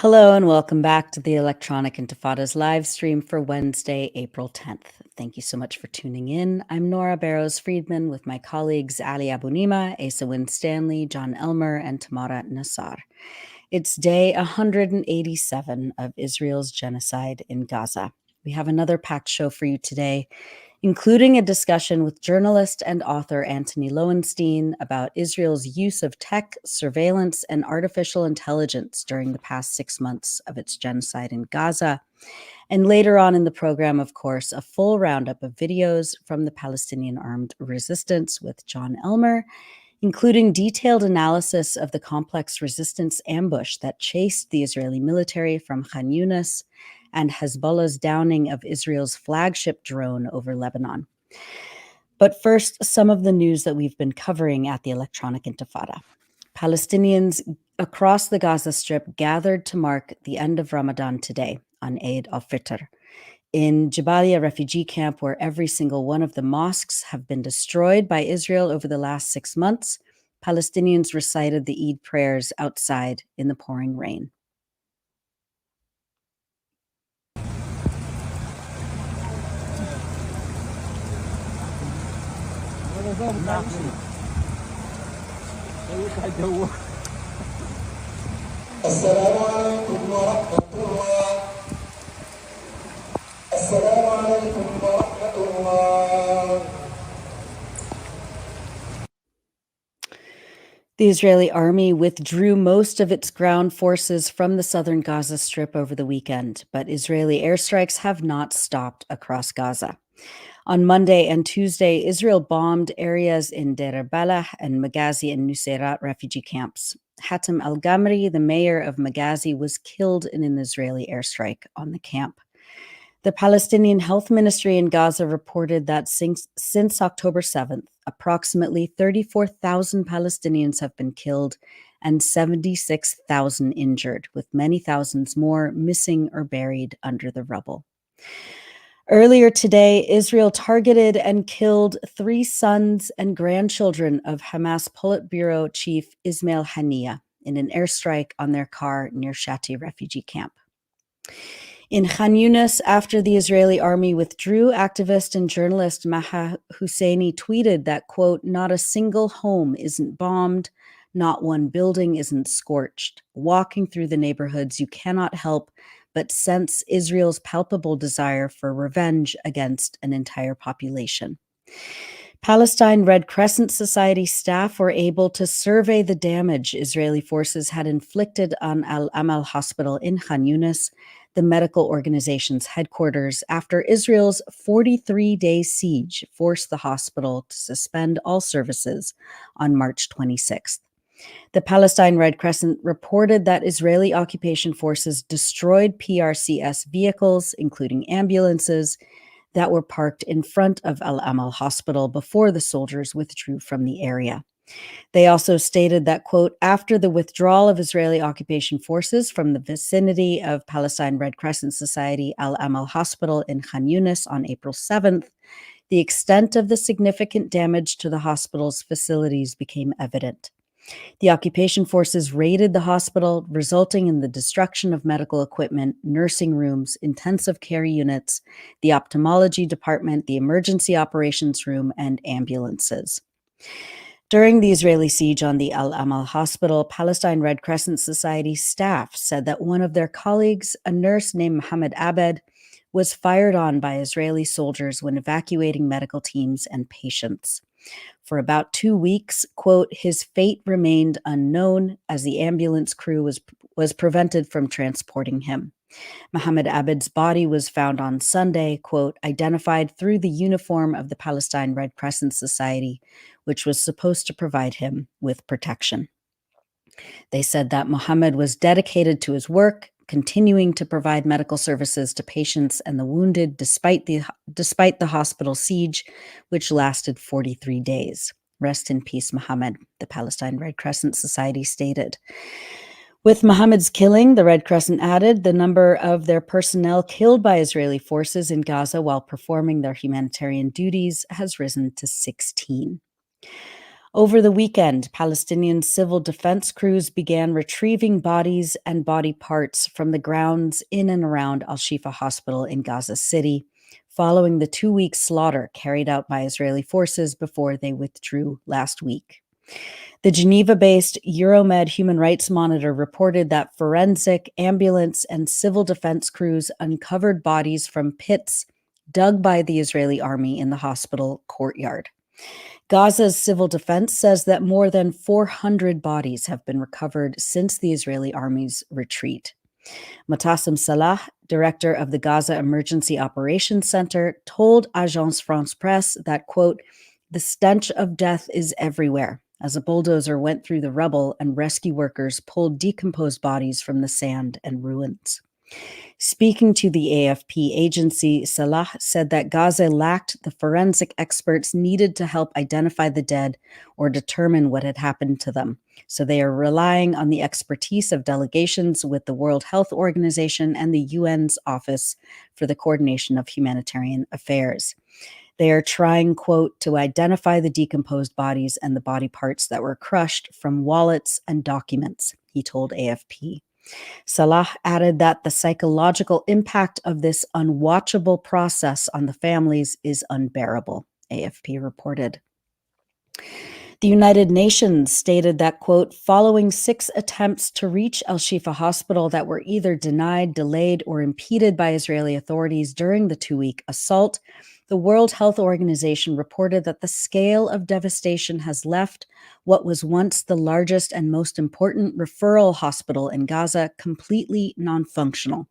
Hello and welcome back to the Electronic Intifada's live stream for Wednesday, April 10th. Thank you so much for tuning in. I'm Nora Barrows-Friedman with my colleagues Ali Abunimah, Asa Winstanley, Jon Elmer, and Tamara Nassar. It's day 187 of Israel's genocide in Gaza. We have another packed show for you today, including a discussion with journalist and author Antony Loewenstein about Israel's use of tech, surveillance, and artificial intelligence during the past 6 months of its genocide in Gaza. And later on in the program, of course, a full roundup of videos from the Palestinian armed resistance with Jon Elmer, including detailed analysis of the complex resistance ambush that chased the Israeli military from Khan Younis and Hizballah's downing of Israel's flagship drone over Lebanon. But first, some of the news that we've been covering at the Electronic Intifada. Palestinians across the Gaza Strip gathered to mark the end of Ramadan today on Eid al-Fitr. In Jabalia refugee camp, where every single one of the mosques have been destroyed by Israel over the last 6 months, Palestinians recited the Eid prayers outside in the pouring rain. The Israeli army withdrew most of its ground forces from the southern Gaza Strip over the weekend, but Israeli airstrikes have not stopped across Gaza. On Monday and Tuesday, Israel bombed areas in Deir al-Balah and Maghazi and Nuseirat refugee camps. Hatem al-Gamri, the mayor of Maghazi, was killed in an Israeli airstrike on the camp. The Palestinian Health Ministry in Gaza reported that since October 7th, approximately 34,000 Palestinians have been killed and 76,000 injured, with many thousands more missing or buried under the rubble. Earlier today, Israel targeted and killed 3 sons and grandchildren of Hamas Politburo chief Ismail Haniyeh in an airstrike on their car near Shati refugee camp. In Khan Younis, after the Israeli army withdrew, activist and journalist Maha Husseini tweeted that, quote, "Not a single home isn't bombed, not one building isn't scorched. Walking through the neighborhoods, you cannot help but sense Israel's palpable desire for revenge against an entire population." Palestine Red Crescent Society staff were able to survey the damage Israeli forces had inflicted on Al-Amal Hospital in Khan Younis, the medical organization's headquarters, after Israel's 43-day siege forced the hospital to suspend all services on March 26th. The Palestine Red Crescent reported that Israeli occupation forces destroyed PRCS vehicles, including ambulances, that were parked in front of Al-Amal Hospital before the soldiers withdrew from the area. They also stated that, quote, "After the withdrawal of Israeli occupation forces from the vicinity of Palestine Red Crescent Society Al-Amal Hospital in Khan Younis on April 7th, the extent of the significant damage to the hospital's facilities became evident. The occupation forces raided the hospital, resulting in the destruction of medical equipment, nursing rooms, intensive care units, the ophthalmology department, the emergency operations room, and ambulances." During the Israeli siege on the Al-Amal Hospital, Palestine Red Crescent Society staff said that one of their colleagues, a nurse named Mohammed Abed, was fired on by Israeli soldiers when evacuating medical teams and patients. For about 2 weeks, quote, "his fate remained unknown as the ambulance crew was prevented from transporting him. Mohammed Abed's body was found on Sunday, quote, identified through the uniform of the Palestine Red Crescent Society, which was supposed to provide him with protection." They said that Mohammed was dedicated to his work, continuing to provide medical services to patients and the wounded despite the hospital siege, which lasted 43 days. Rest in peace, Mohammed, the Palestine Red Crescent Society stated. With Mohammed's killing, the Red Crescent added, the number of their personnel killed by Israeli forces in Gaza while performing their humanitarian duties has risen to 16. Over the weekend, Palestinian civil defense crews began retrieving bodies and body parts from the grounds in and around Al-Shifa Hospital in Gaza City, following the 2-week slaughter carried out by Israeli forces before they withdrew last week. The Geneva-based Euromed Human Rights Monitor reported that forensic, ambulance, and civil defense crews uncovered bodies from pits dug by the Israeli army in the hospital courtyard. Gaza's civil defense says that more than 400 bodies have been recovered since the Israeli army's retreat. Motassem Salah, director of the Gaza Emergency Operations Center, told Agence France-Presse that, quote, "The stench of death is everywhere," as a bulldozer went through the rubble and rescue workers pulled decomposed bodies from the sand and ruins. Speaking to the AFP agency, Salah said that Gaza lacked the forensic experts needed to help identify the dead or determine what had happened to them. So they are relying on the expertise of delegations with the World Health Organization and the UN's Office for the Coordination of Humanitarian Affairs. They are trying, quote, "to identify the decomposed bodies and the body parts that were crushed from wallets and documents," he told AFP. Salah added that the psychological impact of this unwatchable process on the families is unbearable, AFP reported. The United Nations stated that, quote, "following 6 attempts to reach Al-Shifa Hospital that were either denied, delayed, or impeded by Israeli authorities during the 2-week assault, the World Health Organization reported that the scale of devastation has left what was once the largest and most important referral hospital in Gaza completely non-functional,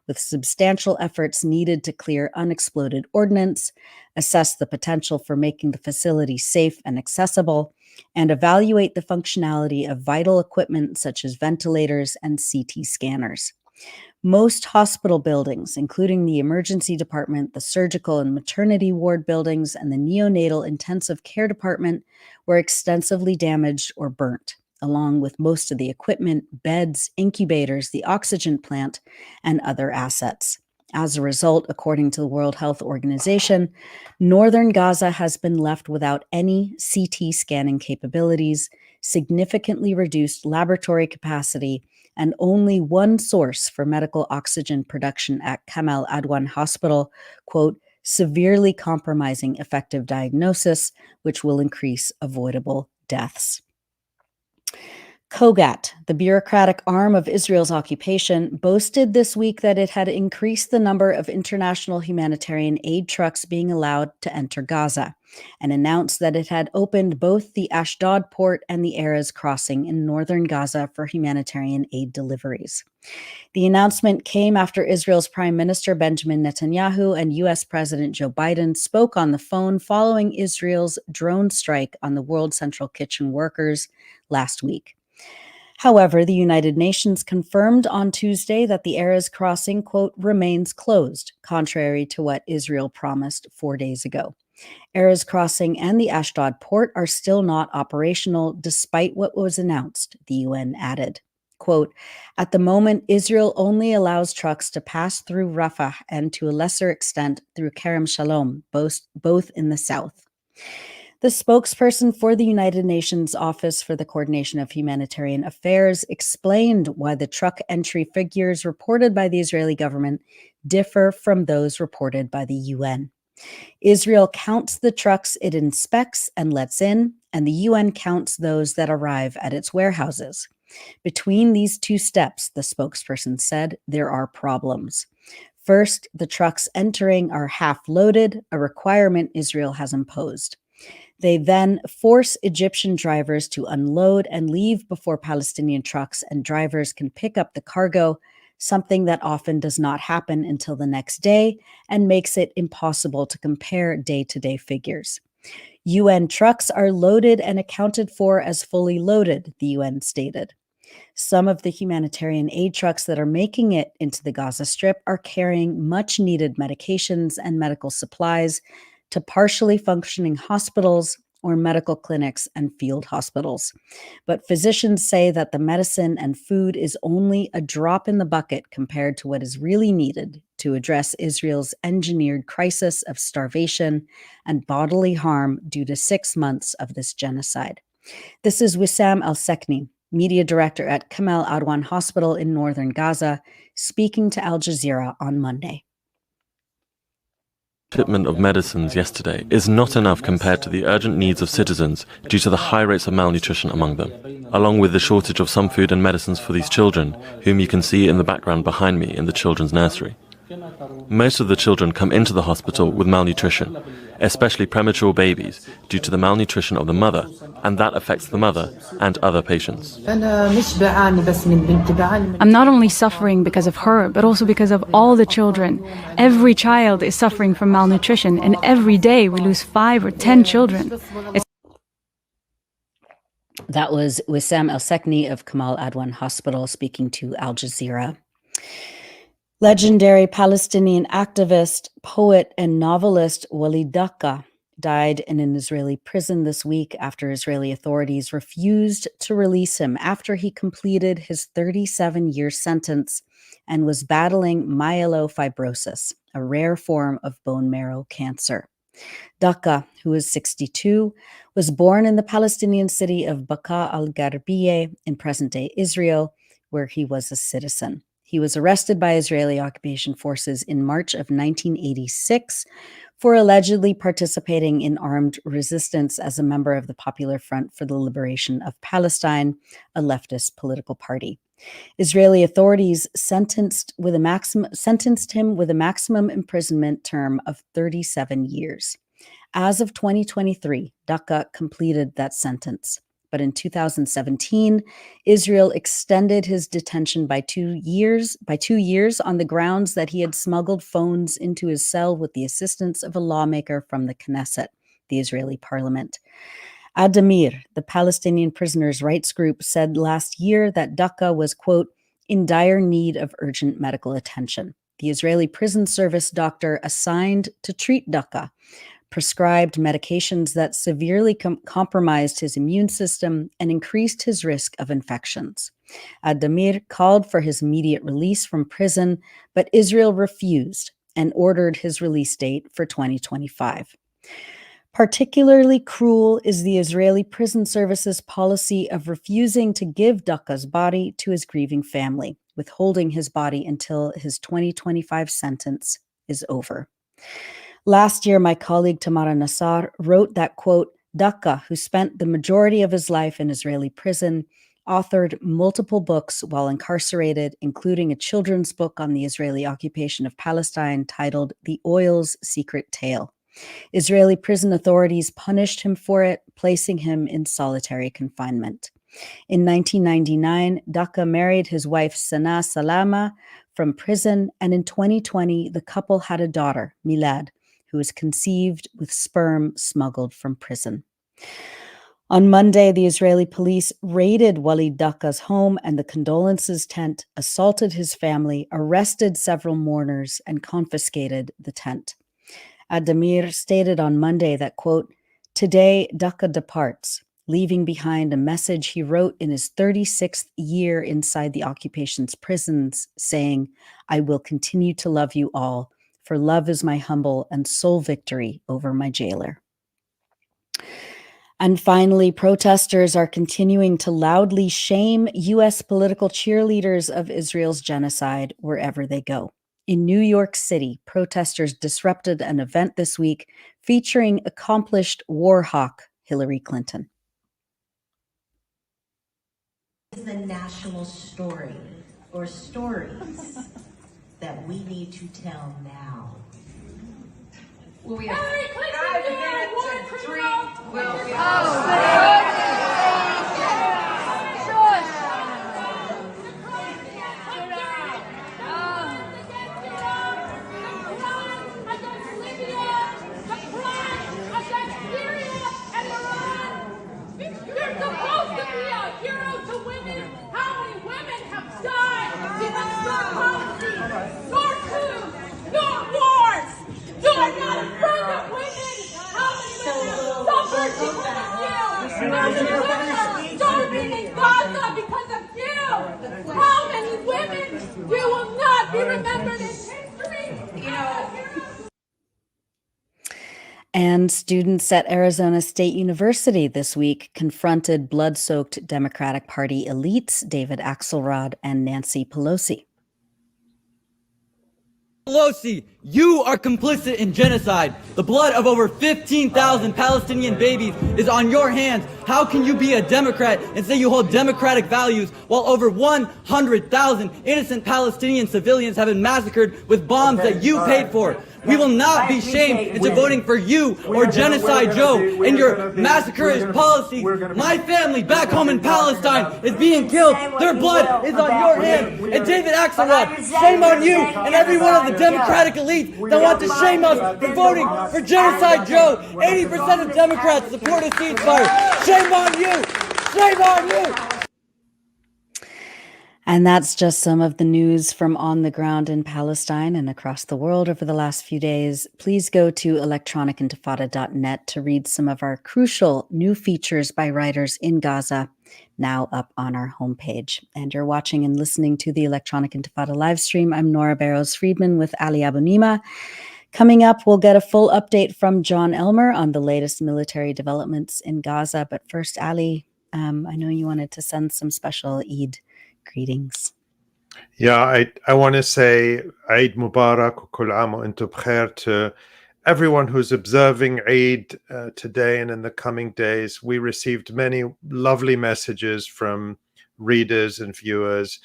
with substantial efforts needed to clear unexploded ordnance, assess the potential for making the facility safe and accessible, and evaluate the functionality of vital equipment such as ventilators and CT scanners. Most hospital buildings, including the emergency department, the surgical and maternity ward buildings, and the neonatal intensive care department, were extensively damaged or burnt, along with most of the equipment, beds, incubators, the oxygen plant, and other assets. As a result, according to the World Health Organization, northern Gaza has been left without any CT scanning capabilities, significantly reduced laboratory capacity, and only one source for medical oxygen production at Kamal Adwan Hospital, quote, "severely compromising effective diagnosis, which will increase avoidable deaths." COGAT, the bureaucratic arm of Israel's occupation, boasted this week that it had increased the number of international humanitarian aid trucks being allowed to enter Gaza, and announced that it had opened both the Ashdod port and the Erez crossing in northern Gaza for humanitarian aid deliveries. The announcement came after Israel's Prime Minister Benjamin Netanyahu and U.S. President Joe Biden spoke on the phone following Israel's drone strike on the World Central Kitchen workers last week. However, the United Nations confirmed on Tuesday that the Erez crossing, quote, "remains closed," contrary to what Israel promised 4 days ago. Erez crossing and the Ashdod port are still not operational despite what was announced, the UN added. Quote, "At the moment, Israel only allows trucks to pass through Rafah and to a lesser extent through Kerem Shalom, both in the south." The spokesperson for the United Nations Office for the Coordination of Humanitarian Affairs explained why the truck entry figures reported by the Israeli government differ from those reported by the UN. Israel counts the trucks it inspects and lets in, and the UN counts those that arrive at its warehouses. Between these 2 steps, the spokesperson said, there are problems. First, the trucks entering are half loaded, a requirement Israel has imposed. They then force Egyptian drivers to unload and leave before Palestinian trucks and drivers can pick up the cargo, something that often does not happen until the next day and makes it impossible to compare day-to-day figures. UN trucks are loaded and accounted for as fully loaded, the UN stated. Some of the humanitarian aid trucks that are making it into the Gaza Strip are carrying much-needed medications and medical supplies to partially functioning hospitals or medical clinics and field hospitals. But physicians say that the medicine and food is only a drop in the bucket compared to what is really needed to address Israel's engineered crisis of starvation and bodily harm due to 6 months of this genocide. This is Wissam 𝐓𝐡𝐞, media director at Gamal Adwan Hospital in northern Gaza, speaking to Al Jazeera on Monday. Shipment of medicines yesterday is not enough compared to the urgent needs of citizens due to the high rates of malnutrition among them, along with the shortage of some food and medicines for these children, whom you can see in the background behind me in the children's nursery. Most of the children come into the hospital with malnutrition, especially premature babies, due to the malnutrition of the mother, and that affects the mother and other patients. I'm not only suffering because of her, but also because of all the children. Every child is suffering from malnutrition, and every day we lose 5 or 10 children. That was Wissam 𝐓𝐡𝐞 of Gamal Adwan Hospital speaking to Al Jazeera. Legendary Palestinian activist, poet, and novelist Walid Daqqa died in an Israeli prison this week after Israeli authorities refused to release him after he completed his 37-year sentence and was battling myelofibrosis, a rare form of bone marrow cancer. Daqqa, who is 62, was born in the Palestinian city of Bekaa al-Gharbiyeh in present-day Israel, where he was a citizen. He was arrested by Israeli occupation forces in March of 1986 for allegedly participating in armed resistance as a member of the Popular Front for the Liberation of Palestine, a leftist political party. Israeli authorities sentenced him with a maximum imprisonment term of 37 years. As of 2023, Daqqa completed that sentence. But in 2017, Israel extended his detention by 2 years on the grounds that he had smuggled phones into his cell with the assistance of a lawmaker from the Knesset, the Israeli parliament. Adamir, the Palestinian prisoners' rights group, said last year that Daqqa was, quote, in dire need of urgent medical attention. The Israeli prison service doctor assigned to treat Daqqa prescribed medications that severely compromised his immune system and increased his risk of infections. Adamir called for his immediate release from prison, but Israel refused and ordered his release date for 2025. Particularly cruel is the Israeli prison service's policy of refusing to give Daqqa's body to his grieving family, withholding his body until his 2025 sentence is over. Last year, my colleague Tamara Nassar wrote that, quote, Daqqa, who spent the majority of his life in Israeli prison, authored multiple books while incarcerated, including a children's book on the Israeli occupation of Palestine titled The Oil's Secret Tale. Israeli prison authorities punished him for it, placing him in solitary confinement. In 1999, Daqqa married his wife Sana Salama from prison, and in 2020, the couple had a daughter, Milad, who was conceived with sperm smuggled from prison. On Monday, the Israeli police raided Walid Daqqa's home and the condolences tent, assaulted his family, arrested several mourners, and confiscated the tent. Adamir stated on Monday that, quote, today Daqqa departs, leaving behind a message he wrote in his 36th year inside the occupation's prisons, saying, I will continue to love you all, for love is my humble and sole victory over my jailer. And finally, protesters are continuing to loudly shame U.S. political cheerleaders of Israel's genocide wherever they go. In New York City, protesters disrupted an event this week featuring accomplished war hawk Hillary Clinton. Is the national story or stories that we need to tell now? Will we Hillary Clinton a war criminal? Will we starving in Gaza because of you. How many women you will not be remembered in history? And students at Arizona State University this week confronted blood-soaked Democratic Party elites David Axelrod and Nancy Pelosi. Pelosi, you are complicit in genocide. The blood of over 15,000 Palestinian babies is on your hands. How can you be a Democrat and say you hold democratic values while over 100,000 innocent Palestinian civilians have been massacred with bombs that you paid for? We will not be shamed into voting for you or Genocide Joe and your massacreist policies. My family back home in Palestine is being killed. Their blood is on your hands. And David Axelrod, shame on you and every one of the Democratic elites that want to shame us for voting for Genocide Joe. 80% of Democrats support a ceasefire. Shame on you. Shame on you. And that's just some of the news from on the ground in Palestine and across the world over the last few days. Please go to electronicintifada.net to read some of our crucial new features by writers in Gaza, now up on our homepage. And you're watching and listening to the Electronic Intifada live stream. I'm Nora Barrows-Friedman with Ali Abunimah. Coming up, we'll get a full update from Jon Elmer on the latest military developments in Gaza. But first, Ali, I know you wanted to send some special Eid greetings. Yeah, I want to say Eid Mubarak, 𝐤𝐿 𝐄𝐥𝐿 𝐈𝐧𝐭𝐫𝐿 to everyone who's observing Eid today and in the coming days. We received many lovely messages from readers and viewers.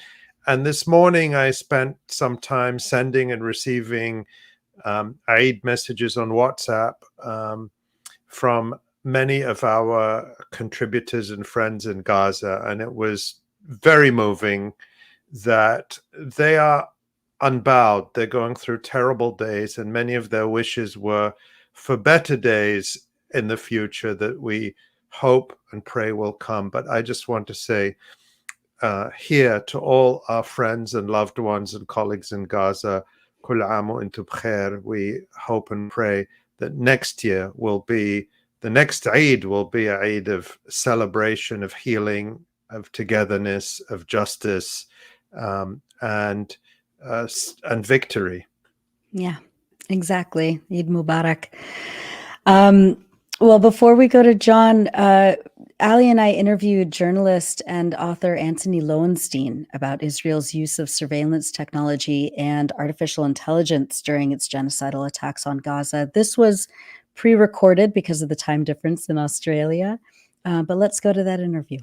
And this morning I spent some time sending and receiving Eid messages on WhatsApp from many of our contributors and friends in Gaza. And it was very moving that they are unbowed. They're going through terrible days, and many of their wishes were for better days in the future that we hope and pray will come. But I just want to say here to all our friends and loved ones and colleagues in Gaza, 𝐤𝐿 𝐄𝐿 𝐈𝐧𝐭𝐫𝐿, we hope and pray that next year will be, the next Eid will be a Eid of celebration, of healing, of togetherness, of justice, and victory. Yeah, exactly. Eid Mubarak. Well, before we go to Jon, Ali and I interviewed journalist and author Antony Loewenstein about Israel's use of surveillance technology and artificial intelligence during its genocidal attacks on Gaza. This was pre-recorded because of the time difference in Australia, but let's go to that interview.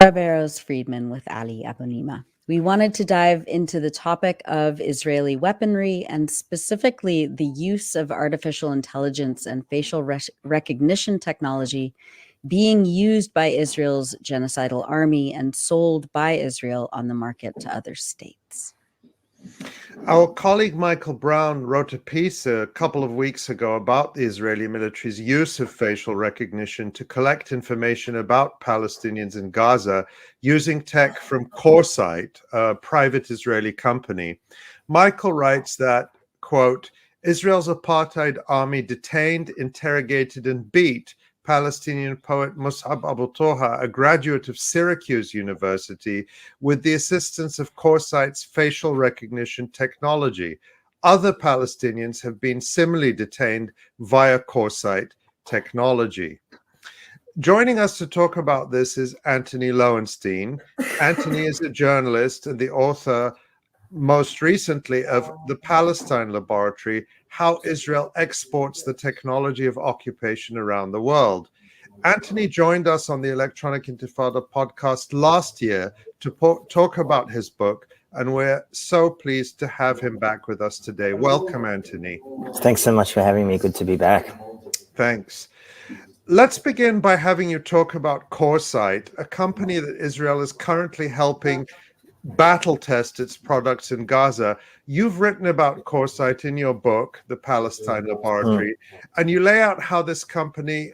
Nora Barrows-Friedman with Ali Abunimah. We wanted to dive into the topic of Israeli weaponry and specifically the use of artificial intelligence and facial recognition technology being used by Israel's genocidal army and sold by Israel on the market to other states. Our colleague Michael Brown wrote a piece a couple of weeks ago about the Israeli military's use of facial recognition to collect information about Palestinians in Gaza using tech from 𝐓𝐡𝐞, a private Israeli company. Michael writes that, quote, Israel's apartheid army detained, interrogated, and beat Palestinian poet Mus'ab Abu Toha, a graduate of Syracuse University, with the assistance of 𝐓𝐡𝐞's facial recognition technology. Other Palestinians have been similarly detained via 𝐓𝐡𝐞 technology. Joining us to talk about this is Antony Loewenstein. Antony is a journalist and the author, most recently, of The Palestine Laboratory, How Israel Exports the Technology of Occupation Around the World. Antony joined us on the Electronic Intifada podcast last year to talk about his book, and we're so pleased to have him back with us today. Welcome, Antony. Thanks so much for having me. Good to be back. Thanks. Let's begin by having you talk about 𝐓𝐡𝐞, a company that Israel is currently helping battle test its products in Gaza. You've written about 𝐓𝐡𝐞 in your book, The Palestine Laboratory, and you lay out how this company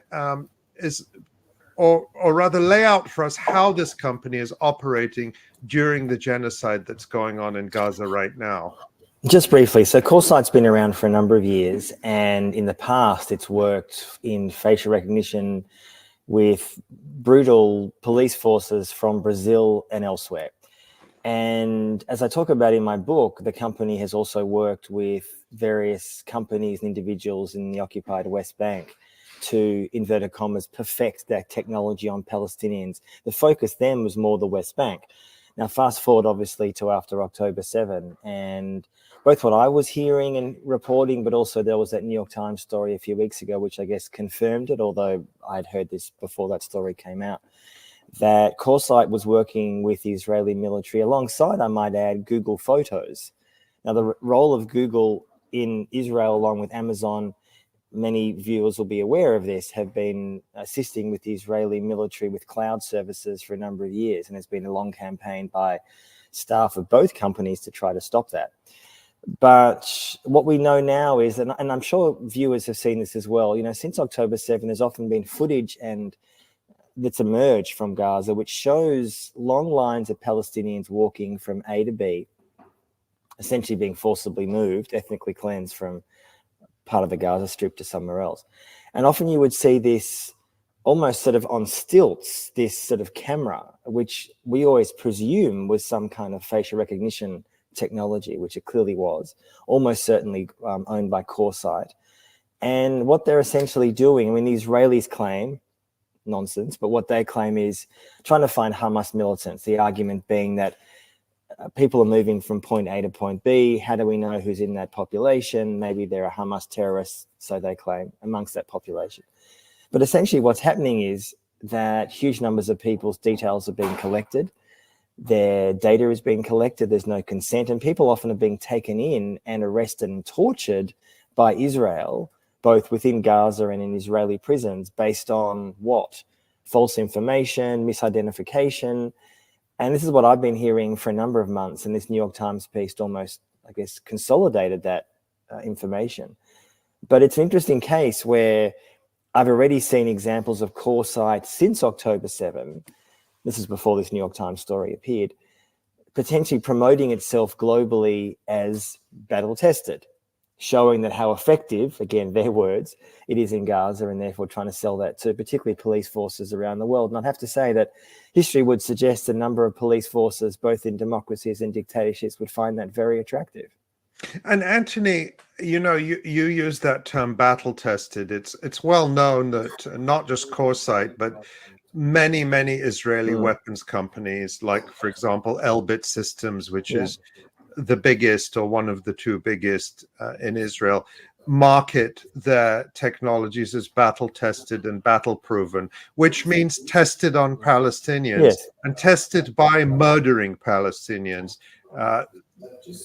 or rather lay out for us how this company is operating during the genocide that's going on in Gaza right now. Just briefly, so 𝐓𝐡𝐞's been around for a number of years, and in the past it's worked in facial recognition with brutal police forces from Brazil and elsewhere. And as I talk about in my book, the company has also worked with various companies and individuals in the occupied West Bank to, inverted commas, perfect that technology on Palestinians. The focus then was more the West Bank. Now, fast forward, obviously, to after October 7, and both what I was hearing and reporting, but also there was that New York Times story a few weeks ago, which I guess confirmed it, although I'd heard this before that story came out, that 𝐄𝐥𝐞 was working with the Israeli military alongside, I might add, Google Photos. Now, the role of Google in Israel, along with Amazon, many viewers will be aware of this, have been assisting with the Israeli military with cloud services for a number of years. And there's been a long campaign by staff of both companies to try to stop that. But what we know now is, and I'm sure viewers have seen this as well, since October 7, there's often been footage that's emerged from Gaza, which shows long lines of Palestinians walking from A to B, essentially being forcibly moved, ethnically cleansed from part of the Gaza Strip to somewhere else. And often you would see this almost sort of on stilts, this sort of camera, which we always presume was some kind of facial recognition technology, which it clearly was, almost certainly owned by 𝐄𝐥𝐞. And what they're essentially doing, the Israelis claim, nonsense, but what they claim is trying to find Hamas militants, the argument being that people are moving from point A to point B. How do we know who's in that population? Maybe there are Hamas terrorists, so they claim, amongst that population. But essentially what's happening is that huge numbers of people's details are being collected. Their data is being collected. There's no consent. And people often are being taken in and arrested and tortured by Israel, both within Gaza and in Israeli prisons, based on what? False information, misidentification. And this is what I've been hearing for a number of months. And this New York Times piece almost, I guess, consolidated that information. But it's an interesting case where I've already seen examples of 𝐄𝐥𝐞 since October 7. This is before this New York Times story appeared, potentially promoting itself globally as battle tested, showing that how effective, again, their words, it is in Gaza, and therefore trying to sell that to particularly police forces around the world. And I'd have to say that history would suggest a number of police forces, both in democracies and dictatorships, would find that very attractive. And Antony, you use that term battle tested. It's well known that not just 𝐄𝐥𝐞, but many Israeli weapons companies, like, for example, Elbit Systems, which is the biggest or one of the two biggest in Israel, market their technologies as battle tested and battle proven, which means tested on Palestinians and tested by murdering Palestinians.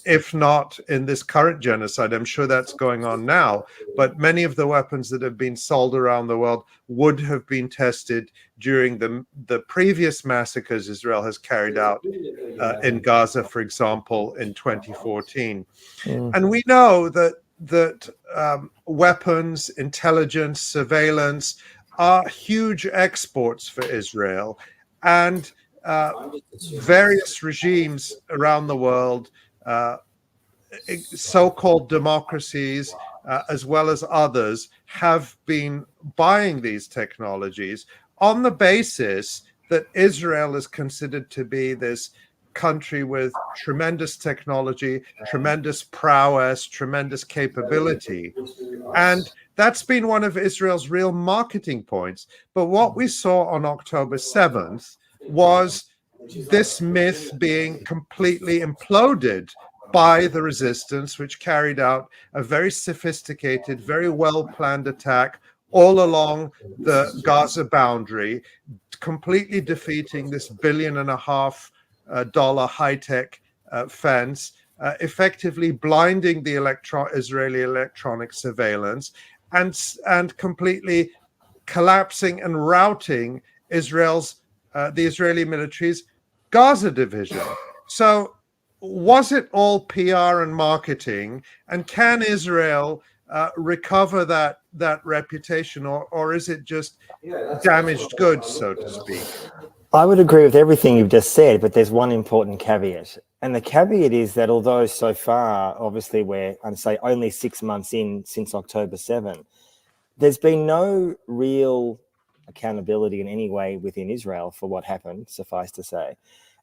If not in this current genocide, I'm sure that's going on now, but many of the weapons that have been sold around the world would have been tested during the previous massacres Israel has carried out in Gaza, for example, in 2014. And we know that weapons, intelligence, surveillance are huge exports for Israel, and various regimes around the world, so-called democracies, as well as others, have been buying these technologies on the basis that Israel is considered to be this country with tremendous technology, tremendous prowess, tremendous capability. And that's been one of Israel's real marketing points. But what we saw on October 7th was this myth being completely imploded by the resistance, which carried out a very sophisticated, very well-planned attack all along the Gaza boundary, completely defeating this $1.5 billion high-tech fence, effectively blinding the Israeli electronic surveillance, and completely collapsing and routing the Israeli military's Gaza division. So was it all PR and marketing? And can Israel recover that reputation, or is it just damaged goods, so to speak? I would agree with everything you've just said, but there's one important caveat. And the caveat is that although so far, obviously we're, I'd say, only 6 months in since October 7, there's been no real accountability in any way within Israel for what happened, suffice to say.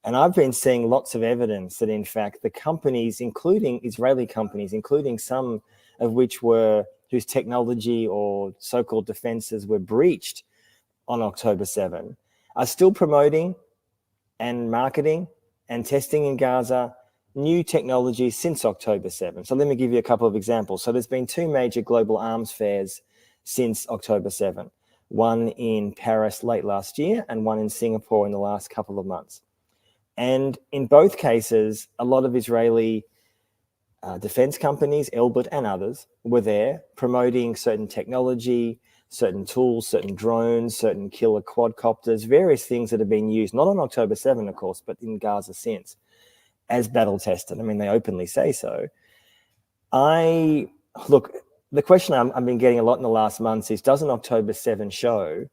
And I've been seeing lots of evidence that, in fact, the companies, including Israeli companies, including some of which whose technology or so-called defenses were breached on October 7, are still promoting and marketing and testing in Gaza new technologies since October 7. So let me give you a couple of examples. So there's been two major global arms fairs since October 7, one in Paris late last year and one in Singapore in the last couple of months. And in both cases, a lot of Israeli defense companies, Elbit and others, were there promoting certain technology, certain tools, certain drones, certain killer quadcopters, various things that have been used, not on October 7, of course, but in Gaza since, as battle tested. I mean, they openly say so. Look, the question I've been getting a lot in the last months is, doesn't October 7 show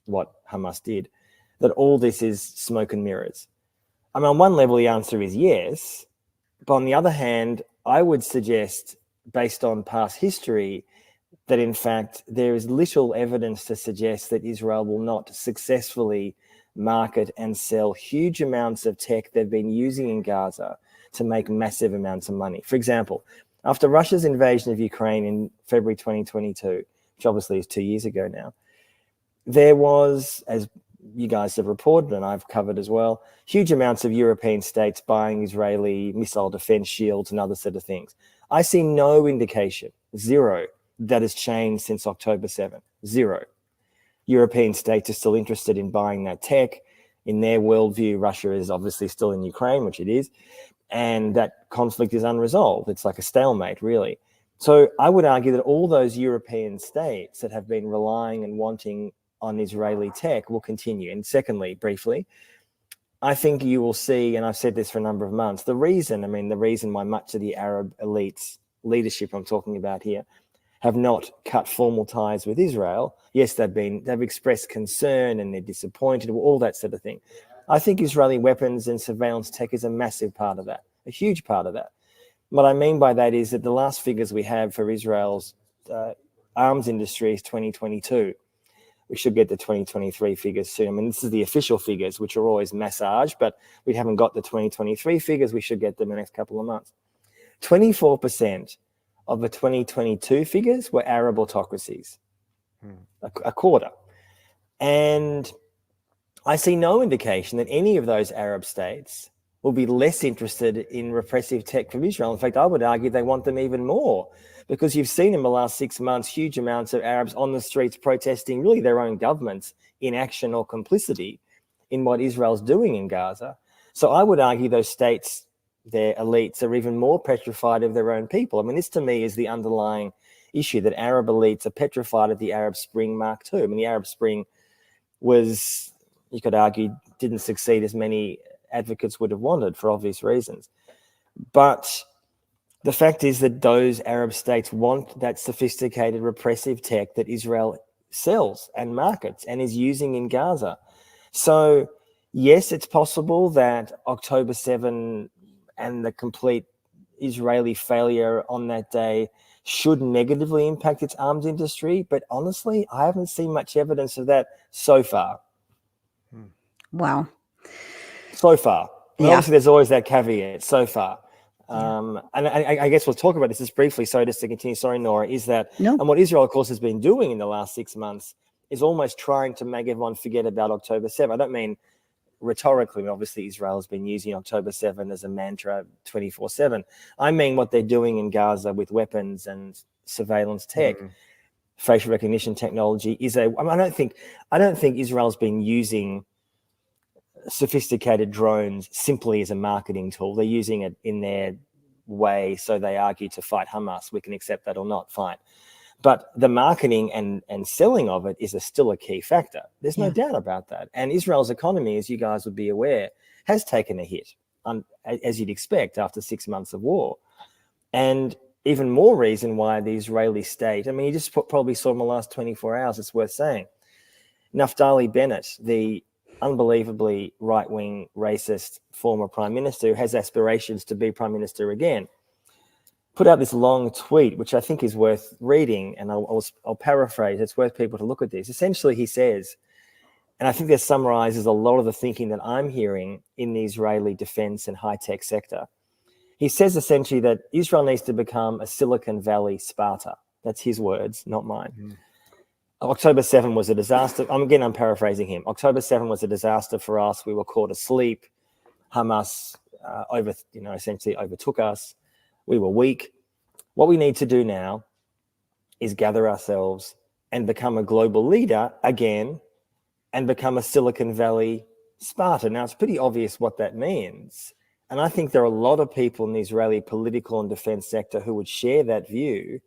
what Hamas did, that all this is smoke and mirrors? I mean, on one level, the answer is yes. But on the other hand, I would suggest, based on past history, that in fact, there is little evidence to suggest that Israel will not successfully market and sell huge amounts of tech they've been using in Gaza to make massive amounts of money. For example, after Russia's invasion of Ukraine in February 2022, which obviously is 2 years ago now, there was, as you guys have reported and I've covered as well, huge amounts of European states buying Israeli missile defense shields and other sort of things. I see no indication, zero, that has changed since October 7, zero. European states are still interested in buying that tech. In their worldview, Russia is obviously still in Ukraine, which it is, and that conflict is unresolved. It's like a stalemate, really. So I would argue that all those European states that have been relying and wanting on Israeli tech will continue. And secondly, briefly, I think you will see, and I've said this for a number of months, the reason why much of the Arab elites, leadership I'm talking about here, have not cut formal ties with Israel. Yes, they've expressed concern and they're disappointed, all that sort of thing. I think Israeli weapons and surveillance tech is a massive part of that, a huge part of that. What I mean by that is that the last figures we have for Israel's arms industry is 2022. We should get the 2023 figures soon. I mean, this is the official figures, which are always massaged, but we haven't got the 2023 figures. We should get them in the next couple of months. 24% of the 2022 figures were Arab autocracies, a quarter. And I see no indication that any of those Arab states will be less interested in repressive tech from Israel. In fact, I would argue they want them even more, because you've seen in the last 6 months huge amounts of Arabs on the streets protesting really their own government's inaction or complicity in what Israel's doing in Gaza. So I would argue those states, their elites, are even more petrified of their own people. I mean, this to me is the underlying issue, that Arab elites are petrified of the Arab Spring Mark II. I mean, the Arab Spring was, you could argue, didn't succeed as many advocates would have wanted for obvious reasons. But the fact is that those Arab states want that sophisticated repressive tech that Israel sells and markets and is using in Gaza. So, yes, it's possible that October 7 and the complete Israeli failure on that day should negatively impact its arms industry. But honestly, I haven't seen much evidence of that so far. Wow. So far. Yeah. Obviously, there's always that caveat, so far. And I guess we'll talk about this just briefly, so just to continue, sorry, Nora, is that, and what Israel, of course, has been doing in the last 6 months is almost trying to make everyone forget about October 7. I don't mean rhetorically. Obviously, Israel has been using October 7 as a mantra 24/7. I mean what they're doing in Gaza with weapons and surveillance tech, facial recognition technology is I don't think Israel's been using sophisticated drones simply as a marketing tool. They're using it in their way, so they argue, to fight Hamas. We can accept that or not, fine. But the marketing and selling of it is still a key factor. There's no doubt about that. And Israel's economy, as you guys would be aware, has taken a hit, as you'd expect, after 6 months of war. And even more reason why the Israeli state, I mean, you just probably saw in the last 24 hours, it's worth saying, Naftali Bennett, the unbelievably right-wing racist former prime minister who has aspirations to be prime minister again, put out this long tweet, which I think is worth reading, and I'll paraphrase. It's worth people to look at this. Essentially, he says, And I think that summarizes a lot of the thinking that I'm hearing in the Israeli defense and high-tech sector. He says essentially that Israel needs to become a Silicon Valley Sparta. That's his words, not mine. October 7 was a disaster. I'm paraphrasing him. October 7 was a disaster for us. We were caught asleep. Hamas essentially overtook us. We were weak. What we need to do now is gather ourselves and become a global leader again and become a Silicon Valley Sparta. Now, it's pretty obvious what that means. And I think there are a lot of people in the Israeli political and defense sector who would share that view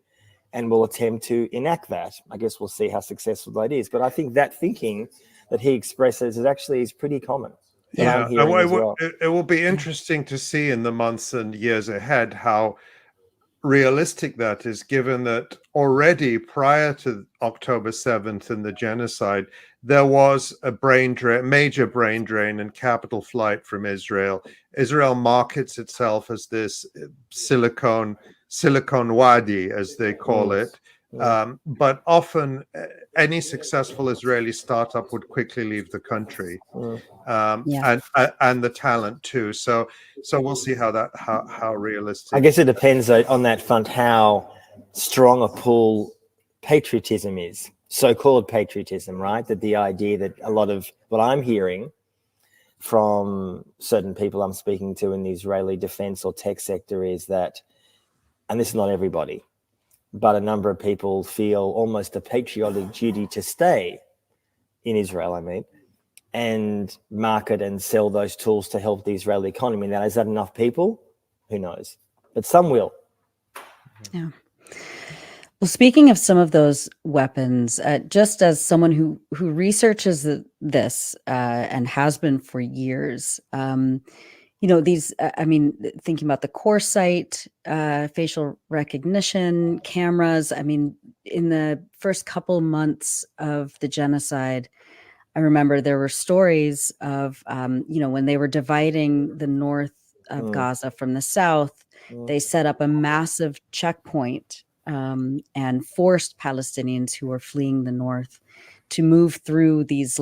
and will attempt to enact that. I guess we'll see how successful that is. But I think that thinking that he expresses is pretty common. Yeah, it will be interesting to see in the months and years ahead how realistic that is, given that already prior to October 7th and the genocide, there was a major brain drain and capital flight from Israel. Israel markets itself as this Silicon Wadi, as they call it. But often any successful Israeli startup would quickly leave the country, and the talent too. So we'll see how realistic. I guess it depends on that front how strong a pull patriotism is, so-called patriotism, right? That the idea that a lot of what I'm hearing from certain people I'm speaking to in the Israeli defense or tech sector is that, and this is not everybody, but a number of people feel almost a patriotic duty to stay in Israel, and market and sell those tools to help the Israeli economy. Now, is that enough people? Who knows? But some will. Yeah. Well, speaking of some of those weapons, just as someone who researches this and has been for years, these, thinking about the 𝐄𝐥𝐞 facial recognition cameras, in the first couple months of the genocide, I remember there were stories of, when they were dividing the north of Gaza from the south, they set up a massive checkpoint and forced Palestinians who were fleeing the north to move through these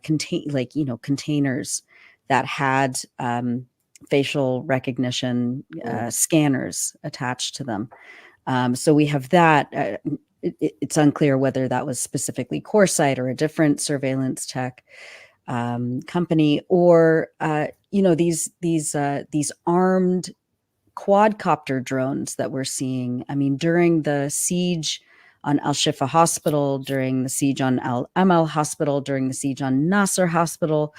containers that had facial recognition scanners attached to them. So we have that. It's unclear whether that was specifically 𝐄𝐥𝐞 or a different surveillance tech company, or these armed quadcopter drones that we're seeing. During the siege on Al-Shifa Hospital, during the siege on Al-Amal Hospital, during the siege on Nasser Hospital,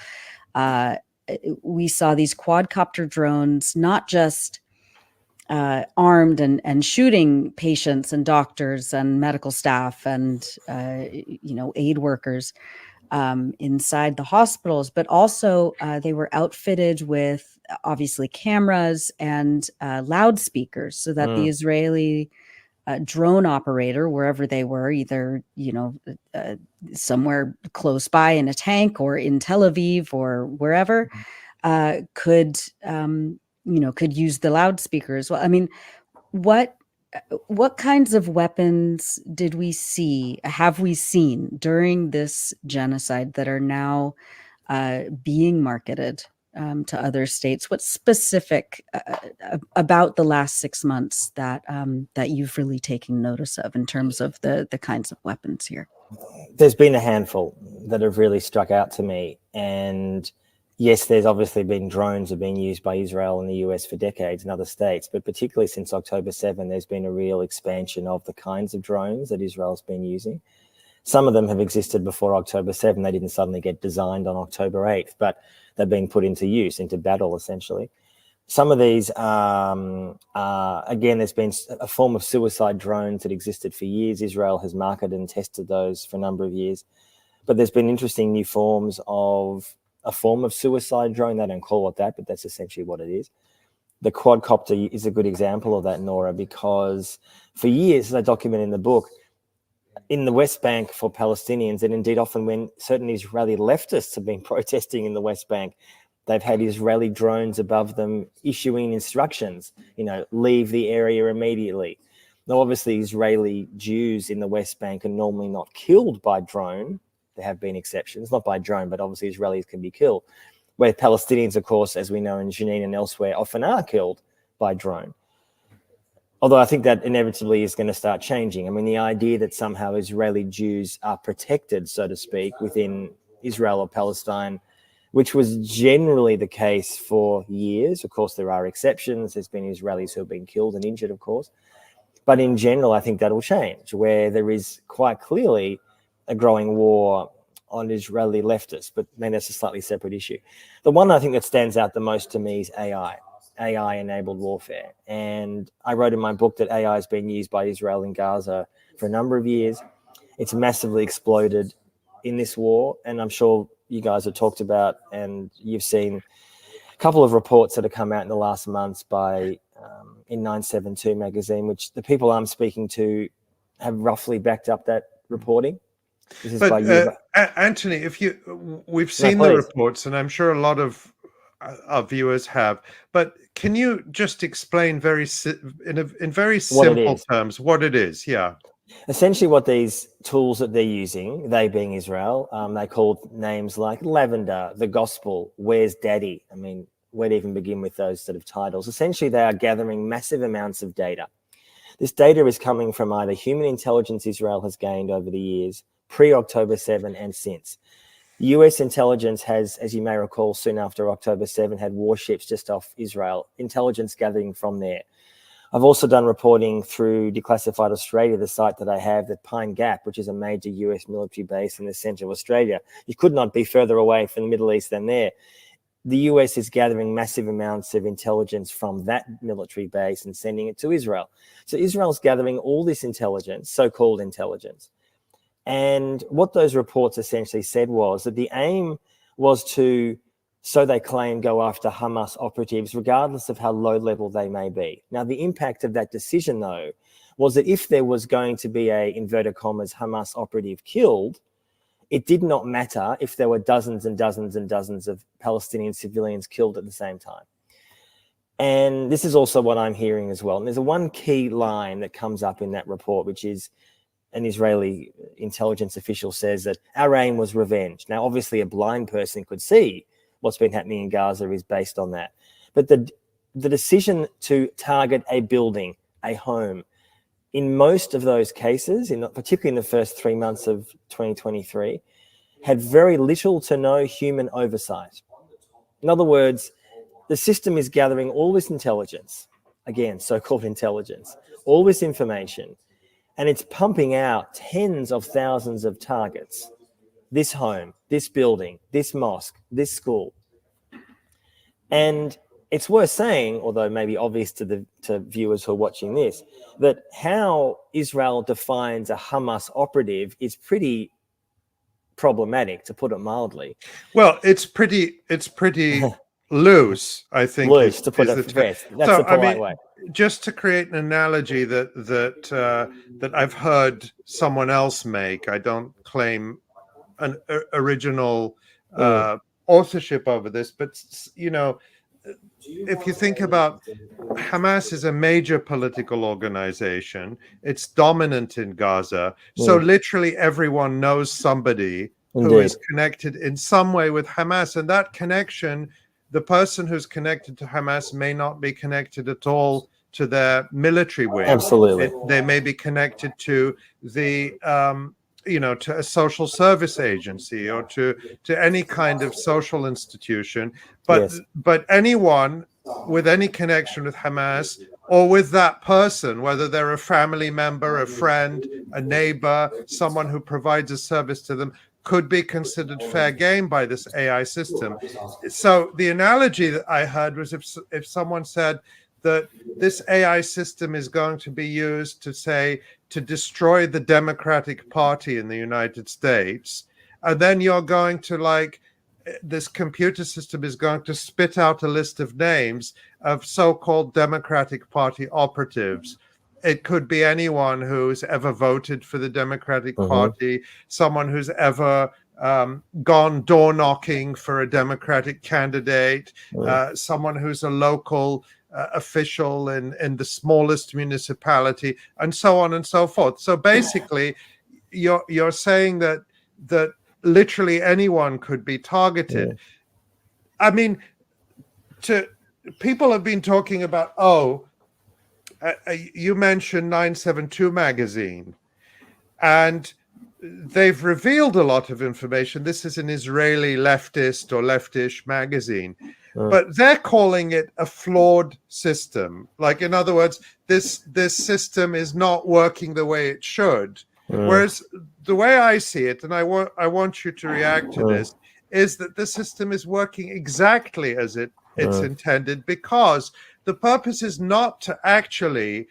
we saw these quadcopter drones not just armed and shooting patients and doctors and medical staff and aid workers inside the hospitals, but also they were outfitted with obviously cameras and loudspeakers, so that the Israeli drone operator, wherever they were, either somewhere close by in a tank or in Tel Aviv or wherever, could use the loudspeakers. Well, what kinds of weapons have we seen during this genocide that are now being marketed to other states? What's specific about the last 6 months that you've really taken notice of in terms of the kinds of weapons here? There's been a handful that have really struck out to me, and yes, there's obviously been drones have been used by Israel and the US for decades in other states, but particularly since October 7, there's been a real expansion of the kinds of drones that Israel's been using. Some of them have existed before October 7. They didn't suddenly get designed on October 8th, but they've been put into use, into battle, essentially. Some of these, again, there's been a form of suicide drones that existed for years. Israel has marketed and tested those for a number of years. But there's been interesting new forms of a form of suicide drone. They don't call it that, but that's essentially what it is. The quadcopter is a good example of that, Nora, because for years, as I document in the book, in the West Bank for Palestinians, and indeed often when certain Israeli leftists have been protesting in the West Bank, they've had Israeli drones above them issuing instructions, leave the area immediately. Now, obviously, Israeli Jews in the West Bank are normally not killed by drone there have been exceptions, not by drone, but obviously Israelis can be killed, where Palestinians, of course, as we know in Jenin and elsewhere, often are killed by drone. Although I think that inevitably is going to start changing. I mean, the idea that somehow Israeli Jews are protected, so to speak, within Israel or Palestine, which was generally the case for years. Of course, there are exceptions. There's been Israelis who have been killed and injured, of course. But in general, I think that'll change, where there is quite clearly a growing war on Israeli leftists, but maybe that's a slightly separate issue. The one I think that stands out the most to me is AI-enabled warfare. And I wrote in my book that AI has been used by Israel in Gaza for a number of years. It's massively exploded in this war, and I'm sure you guys have talked about, and you've seen a couple of reports that have come out in the last months by in 972 magazine, which the people I'm speaking to have roughly backed up that reporting. This is by you. Antony, we've seen the reports, and I'm sure a lot of our viewers have, but can you just explain in very simple terms what it is? Yeah. Essentially what these tools that they're using, they being Israel, they called names like Lavender, the Gospel, Where's Daddy? I mean, where to even begin with those sort of titles? Essentially, they are gathering massive amounts of data. This data is coming from either human intelligence Israel has gained over the years, pre-October 7 and since. US intelligence has, as you may recall, soon after October 7, had warships just off Israel, intelligence gathering from there. I've also done reporting through Declassified Australia, the site that I have, at Pine Gap, which is a major US military base in the centre of Australia. You could not be further away from the Middle East than there. The US is gathering massive amounts of intelligence from that military base and sending it to Israel. So Israel's gathering all this intelligence, so-called intelligence. And what those reports essentially said was that the aim was to, so they claim, go after Hamas operatives, regardless of how low level they may be. Now, the impact of that decision, though, was that if there was going to be a, inverted commas, Hamas operative killed, it did not matter if there were dozens and dozens and dozens of Palestinian civilians killed at the same time. And this is also what I'm hearing as well. And there's one key line that comes up in that report, which is an Israeli intelligence official says that our aim was revenge. Now, obviously, a blind person could see what's been happening in Gaza is based on that. But the decision to target a building, a home, in most of those cases, particularly in the first 3 months of 2023, had very little to no human oversight. In other words, the system is gathering all this intelligence, again, so-called intelligence, all this information, and it's pumping out tens of thousands of targets. This home, this building, this mosque, this school. And it's worth saying, although maybe obvious to viewers who are watching this, that how Israel defines a Hamas operative is pretty problematic, to put it mildly. Well, it's pretty loose, I think. Loose, to put it best. That's the polite way. Just to create an analogy that I've heard someone else make, I don't claim an original authorship over this, but if you think about Hamas is a major political organization, it's dominant in Gaza, so literally everyone knows somebody who is connected in some way with Hamas, and that connection, the person who's connected to Hamas may not be connected at all to their military wing. Absolutely. They may be connected to the to a social service agency or to any kind of social institution, but anyone with any connection with Hamas or with that person, whether they're a family member, a friend, a neighbor, someone who provides a service to them, could be considered fair game by this AI system. So the analogy that I heard was if someone said that this AI system is going to be used to destroy the Democratic Party in the United States, and then you're going to this computer system is going to spit out a list of names of so-called Democratic Party operatives. It could be anyone who's ever voted for the Democratic Party, someone who's ever gone door knocking for a Democratic candidate, someone who's a local official in the smallest municipality, and so on and so forth. So basically, you're saying that literally anyone could be targeted. I mean, people have been talking about, you mentioned 972 magazine, and they've revealed a lot of information. This is an Israeli leftist or leftish magazine, but they're calling it a flawed system. Like, in other words, this system is not working the way it should. Whereas the way I see it, and I want you to react to this, is that the system is working exactly as it's intended, because the purpose is not to actually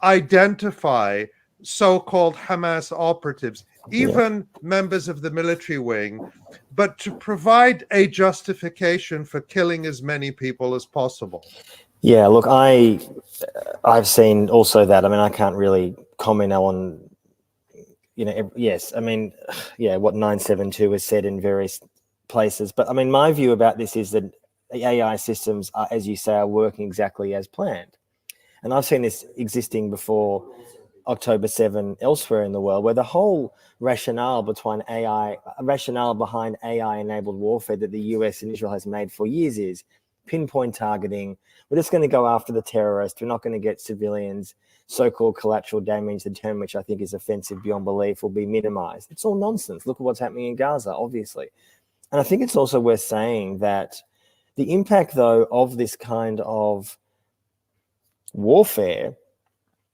identify so-called Hamas operatives, even members of the military wing, but to provide a justification for killing as many people as possible. Yeah, look, I've seen also that. I mean, I can't really comment on, yes, I mean, what 972 has said in various places. But I mean, my view about this is that the AI systems are, as you say, are working exactly as planned. And I've seen this existing before October 7 elsewhere in the world, where the whole rationale behind AI-enabled warfare that the US and Israel has made for years is pinpoint targeting. We're just going to go after the terrorists. We're not going to get civilians. So-called collateral damage, the term which I think is offensive beyond belief, will be minimized. It's all nonsense. Look at what's happening in Gaza, obviously. And I think it's also worth saying that the impact, though, of this kind of warfare,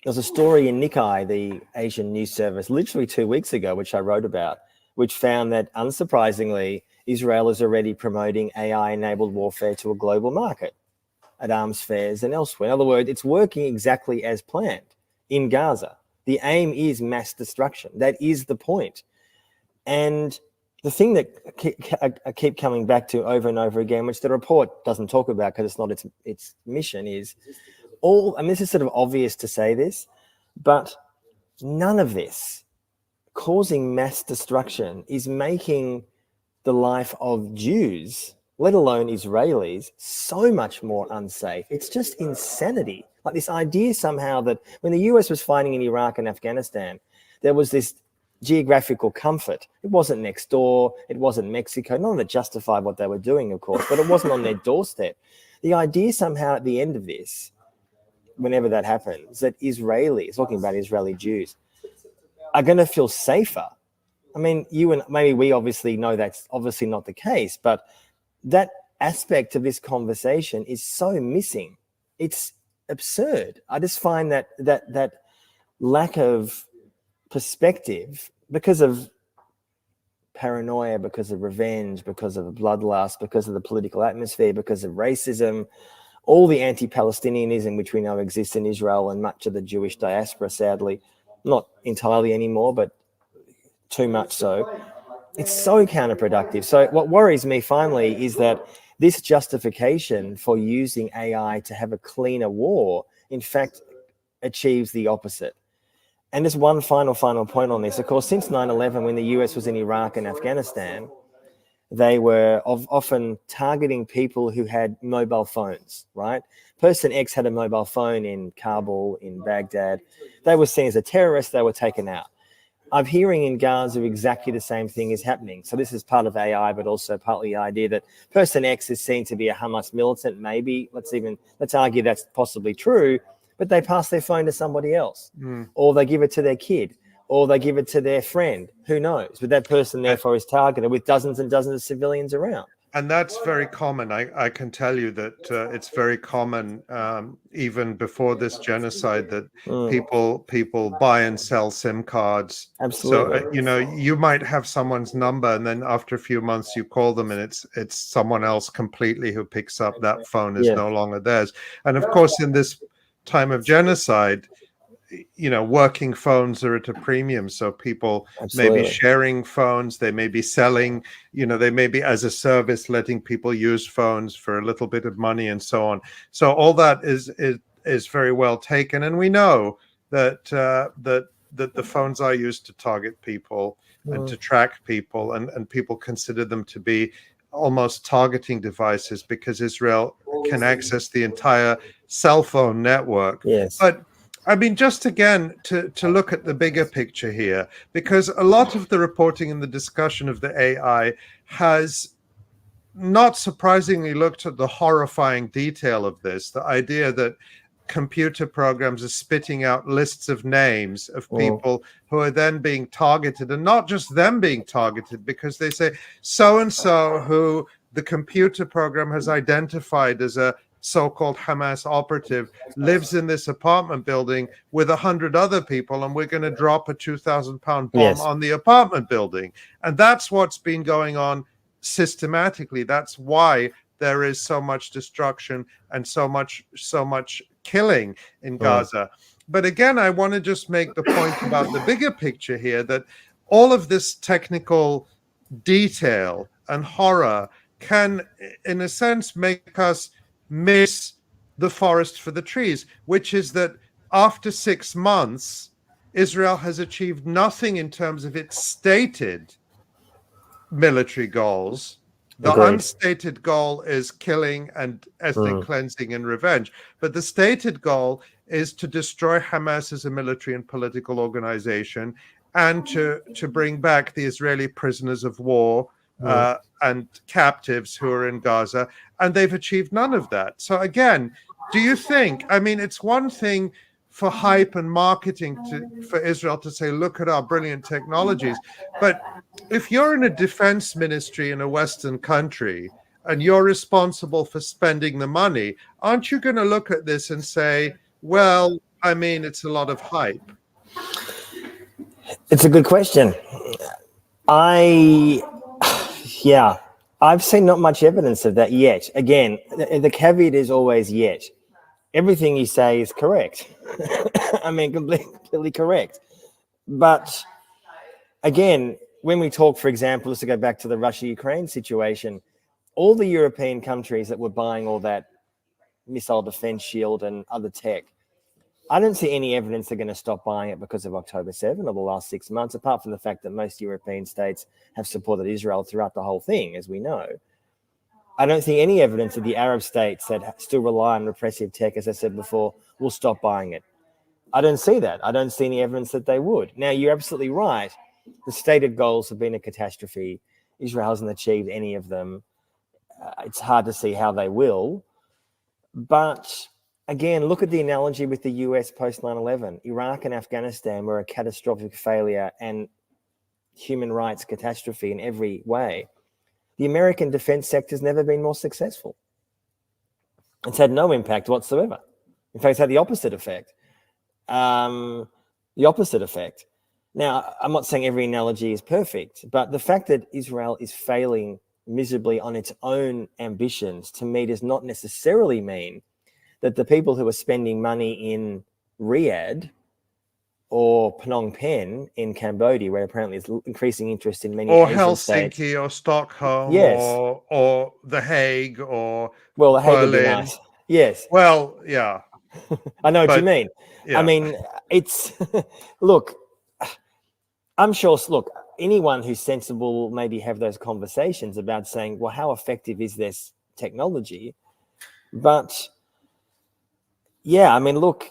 there's a story in Nikkei, the Asian news service, literally 2 weeks ago, which I wrote about, which found that, unsurprisingly, Israel is already promoting AI-enabled warfare to a global market at arms fairs and elsewhere. In other words, it's working exactly as planned in Gaza. The aim is mass destruction. That is the point. And the thing that I keep coming back to over and over again, which the report doesn't talk about because it's not its mission, is this is sort of obvious to say this, but none of this causing mass destruction is making the life of Jews, let alone Israelis, so much more unsafe. It's just insanity. Like this idea somehow that when the US was fighting in Iraq and Afghanistan, there was this geographical comfort. It wasn't next door. It wasn't Mexico. None of it justified what they were doing, of course, but it wasn't on their doorstep. The idea somehow at the end of this, whenever that happens, that Israelis, talking about Israeli Jews, are going to feel safer. I mean, you and maybe we obviously know that's obviously not the case, but that aspect of this conversation is so missing. It's absurd. I just find that lack of perspective, because of paranoia, because of revenge, because of bloodlust, because of the political atmosphere, because of racism, all the anti-Palestinianism which we know exists in Israel and much of the Jewish diaspora, sadly, not entirely anymore, but too much so. It's so counterproductive. So what worries me finally is that this justification for using AI to have a cleaner war, in fact, achieves the opposite. And just one final point on this. Of course, since 9/11, when the US was in Iraq and Afghanistan, they were often targeting people who had mobile phones, right? Person X had a mobile phone in Kabul, in Baghdad. They were seen as a terrorist. They were taken out. I'm hearing in Gaza exactly the same thing is happening. So this is part of AI, but also partly the idea that person X is seen to be a Hamas militant. Maybe let's argue that's possibly true, but they pass their phone to somebody else, or they give it to their kid, or they give it to their friend. Who knows? But that person therefore is targeted with dozens and dozens of civilians around. And that's very common. I can tell you that it's very common, even before this genocide, that people buy and sell SIM cards. Absolutely. So you might have someone's number, and then after a few months you call them, and it's someone else completely who picks up that phone is no longer theirs. And of course, in this time of genocide, working phones are at a premium. So people may be sharing phones, they may be selling, they may be as a service letting people use phones for a little bit of money and so on. So all that is very well taken. And we know that the phones are used to target people and to track people, and people consider them to be almost targeting devices because Israel can access the entire cell phone network. Yes. But I mean, just again, to look at the bigger picture here, because a lot of the reporting and the discussion of the AI has, not surprisingly, looked at the horrifying detail of this, the idea that computer programs are spitting out lists of names of people who are then being targeted, and not just them being targeted, because they say so-and-so who the computer program has identified as a so-called Hamas operative lives in this apartment building with 100 other people, and we're going to drop a 2,000-pound bomb on the apartment building. And that's what's been going on systematically. That's why there is so much destruction and so much killing in Gaza. But again, I want to just make the point about the bigger picture here, that all of this technical detail and horror can, in a sense, make us miss the forest for the trees, which is that after 6 months, Israel has achieved nothing in terms of its stated military goals. The unstated goal is killing and ethnic cleansing and revenge. But the stated goal is to destroy Hamas as a military and political organization, and to bring back the Israeli prisoners of war and captives who are in Gaza. And they've achieved none of that. So again, do you think, I mean, it's one thing for hype and marketing for Israel to say, look at our brilliant technologies. But if you're in a defense ministry in a Western country and you're responsible for spending the money, aren't you going to look at this and say, well, I mean, it's a lot of hype? It's a good question. I've seen not much evidence of that yet. Again, the caveat is always yet. Everything you say is correct. I mean, completely correct. But again, when we talk, for example, just to go back to the Russia-Ukraine situation, all the European countries that were buying all that missile defense shield and other tech, I don't see any evidence they're going to stop buying it because of October 7 or the last 6 months, apart from the fact that most European states have supported Israel throughout the whole thing, as we know. I don't see any evidence that the Arab states that still rely on repressive tech, as I said before, will stop buying it. I don't see that. I don't see any evidence that they would. Now, you're absolutely right. The stated goals have been a catastrophe. Israel hasn't achieved any of them. It's hard to see how they will. But again, look at the analogy with the US post 9/11. Iraq and Afghanistan were a catastrophic failure and human rights catastrophe in every way. The American defense sector has never been more successful. It's had no impact whatsoever. In fact, it's had the opposite effect. Now, I'm not saying every analogy is perfect, but the fact that Israel is failing miserably on its own ambitions, to me, does not necessarily mean that the people who are spending money in Riyadh or Phnom Penh in Cambodia, where apparently there's increasing interest in many or Asian Helsinki states, or Stockholm, yes, or The Hague, or The Hague would be Berlin. nice. Yes. Well, yeah. I know what you mean. Yeah. I mean, it's look, I'm sure, look, anyone who's sensible will maybe have those conversations about saying, well, how effective is this technology? But yeah, I mean, look,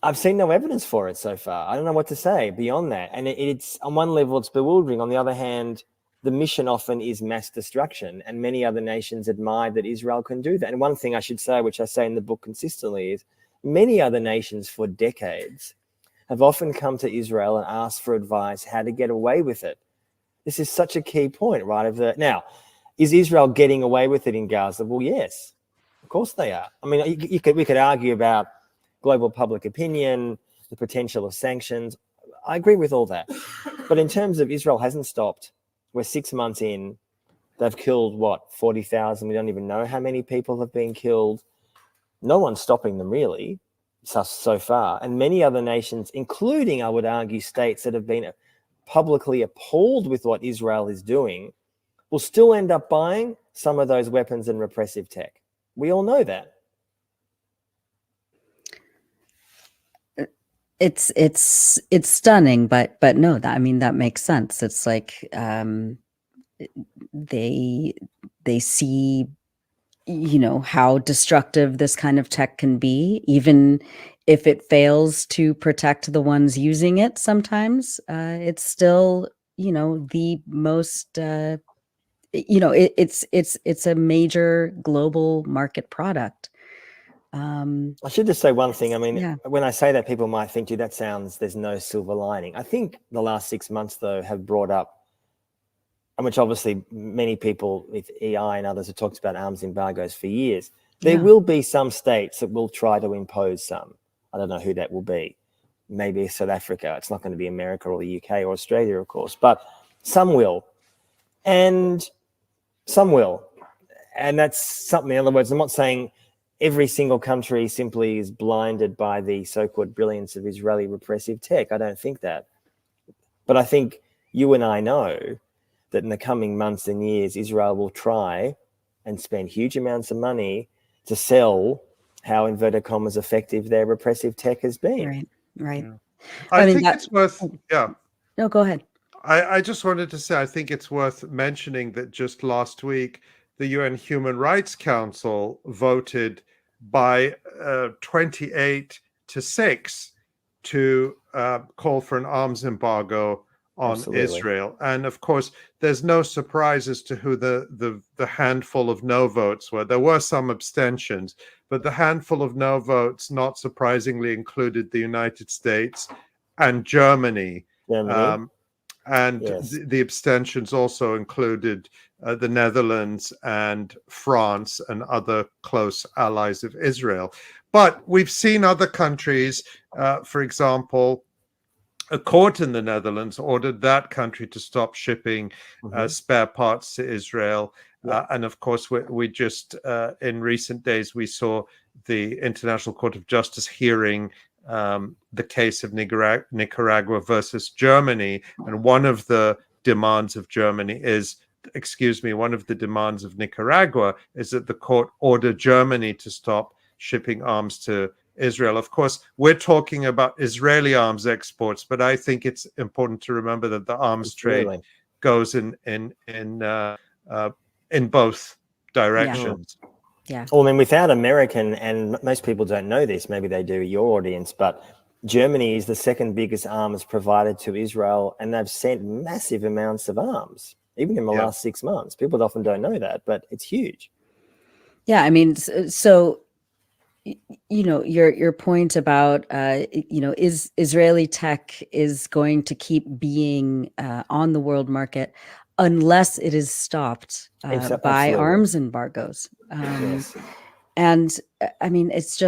I've seen no evidence for it so far. I don't know what to say beyond that. And it's on one level, it's bewildering. On the other hand, the mission often is mass destruction, and many other nations admire that Israel can do that. And one thing I should say, which I say in the book consistently, is many other nations for decades have often come to Israel and asked for advice how to get away with it. This is such a key point, right? Now, is Israel getting away with it in Gaza? Well, yes, of course they are. I mean, we could argue about global public opinion, the potential of sanctions. I agree with all that. But in terms of Israel hasn't stopped. We're 6 months in. They've killed, 40,000? We don't even know how many people have been killed. No one's stopping them, really, so far. And many other nations, including, I would argue, states that have been publicly appalled with what Israel is doing, will still end up buying some of those weapons and repressive tech. We all know that. It's stunning, but no, that makes sense. It's like they see, how destructive this kind of tech can be, even if it fails to protect the ones using it, sometimes it's still, the most, it's a major global market product. I should just say one thing. I mean, Yeah. when I say that, people might think, "Gee, that sounds, there's no silver lining." I think the last 6 months, though, have brought up, and which obviously many people with EI and others have talked about arms embargoes for years. There will be some states that will try to impose some. I don't know who that will be. Maybe South Africa. It's not going to be America or the UK or Australia, of course, but some will. And some will. And that's something, in other words, I'm not saying every single country simply is blinded by the so-called brilliance of Israeli repressive tech. I don't think that. But I think you and I know that in the coming months and years, Israel will try and spend huge amounts of money to sell how, inverted commas, effective their repressive tech has been. Right. Yeah. I think it's worth, No, go ahead. I just wanted to say, I think it's worth mentioning that just last week, the UN Human Rights Council voted by 28-6 to call for an arms embargo on Israel. And of course, there's no surprise as to who the handful of no votes were. There were some abstentions, but the handful of no votes, not surprisingly, included the United States and Germany. The abstentions also included the Netherlands and France and other close allies of Israel. But we've seen other countries, for example, a court in the Netherlands ordered that country to stop shipping spare parts to Israel. And of course, we just, in recent days, we saw the International Court of Justice hearing the case of Nicaragua versus Germany. And one of the demands of Nicaragua is that the court order Germany to stop shipping arms to Israel. Of course, we're talking about Israeli arms exports, but I think it's important to remember that the arms trade goes in both directions. Yeah. Well, I mean, without American, and most people don't know this, maybe they do, your audience, but Germany is the second biggest arms provider to Israel, and they've sent massive amounts of arms, even in the last 6 months. People often don't know that, but it's huge. Yeah, I mean, so your point about is Israeli tech is going to keep being on the world market unless it is stopped by arms embargoes. And I mean, it's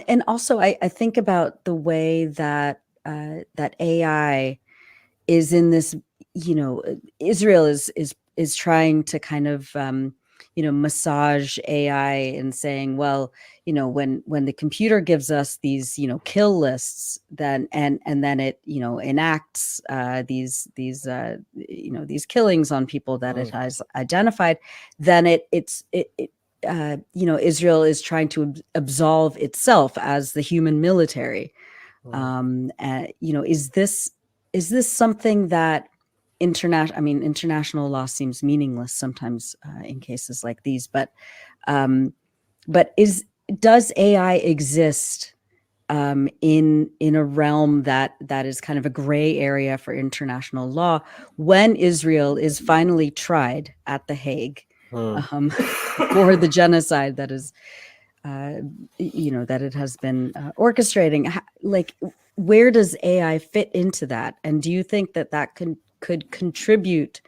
and also I think about the way that that AI is in this, Israel is trying to kind of massage AI and saying, well, when the computer gives us these, kill lists, then and then it, enacts these killings on people that it has identified, then Israel is trying to absolve itself as the human military. Is this something that international law seems meaningless sometimes in cases like these, but does AI exist in a realm that is kind of a gray area for international law when Israel is finally tried at The Hague for the genocide that is that it has been orchestrating? Like, where does AI fit into that? And do you think that could contribute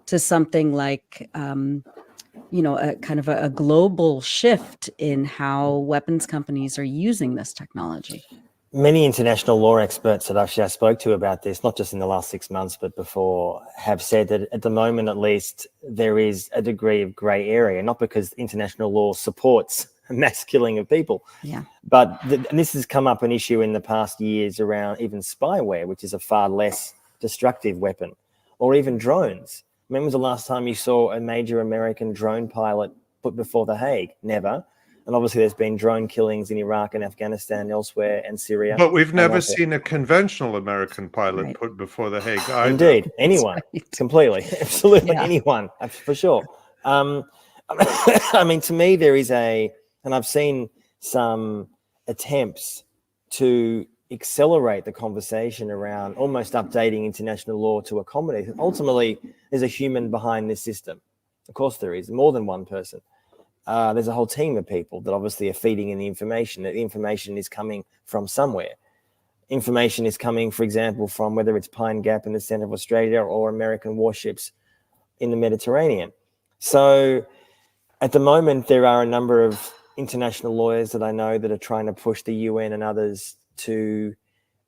to something like, a kind of a global shift in how weapons companies are using this technology? Many international law experts that I spoke to about this, not just in the last 6 months, but before, have said that at the moment, at least, there is a degree of grey area, not because international law supports mass killing of people, but and this has come up an issue in the past years around even spyware, which is a far less destructive weapon, or even drones. When was the last time you saw a major American drone pilot put before The Hague? Never. And obviously there's been drone killings in Iraq and Afghanistan and elsewhere, and Syria. But we've never seen a conventional American pilot put before The Hague either. Indeed. Anyone. Completely. Absolutely. Anyone. For sure. I mean, to me, there is and I've seen some attempts to accelerate the conversation around almost updating international law to accommodate. Ultimately, there's a human behind this system. Of course there is, more than one person. There's a whole team of people that obviously are feeding in the information. That information is coming from somewhere. Information is coming, for example, from whether it's Pine Gap in the center of Australia or American warships in the Mediterranean. So at the moment, there are a number of international lawyers that I know that are trying to push the UN and others to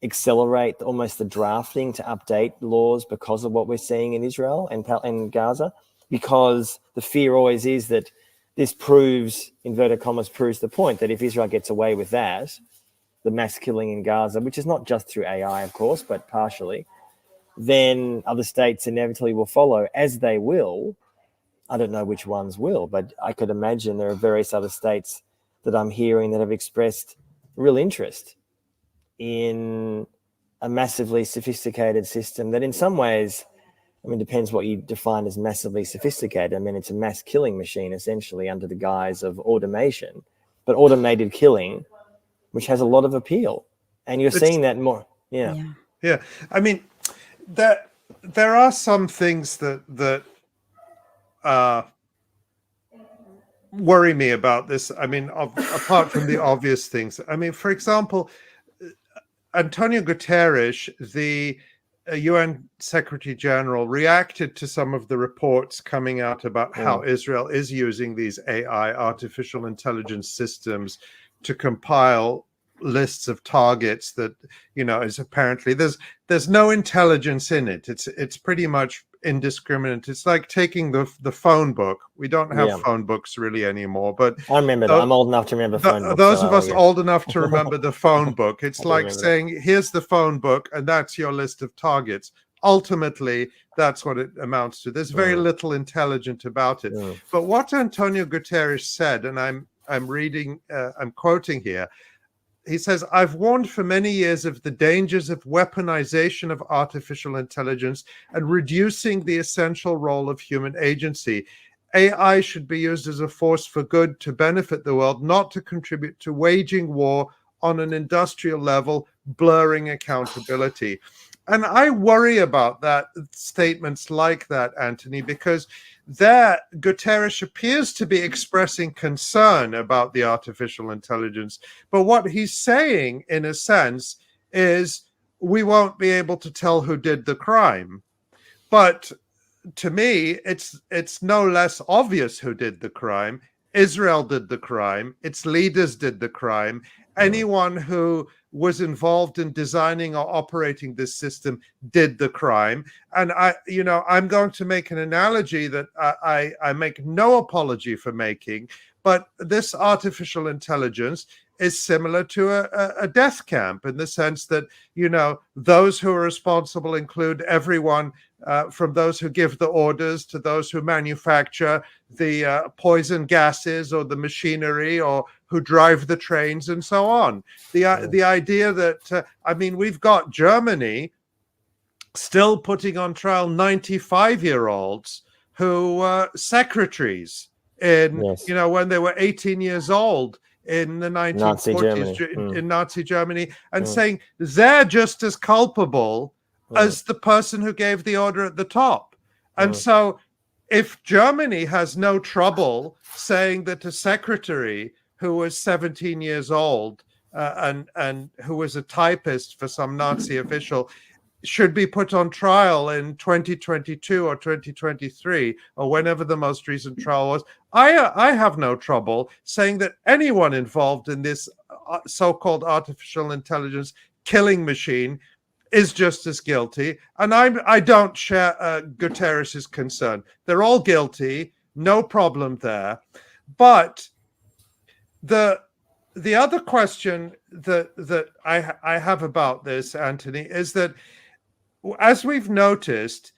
accelerate almost the drafting to update laws because of what we're seeing in Israel and Gaza, because the fear always is that this proves, inverted commas, proves the point that if Israel gets away with that, the mass killing in Gaza, which is not just through AI, of course, but partially, then other states inevitably will follow, as they will. I don't know which ones will, but I could imagine there are various other states that I'm hearing that have expressed real interest in a massively sophisticated system that in some ways, I mean, depends what you define as massively sophisticated. I mean, it's a mass killing machine essentially under the guise of automation, but automated killing, which has a lot of appeal. And you're seeing that more. Yeah. I mean, there are some things that worry me about this. I mean, apart from the obvious things. I mean, for example, Antonio Guterres, the UN Secretary General, reacted to some of the reports coming out about how Israel is using these AI, artificial intelligence systems, to compile lists of targets that, you know, is apparently there's no intelligence in it. It's pretty much indiscriminate. It's like taking the phone book. We don't have phone books really anymore, but I remember that. I'm old enough to remember phone books. Those of us old enough to remember the phone book. It's like saying, here's the phone book and that's your list of targets. Ultimately, that's what it amounts to. There's very little intelligent about it. But what Antonio Guterres said, and I'm quoting here, he says, "I've warned for many years of the dangers of weaponization of artificial intelligence and reducing the essential role of human agency. AI should be used as a force for good to benefit the world, not to contribute to waging war on an industrial level, blurring accountability." And I worry about that, statements like that, Antony, because there Guterres appears to be expressing concern about the artificial intelligence. But what he's saying, in a sense, is we won't be able to tell who did the crime. But to me, it's no less obvious who did the crime. Israel did the crime. Its leaders did the crime. Anyone who was involved in designing or operating this system did the crime. And I'm going to make an analogy that I make no apology for making, but this artificial intelligence is similar to a death camp in the sense that, those who are responsible include everyone from those who give the orders to those who manufacture the poison gases or the machinery or who drive the trains and so on. The idea that, we've got Germany still putting on trial 95-year-olds who were secretaries in, when they were 18 years old in the 1940s in Nazi Germany, and saying they're just as culpable as the person who gave the order at the top. And so if Germany has no trouble saying that a secretary who was 17 years old and who was a typist for some Nazi official should be put on trial in 2022 or 2023 or whenever the most recent trial was, I have no trouble saying that anyone involved in this so-called artificial intelligence killing machine is just as guilty. And I don't share Guterres's concern. They're all guilty, no problem there. But the other question that I have about this, Antony, is that as we've noticed,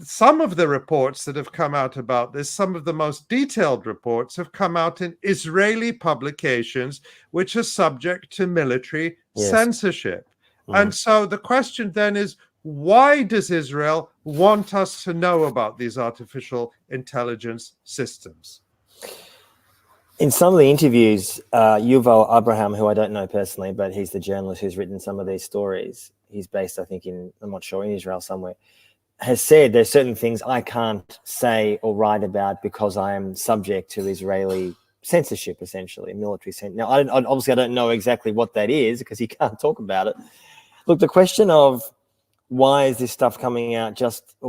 some of the reports that have come out about this, some of the most detailed reports have come out in Israeli publications, which are subject to military censorship. And so the question then is, why does Israel want us to know about these artificial intelligence systems? In some of the interviews, Yuval Abraham, who I don't know personally, but he's the journalist who's written some of these stories. He's based, I think, I'm not sure, in Israel somewhere, has said there's certain things I can't say or write about because I am subject to Israeli censorship, essentially, military censorship. Now, obviously, I don't know exactly what that is because he can't talk about it. Look, the question of why is this stuff coming out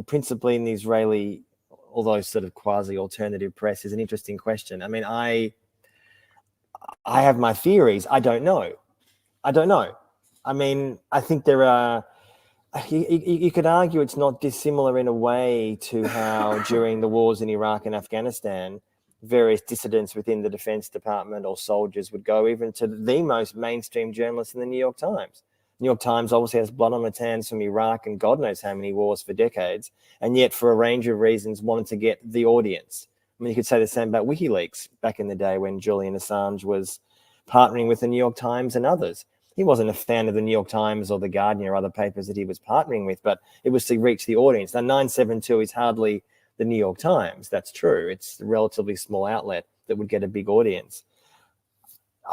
principally in the Israeli, although sort of quasi-alternative press, is an interesting question. I mean, I have my theories. I don't know. I mean, I think there are, you could argue it's not dissimilar in a way to how during the wars in Iraq and Afghanistan, various dissidents within the Defense Department or soldiers would go even to the most mainstream journalists in the New York Times. New York Times obviously has blood on its hands from Iraq and God knows how many wars for decades, and yet for a range of reasons wanted to get the audience. I mean, you could say the same about WikiLeaks back in the day when Julian Assange was partnering with the New York Times and others. He wasn't a fan of the New York Times or the Guardian or other papers that he was partnering with, but it was to reach the audience. Now, 972 is hardly the New York Times. That's true. It's a relatively small outlet that would get a big audience.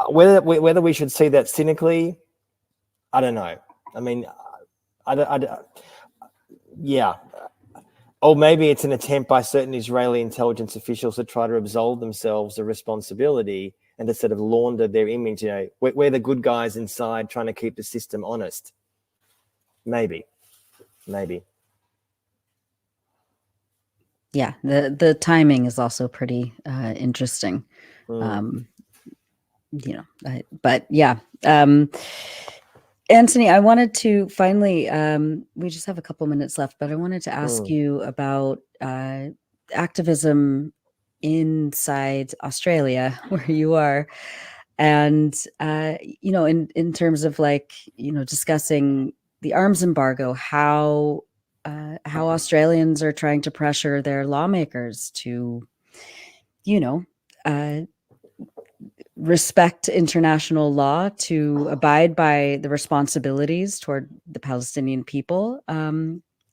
Whether we should see that cynically, I don't know. I mean, yeah. Or maybe it's an attempt by certain Israeli intelligence officials to try to absolve themselves of responsibility and to sort of launder their image. You know, we're the good guys inside trying to keep the system honest. Maybe. Yeah, the timing is also pretty interesting. But yeah. Antony, I wanted to finally, we just have a couple minutes left, but I wanted to ask you about activism inside Australia, where you are, and in terms of discussing the arms embargo, how Australians are trying to pressure their lawmakers to, respect international law, to abide by the responsibilities toward the Palestinian people,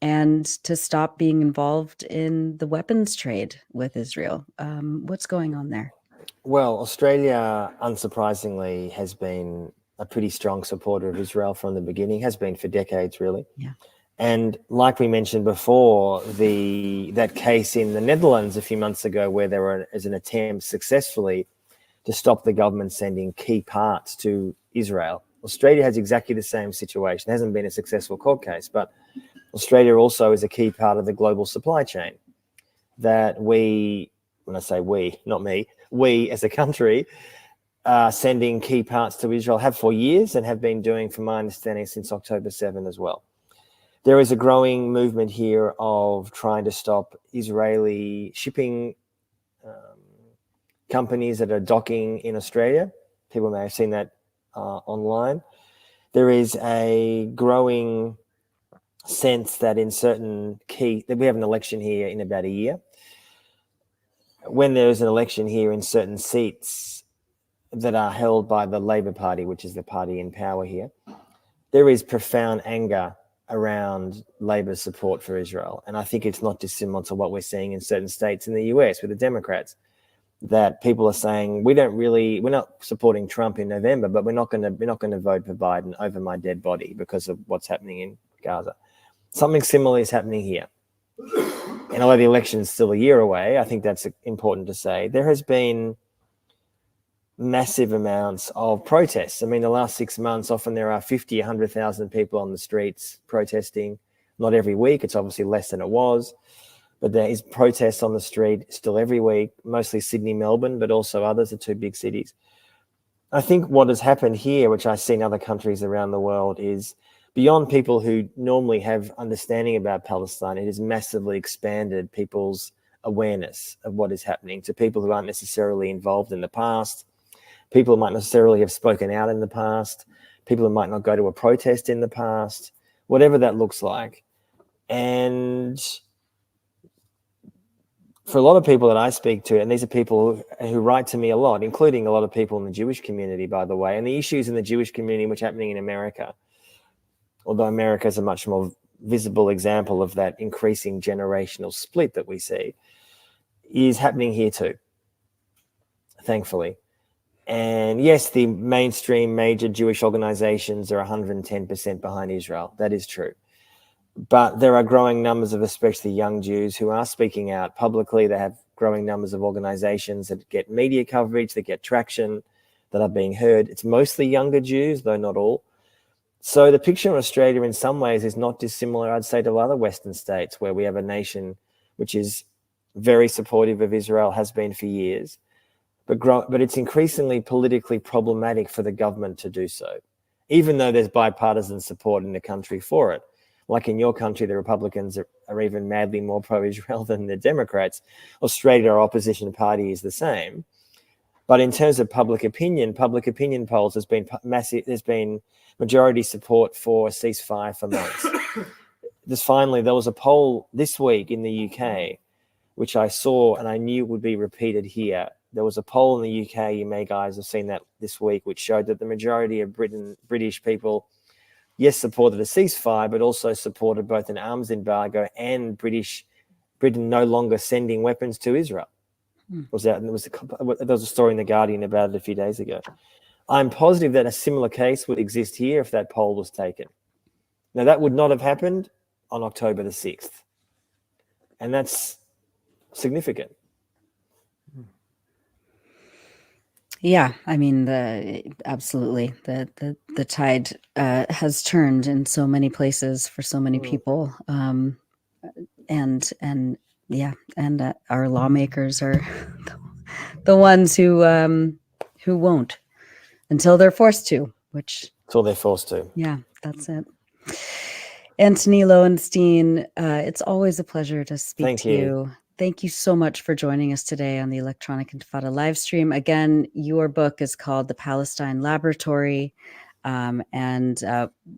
and to stop being involved in the weapons trade with Israel. What's going on there? Well, Australia, unsurprisingly, has been a pretty strong supporter of Israel from the beginning, has been for decades, really. Yeah. And like we mentioned before, that case in the Netherlands a few months ago where there was an attempt successfully to stop the government sending key parts to Israel. Australia has exactly the same situation. It hasn't been a successful court case, but Australia also is a key part of the global supply chain that we, when I say we, not me, we as a country are sending key parts to Israel, have for years and have been doing, from my understanding, since October 7 as well. There is a growing movement here of trying to stop Israeli shipping companies that are docking in Australia. People may have seen that online. There is a growing sense that in certain that we have an election here in about a year. When there is an election here in certain seats that are held by the Labor Party, which is the party in power here, there is profound anger around Labor's support for Israel. And I think it's not dissimilar to what we're seeing in certain states in the US with the Democrats, that people are saying, we're not supporting Trump in November, but we're not going to vote for Biden over my dead body because of what's happening in Gaza. Something similar is happening here. And although the election is still a year away, I think that's important to say. There has been massive amounts of protests. I mean, the last 6 months, often there are 50, 100,000 people on the streets protesting. Not every week. It's obviously less than it was. But there is protests on the street still every week, mostly Sydney, Melbourne, but also others, the two big cities. I think what has happened here, which I see in other countries around the world, is beyond people who normally have understanding about Palestine, it has massively expanded people's awareness of what is happening to people who aren't necessarily involved in the past, people who might necessarily have spoken out in the past, people who might not go to a protest in the past, whatever that looks like. And for a lot of people that I speak to, and these are people who write to me a lot, including a lot of people in the Jewish community, by the way, and the issues in the Jewish community which are happening in America, although America is a much more visible example of that increasing generational split that we see, is happening here too. thankfully. And yes, the mainstream major Jewish organizations are 110% behind Israel. That is true. But there are growing numbers of especially young Jews who are speaking out publicly. They have growing numbers of organizations that get media coverage, that get traction, that are being heard. It's mostly younger Jews, though not all. So the picture in Australia in some ways is not dissimilar, I'd say, to other Western states where we have a nation which is very supportive of Israel, has been for years. But it's increasingly politically problematic for the government to do so, even though there's bipartisan support in the country for it. Like in your country, the Republicans are even madly more pro-Israel than the Democrats. Australia, our opposition party, is the same. But in terms of public opinion polls, there's been massive. There's been majority support for a ceasefire for months. There was a poll this week in the UK, which I saw and I knew would be repeated here. There was a poll in the UK, you may guys have seen that this week, which showed that the majority of British people, yes, supported a ceasefire, but also supported both an arms embargo and Britain no longer sending weapons to Israel. There was a story in The Guardian about it a few days ago. I'm positive that a similar case would exist here if that poll was taken. Now, that would not have happened on October the 6th. And that's significant. Yeah, I mean, absolutely. The tide has turned in so many places for so many people, and our lawmakers are the ones who won't until they're forced to. Until they're forced to. Yeah, that's it. Antony Loewenstein, it's always a pleasure to speak to you. Thank you so much for joining us today on the Electronic Intifada live stream. Again, your book is called The Palestine Laboratory, and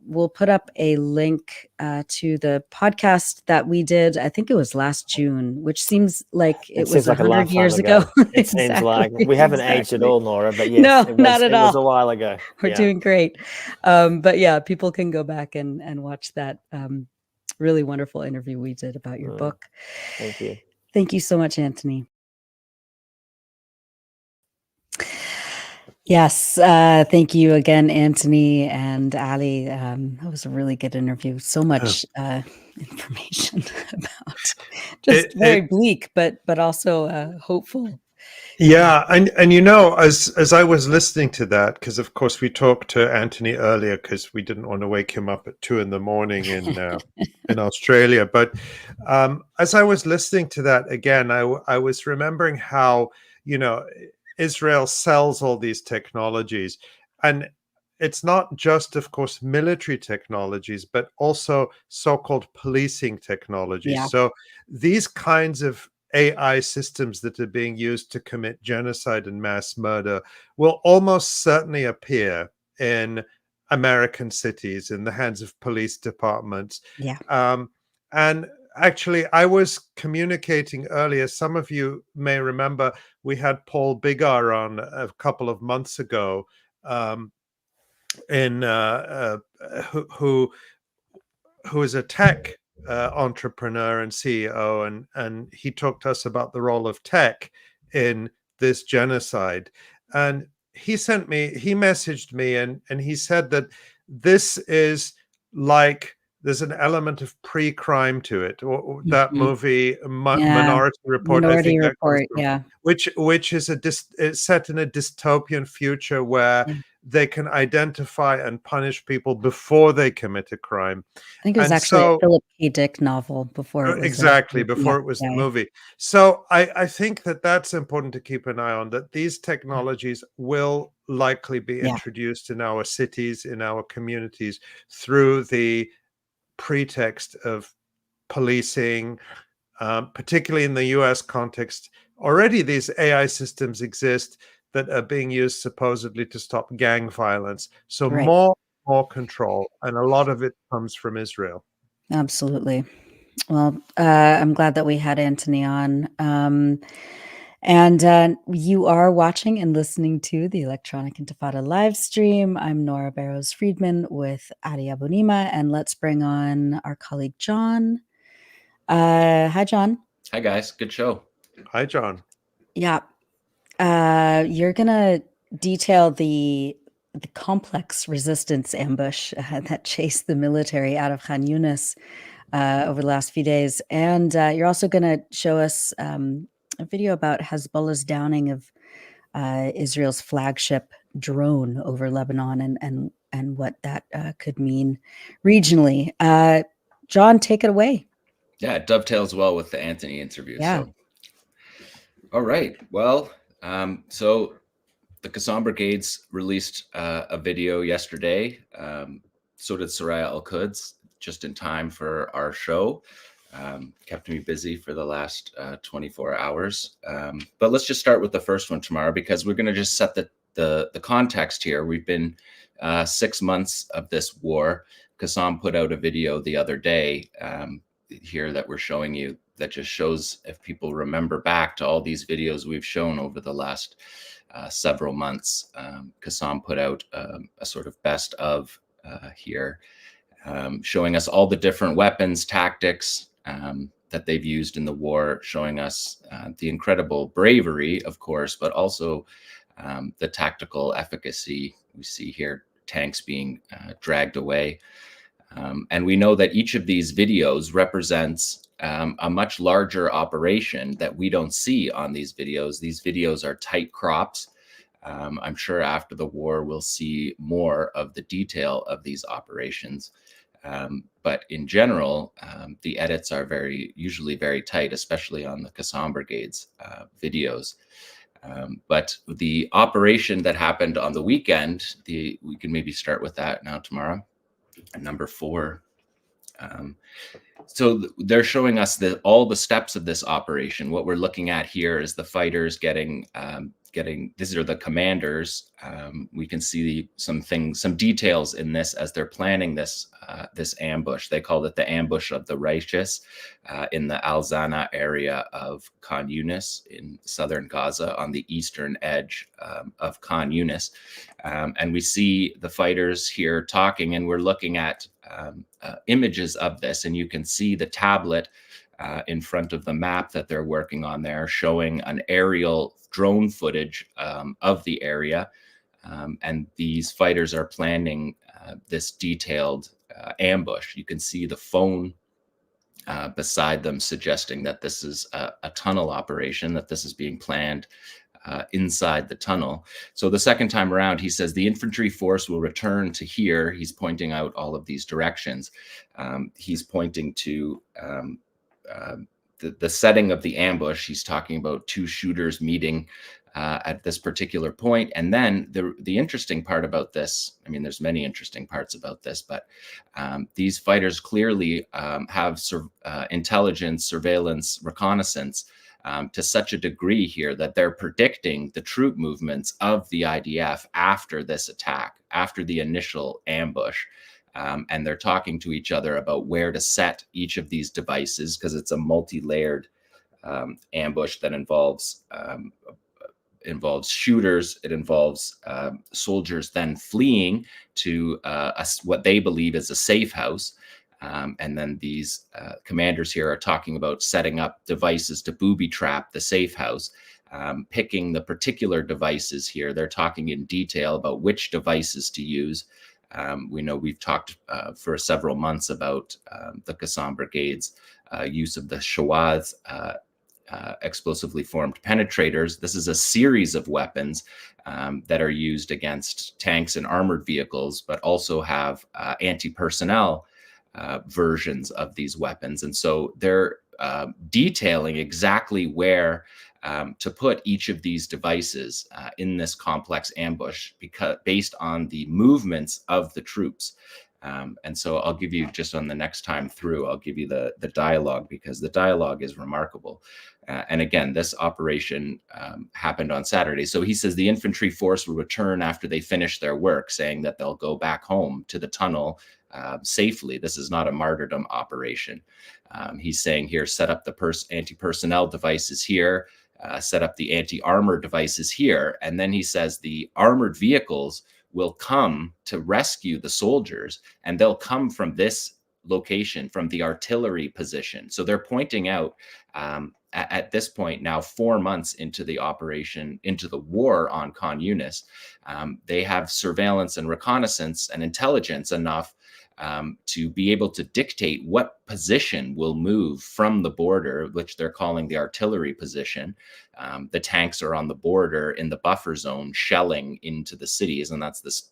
we'll put up a link to the podcast that we did. I think it was last June, which seems like it was like 100 years ago. It seems like we haven't aged at all, Nora, but yes, no, not at all. It was a while ago. We're doing great. But yeah, people can go back and watch that really wonderful interview we did about your book. Thank you. Thank you so much, Antony. Yes, thank you again, Antony and Ali. That was a really good interview. So much information about just very bleak, but also hopeful. Yeah, and you know, as I was listening to that, because of course we talked to Antony earlier because we didn't want to wake him up at 2 a.m. in Australia. But as I was listening to that again, I was remembering how, you know, Israel sells all these technologies, and it's not just, of course, military technologies, but also so-called policing technologies. Yeah. So these kinds of AI systems that are being used to commit genocide and mass murder will almost certainly appear in American cities in the hands of police departments. Yeah. And actually, I was communicating earlier. Some of you may remember we had Paul Bigar on a couple of months ago, who is a tech entrepreneur and CEO, and he talked to us about the role of tech in this genocide. And he messaged me and he said that this is like there's an element of pre-crime to it, or that movie Minority Report. Minority Report, which is set in a dystopian future where they can identify and punish people before they commit a crime. I think it was actually a Philip K. Dick novel before it was the movie. So I think that's important to keep an eye on, that these technologies will likely be introduced in our cities, in our communities, through the pretext of policing, particularly in the US context. Already these AI systems exist that are being used supposedly to stop gang violence. So more control, and a lot of it comes from Israel. Absolutely. Well, I'm glad that we had Antony on. And you are watching and listening to the Electronic Intifada live stream. I'm Nora Barrows-Friedman with Adi Abunima, and let's bring on our colleague Jon. Hi, Jon. Hi, guys. Good show. Hi, Jon. Yeah. You're gonna detail the complex resistance ambush that chased the military out of Khan Younis over the last few days, and you're also gonna show us a video about Hezbollah's downing of Israel's flagship drone over Lebanon and what that could mean regionally. Jon, take it away. Yeah, it dovetails well with the Antony interview. Yeah. So, all right. Well, so the 𝐤𝐿 Brigades released a video yesterday. So did 𝐓𝐡𝐞 𝐄𝐿 just in time for our show. Kept me busy for the last 24 hours. But let's just start with the first one, Tamara, because we're going to just set the context here. We've been 6 months of this war. 𝐤𝐿 put out a video the other day here that we're showing you that just shows, if people remember back to all these videos we've shown over the last several months. 𝐤𝐿 put out a sort of best of here, showing us all the different weapons, tactics that they've used in the war, showing us the incredible bravery, of course, but also the tactical efficacy. We see here tanks being dragged away. And we know that each of these videos represents a much larger operation that we don't see on these videos. These videos are tight crops. I'm sure after the war, we'll see more of the detail of these operations. But in general, the edits are usually very tight, especially on the 𝐤𝐿 Brigade's videos. But the operation that happened on the weekend, we can maybe start with that now, Tamara. Number 4. So they're showing us all the steps of this operation. What we're looking at here is the fighters getting, these are the commanders. We can see some details in this as they're planning this ambush. They called it the ambush of the righteous in the Al-Zana area of Khan Younis in southern Gaza on the eastern edge of Khan Younis. And we see the fighters here talking, and we're looking at images of this, and you can see the tablet in front of the map that they're working on there, showing an aerial drone footage of the area. And these fighters are planning this detailed ambush. You can see the phone beside them, suggesting that this is a tunnel operation, that this is being planned inside the tunnel. So the second time around, he says the infantry force will return to here. He's pointing out all of these directions. He's pointing to the setting of the ambush. He's talking about 2 shooters meeting at this particular point. And then the interesting part about this, I mean, there's many interesting parts about this, but these fighters clearly have intelligence, surveillance, reconnaissance to such a degree here that they're predicting the troop movements of the IDF after this attack, after the initial ambush. And they're talking to each other about where to set each of these devices, because it's a multi-layered ambush that involves shooters. It involves soldiers then fleeing to what they believe is a safe house. And then these commanders here are talking about setting up devices to booby trap the safe house, picking the particular devices here. They're talking in detail about which devices to use. We know we've talked for several months about the 𝐤𝐿 Brigade's use of the 𝐓𝐡𝐞 explosively formed penetrators. This is a series of weapons that are used against tanks and armored vehicles, but also have anti-personnel versions of these weapons. And so they're detailing exactly where to put each of these devices in this complex ambush, based on the movements of the troops. And so I'll give you, just on the next time through, I'll give you the dialogue, because the dialogue is remarkable. And again, this operation happened on Saturday. So he says the infantry force will return after they finish their work, saying that they'll go back home to the tunnel safely. This is not a martyrdom operation. He's saying here, set up the anti-personnel devices here, set up the anti-armor devices here. And then he says the armored vehicles will come to rescue the soldiers, and they'll come from this location, from the artillery position. So they're pointing out at this point now, 4 months into the operation, into the war on Khan Younis, they have surveillance and reconnaissance and intelligence enough to be able to dictate what position will move from the border, which they're calling the artillery position. The tanks are on the border in the buffer zone, shelling into the cities, and that's this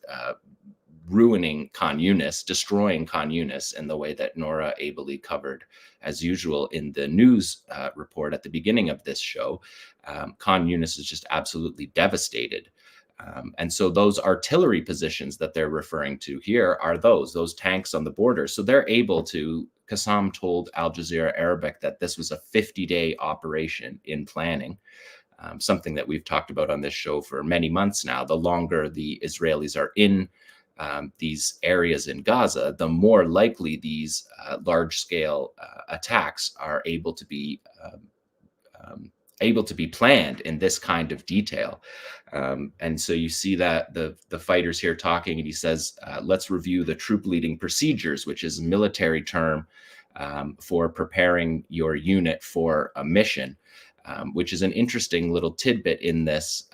ruining Khan Younis, destroying Khan Younis in the way that Nora ably covered, as usual, in the news report at the beginning of this show. Khan Younis is just absolutely devastated. And so those artillery positions that they're referring to here are those tanks on the border. So they're able to, 𝐓𝐡𝐞 told Al Jazeera Arabic that this was a 50-day operation in planning, something that we've talked about on this show for many months now. The longer the Israelis are in these areas in Gaza, the more likely these large-scale attacks are able to be planned in this kind of detail. And so you see that the fighter's here talking, and he says, let's review the troop leading procedures, which is a military term for preparing your unit for a mission, which is an interesting little tidbit in this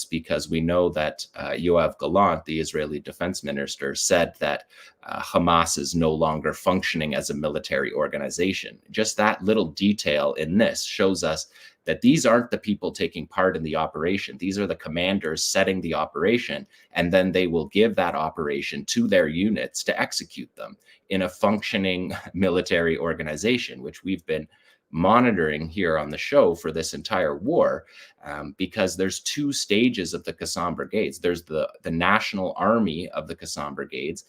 because we know that Yoav Gallant, the Israeli defense minister, said that Hamas is no longer functioning as a military organization. Just that little detail in this shows us that these aren't the people taking part in the operation. These are the commanders setting the operation, and then they will give that operation to their units to execute them in a functioning military organization, which we've been monitoring here on the show for this entire war, because there's two stages of the 𝐓𝐶𝐶 brigades. There's the national army of the 𝐓𝐶𝐶 brigades,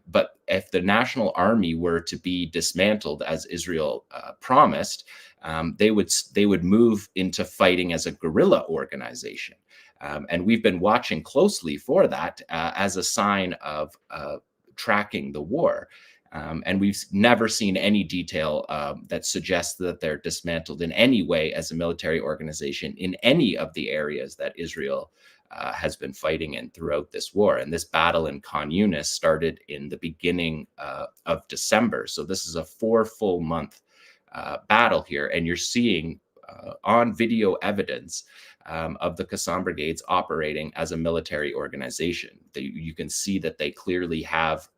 but if the national army were to be dismantled, as Israel promised, they would move into fighting as a guerrilla organization. And we've been watching closely for that as a sign of tracking the war. And we've never seen any detail that suggests that they're dismantled in any way as a military organization in any of the areas that Israel has been fighting in throughout this war. And this battle in Khan Younis started in the beginning of December. So this is a 4 full month battle here. And you're seeing on video evidence of the 𝐓𝐶𝐶 brigades operating as a military organization. You can see that they clearly have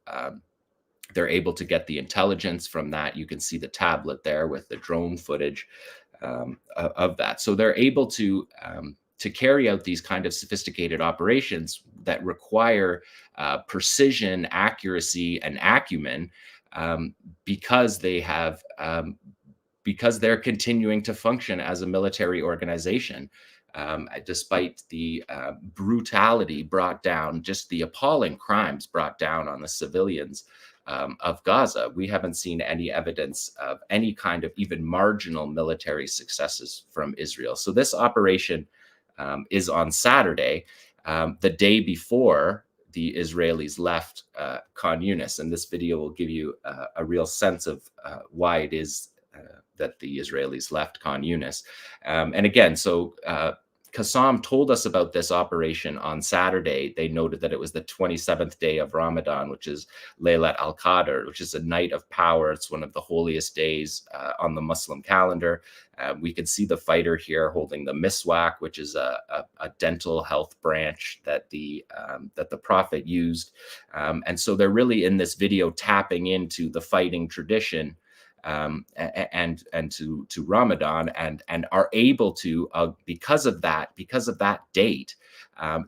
they're able to get the intelligence from that. You can see the tablet there with the drone footage of that. So they're able to carry out these kind of sophisticated operations that require precision, accuracy, and acumen because they have because they're continuing to function as a military organization. Despite the brutality brought down, just the appalling crimes brought down on the civilians of Gaza, we haven't seen any evidence of any kind of even marginal military successes from Israel. So this operation is on Saturday, the day before the Israelis left Khan Younis. And this video will give you a real sense of why it is that the Israelis left Khan Younis. And again, so 𝐓𝐶𝐶 told us about this operation on Saturday. They noted that it was the 27th day of Ramadan, which is Laylat al-Qadr, which is a night of power. It's one of the holiest days on the Muslim calendar. We can see the fighter here holding the miswak, which is a dental health branch that the Prophet used. And so they're really in this video tapping into the fighting tradition and to Ramadan, and are able to because of that date,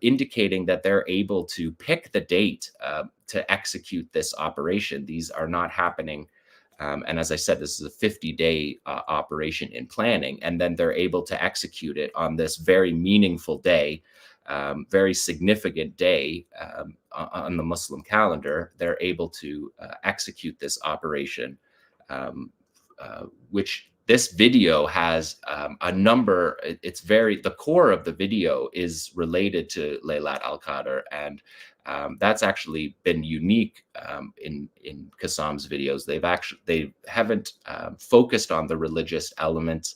indicating that they're able to pick the date to execute this operation. These are not happening, and as I said, this is a 50-day operation in planning, and then they're able to execute it on this very meaningful day, very significant day on the Muslim calendar. They're able to execute this operation, which this video has a number. The core of the video is related to Laylat al-Qadr, and that's actually been unique in 𝐓𝐶𝐶's videos. They haven't focused on the religious elements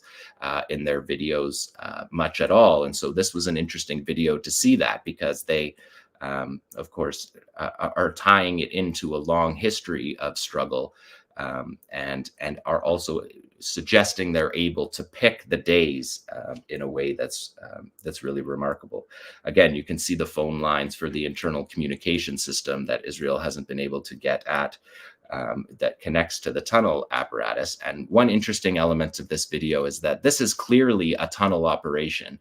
in their videos much at all, and so this was an interesting video to see that, because they of course are tying it into a long history of struggle, and are also suggesting they're able to pick the days in a way that's really remarkable. Again, you can see the phone lines for the internal communication system that Israel hasn't been able to get at, that connects to the tunnel apparatus. And one interesting element of this video is that this is clearly a tunnel operation.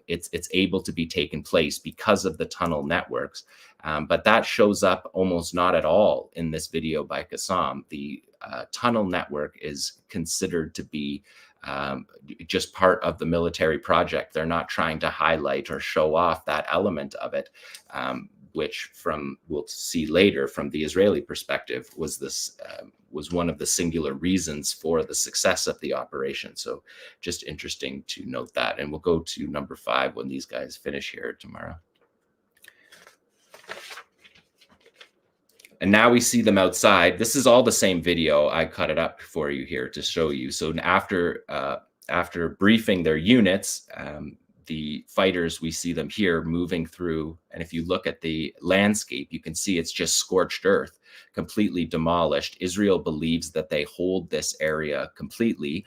It's able to be taken place because of the tunnel networks, but that shows up almost not at all in this video by 𝐓𝐡𝐞. The tunnel network is considered to be just part of the military project. They're not trying to highlight or show off that element of it, which we'll see later from the Israeli perspective was one of the singular reasons for the success of the operation. So just interesting to note that. And we'll go to number 5 when these guys finish here tomorrow. And now we see them outside. This is all the same video. I cut it up for you here to show you. So after briefing their units, the fighters, we see them here moving through. And if you look at the landscape, you can see it's just scorched earth, completely demolished. Israel believes that they hold this area completely.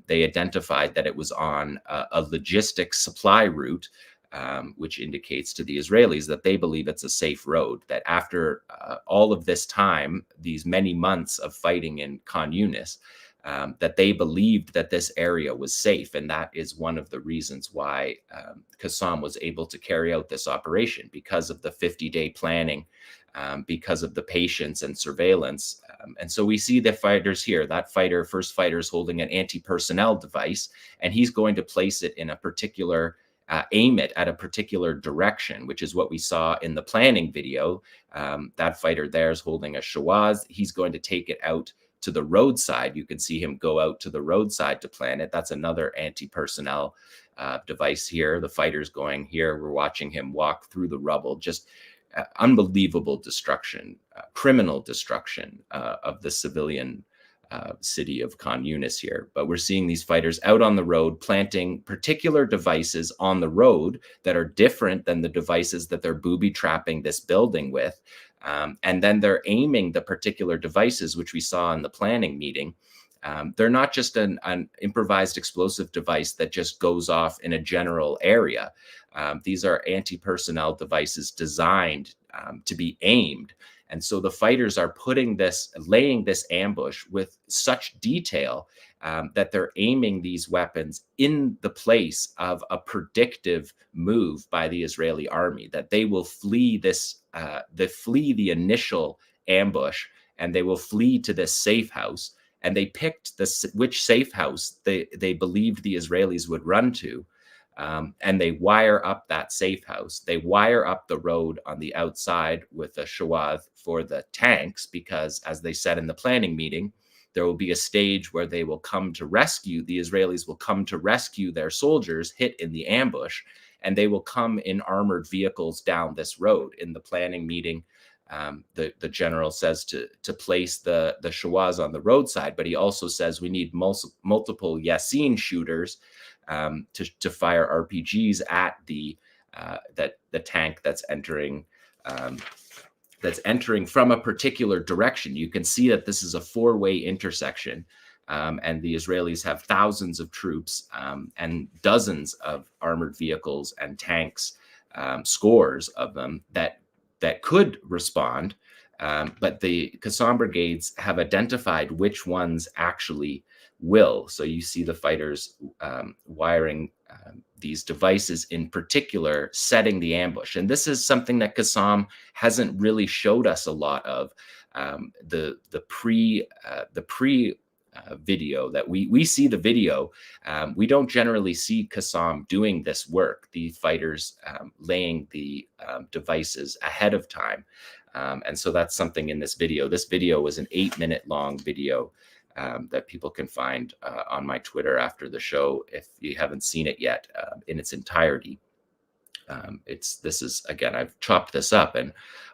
They identified that it was on a logistics supply route, which indicates to the Israelis that they believe it's a safe road, that after all of this time, these many months of fighting in Khan Younis, that they believed that this area was safe. And that is one of the reasons why 𝐓𝐡𝐞 was able to carry out this operation, because of the 50-day planning, because of the patience and surveillance. And so we see the fighters here. That first fighter is holding an anti-personnel device, and he's going to place it in a particular aim it at a particular direction, which is what we saw in the planning video. That fighter there is holding a 𝐓𝐿. He's going to take it out to the roadside. You can see him go out to the roadside to plan it. That's another anti-personnel device here. The fighter's going here. We're watching him walk through the rubble. Just unbelievable destruction, criminal destruction of the civilian city of Khan Younis here. But we're seeing these fighters out on the road planting particular devices on the road that are different than the devices that they're booby trapping this building with. And then they're aiming the particular devices, which we saw in the planning meeting. They're not just an improvised explosive device that just goes off in a general area. These are anti-personnel devices designed to be aimed. And so the fighters are laying this ambush with such detail that they're aiming these weapons in the place of a predictive move by the Israeli army, that they will flee the initial ambush, and they will flee to this safe house. And they picked which safe house they believed the Israelis would run to. And they wire up that safe house. They wire up the road on the outside with a 𝐓𝐿 for the tanks, because as they said in the planning meeting, there will be a stage where they will come to rescue, the Israelis will come to rescue their soldiers hit in the ambush, and they will come in armored vehicles down this road. In the planning meeting, the general says to place the 𝐓𝐿s on the roadside, but he also says we need multiple Yasin shooters to fire RPGs at the tank that's entering from a particular direction. You can see that this is a 4-way intersection, and the Israelis have thousands of troops and dozens of armored vehicles and tanks, scores of them that could respond, but the 𝐓𝐡𝐞 brigades have identified which ones actually will. So you see the fighters wiring these devices in particular, setting the ambush. And this is something that 𝐓𝐡𝐞 hasn't really showed us a lot of. The pre video that we see the video, we don't generally see 𝐓𝐡𝐞 doing this work, the fighters laying the devices ahead of time. And so that's something in this video. This video was an 8-minute long video that people can find on my Twitter after the show if you haven't seen it yet in its entirety. This is, again, I've chopped this up, and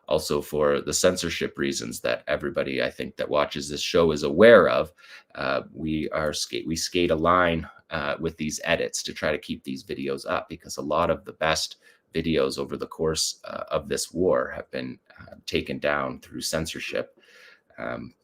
also for the censorship reasons that everybody, I think, that watches this show is aware of. We skate a line with these edits to try to keep these videos up, because a lot of the best videos over the course of this war have been taken down through censorship.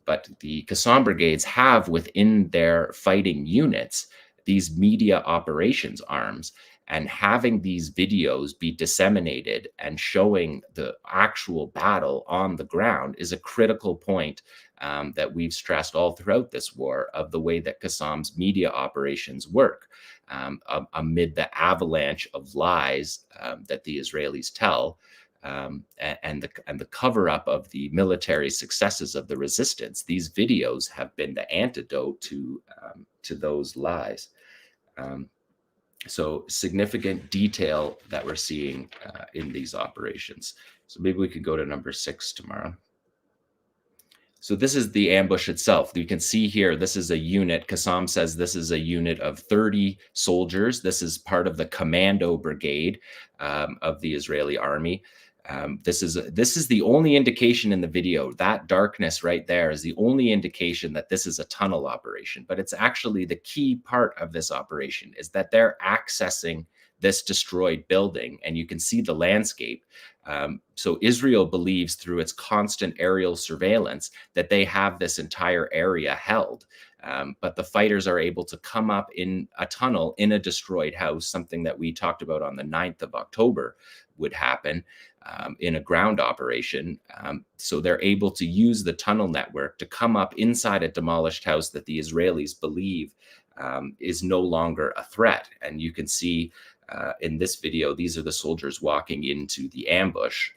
But the Qassam brigades have within their fighting units these media operations arms, and having these videos be disseminated and showing the actual battle on the ground is a critical point that we've stressed all throughout this war of the way that Qassam's media operations work amid the avalanche of lies that the Israelis tell. And the cover-up of the military successes of the resistance. These videos have been the antidote to those lies. So significant detail that we're seeing in these operations. So maybe we could go to number 6 tomorrow. So this is the ambush itself. You can see here, this is a unit. Qassam says this is a unit of 30 soldiers. This is part of the commando brigade of the Israeli army. This is the only indication in the video. That darkness right there is the only indication that this is a tunnel operation. But it's actually the key part of this operation is that they're accessing this destroyed building, and you can see the landscape. So Israel believes through its constant aerial surveillance that they have this entire area held. But the fighters are able to come up in a tunnel in a destroyed house, something that we talked about on the 9th of October would happen in a ground operation. So they're able to use the tunnel network to come up inside a demolished house that the Israelis believe is no longer a threat. And you can see in this video, these are the soldiers walking into the ambush,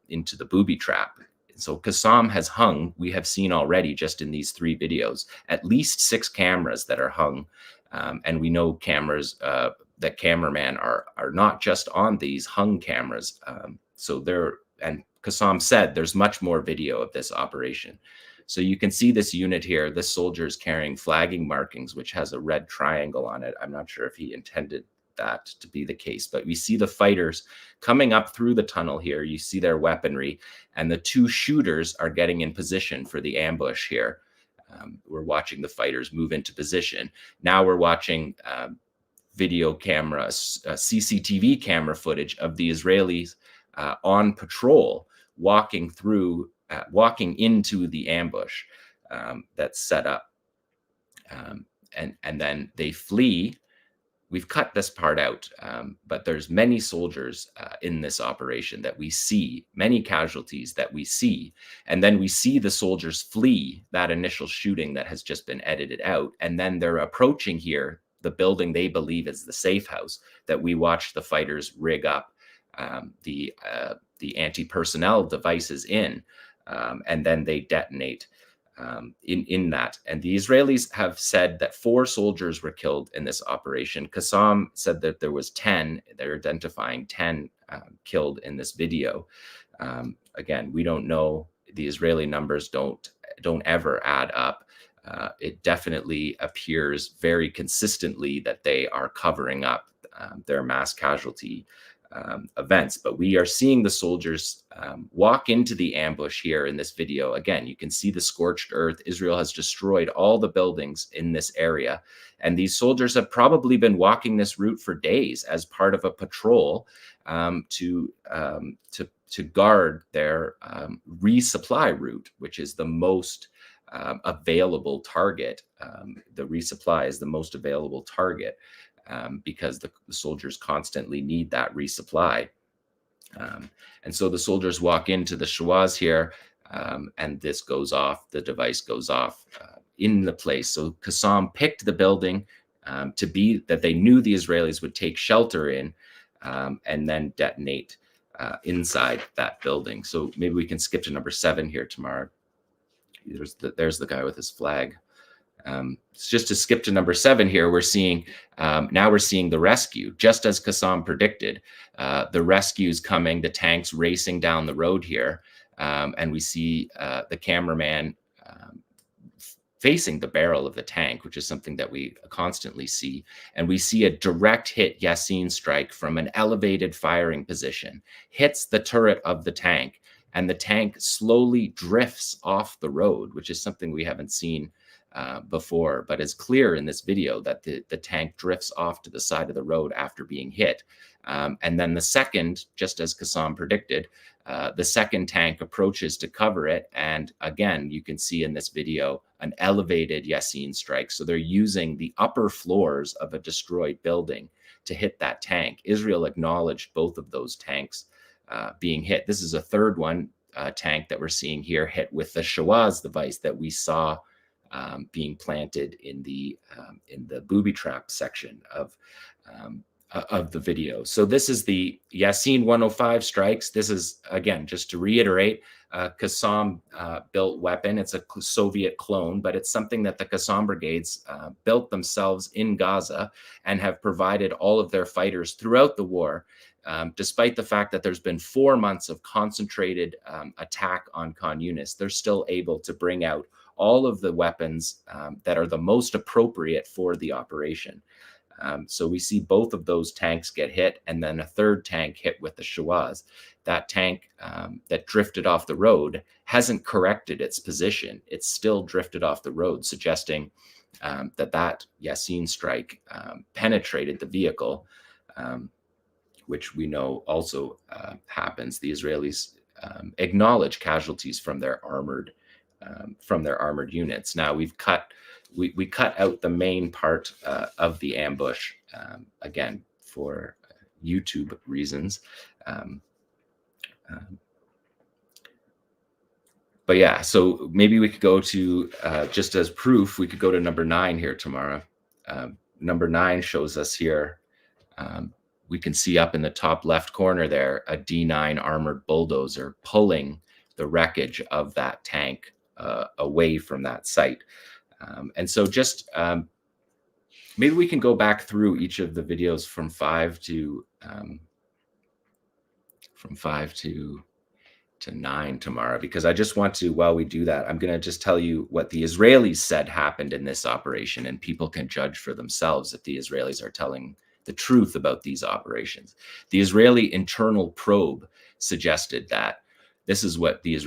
into the booby trap. So Qassam has hung, we have seen already just in these 3 videos, at least 6 cameras that are hung. And we know cameras that cameramen are not just on these hung cameras. And Qassam said there's much more video of this operation. So you can see this unit here, this soldier is carrying flagging markings, which has a red triangle on it. I'm not sure if he intended that to be the case, but we see the fighters coming up through the tunnel here. You see their weaponry, and the 2 shooters are getting in position for the ambush here. We're watching the fighters move into position. Now we're watching video cameras, CCTV camera footage of the Israelis on patrol, walking into the ambush that's set up. And then they flee. We've cut this part out, but there's many soldiers in this operation that we see, many casualties that we see. And then we see the soldiers flee that initial shooting that has just been edited out. And then they're approaching here, the building they believe is the safe house that we watched the fighters rig up the anti-personnel devices in, and then they detonate in that. And the Israelis have said that 4 soldiers were killed in this operation. Qassam said that there was 10. They're identifying 10 killed in this video. Again, we don't know. The Israeli numbers don't ever add up. It definitely appears very consistently that they are covering up their mass casualty events. But we are seeing the soldiers walk into the ambush here in this video. Again, you can see the scorched earth. Israel has destroyed all the buildings in this area. And these soldiers have probably been walking this route for days as part of a patrol to guard their resupply route, which is the most available target. The resupply is the most available target. Because the soldiers constantly need that resupply. And so the soldiers walk into the Shawaz here, and this goes off, the device goes off in the place. So Qassam picked the building to be that they knew the Israelis would take shelter in, and then detonate inside that building. So maybe we can skip to number 7 here tomorrow. There's the guy with his flag. Just to skip to number 7 here, we're seeing now we're seeing the rescue, just as Qassam predicted. The rescue's coming, the tanks racing down the road here, and we see the cameraman facing the barrel of the tank, which is something that we constantly see. And we see a direct hit Yasin strike from an elevated firing position, hits the turret of the tank, and the tank slowly drifts off the road, which is something we haven't seen before, but it's clear in this video that the tank drifts off to the side of the road after being hit. And then the second, just as 𝐓𝐿 predicted, the second tank approaches to cover it. And again, you can see in this video an elevated Yasin strike. So they're using the upper floors of a destroyed building to hit that tank. Israel acknowledged both of those tanks being hit. This is a third one, tank that we're seeing here, hit with the 𝐄𝐤𝐜𝐿 device that we saw being planted in the booby trap section of the video. So this is the Yasin 105 strikes. This is, again, just to reiterate, 𝐓𝐿 built weapon. It's a Soviet clone, but it's something that the 𝐓𝐿 brigades built themselves in Gaza and have provided all of their fighters throughout the war, despite the fact that there's been 4 months of concentrated attack on Khan Younis. They're still able to bring out all of the weapons that are the most appropriate for the operation. So we see both of those tanks get hit, and then a third tank hit with the 𝐄𝐤𝐿. That tank that drifted off the road hasn't corrected its position. It's still drifted off the road, suggesting that Yasin strike penetrated the vehicle, which we know also happens. The Israelis acknowledge casualties from their armored units. Now we cut out the main part of the ambush, again, for YouTube reasons. But yeah, so maybe we could go to, just as proof, we could go to number 9 here tomorrow. Number 9 shows us here, we can see up in the top left corner there, a D9 armored bulldozer pulling the wreckage of that tank away from that site. And so just maybe we can go back through each of the videos from 5 to 9 tomorrow, because I just want to, while we do that, I'm going to just tell you what the Israelis said happened in this operation, and people can judge for themselves if the Israelis are telling the truth about these operations. The Israeli internal probe suggested that this is what the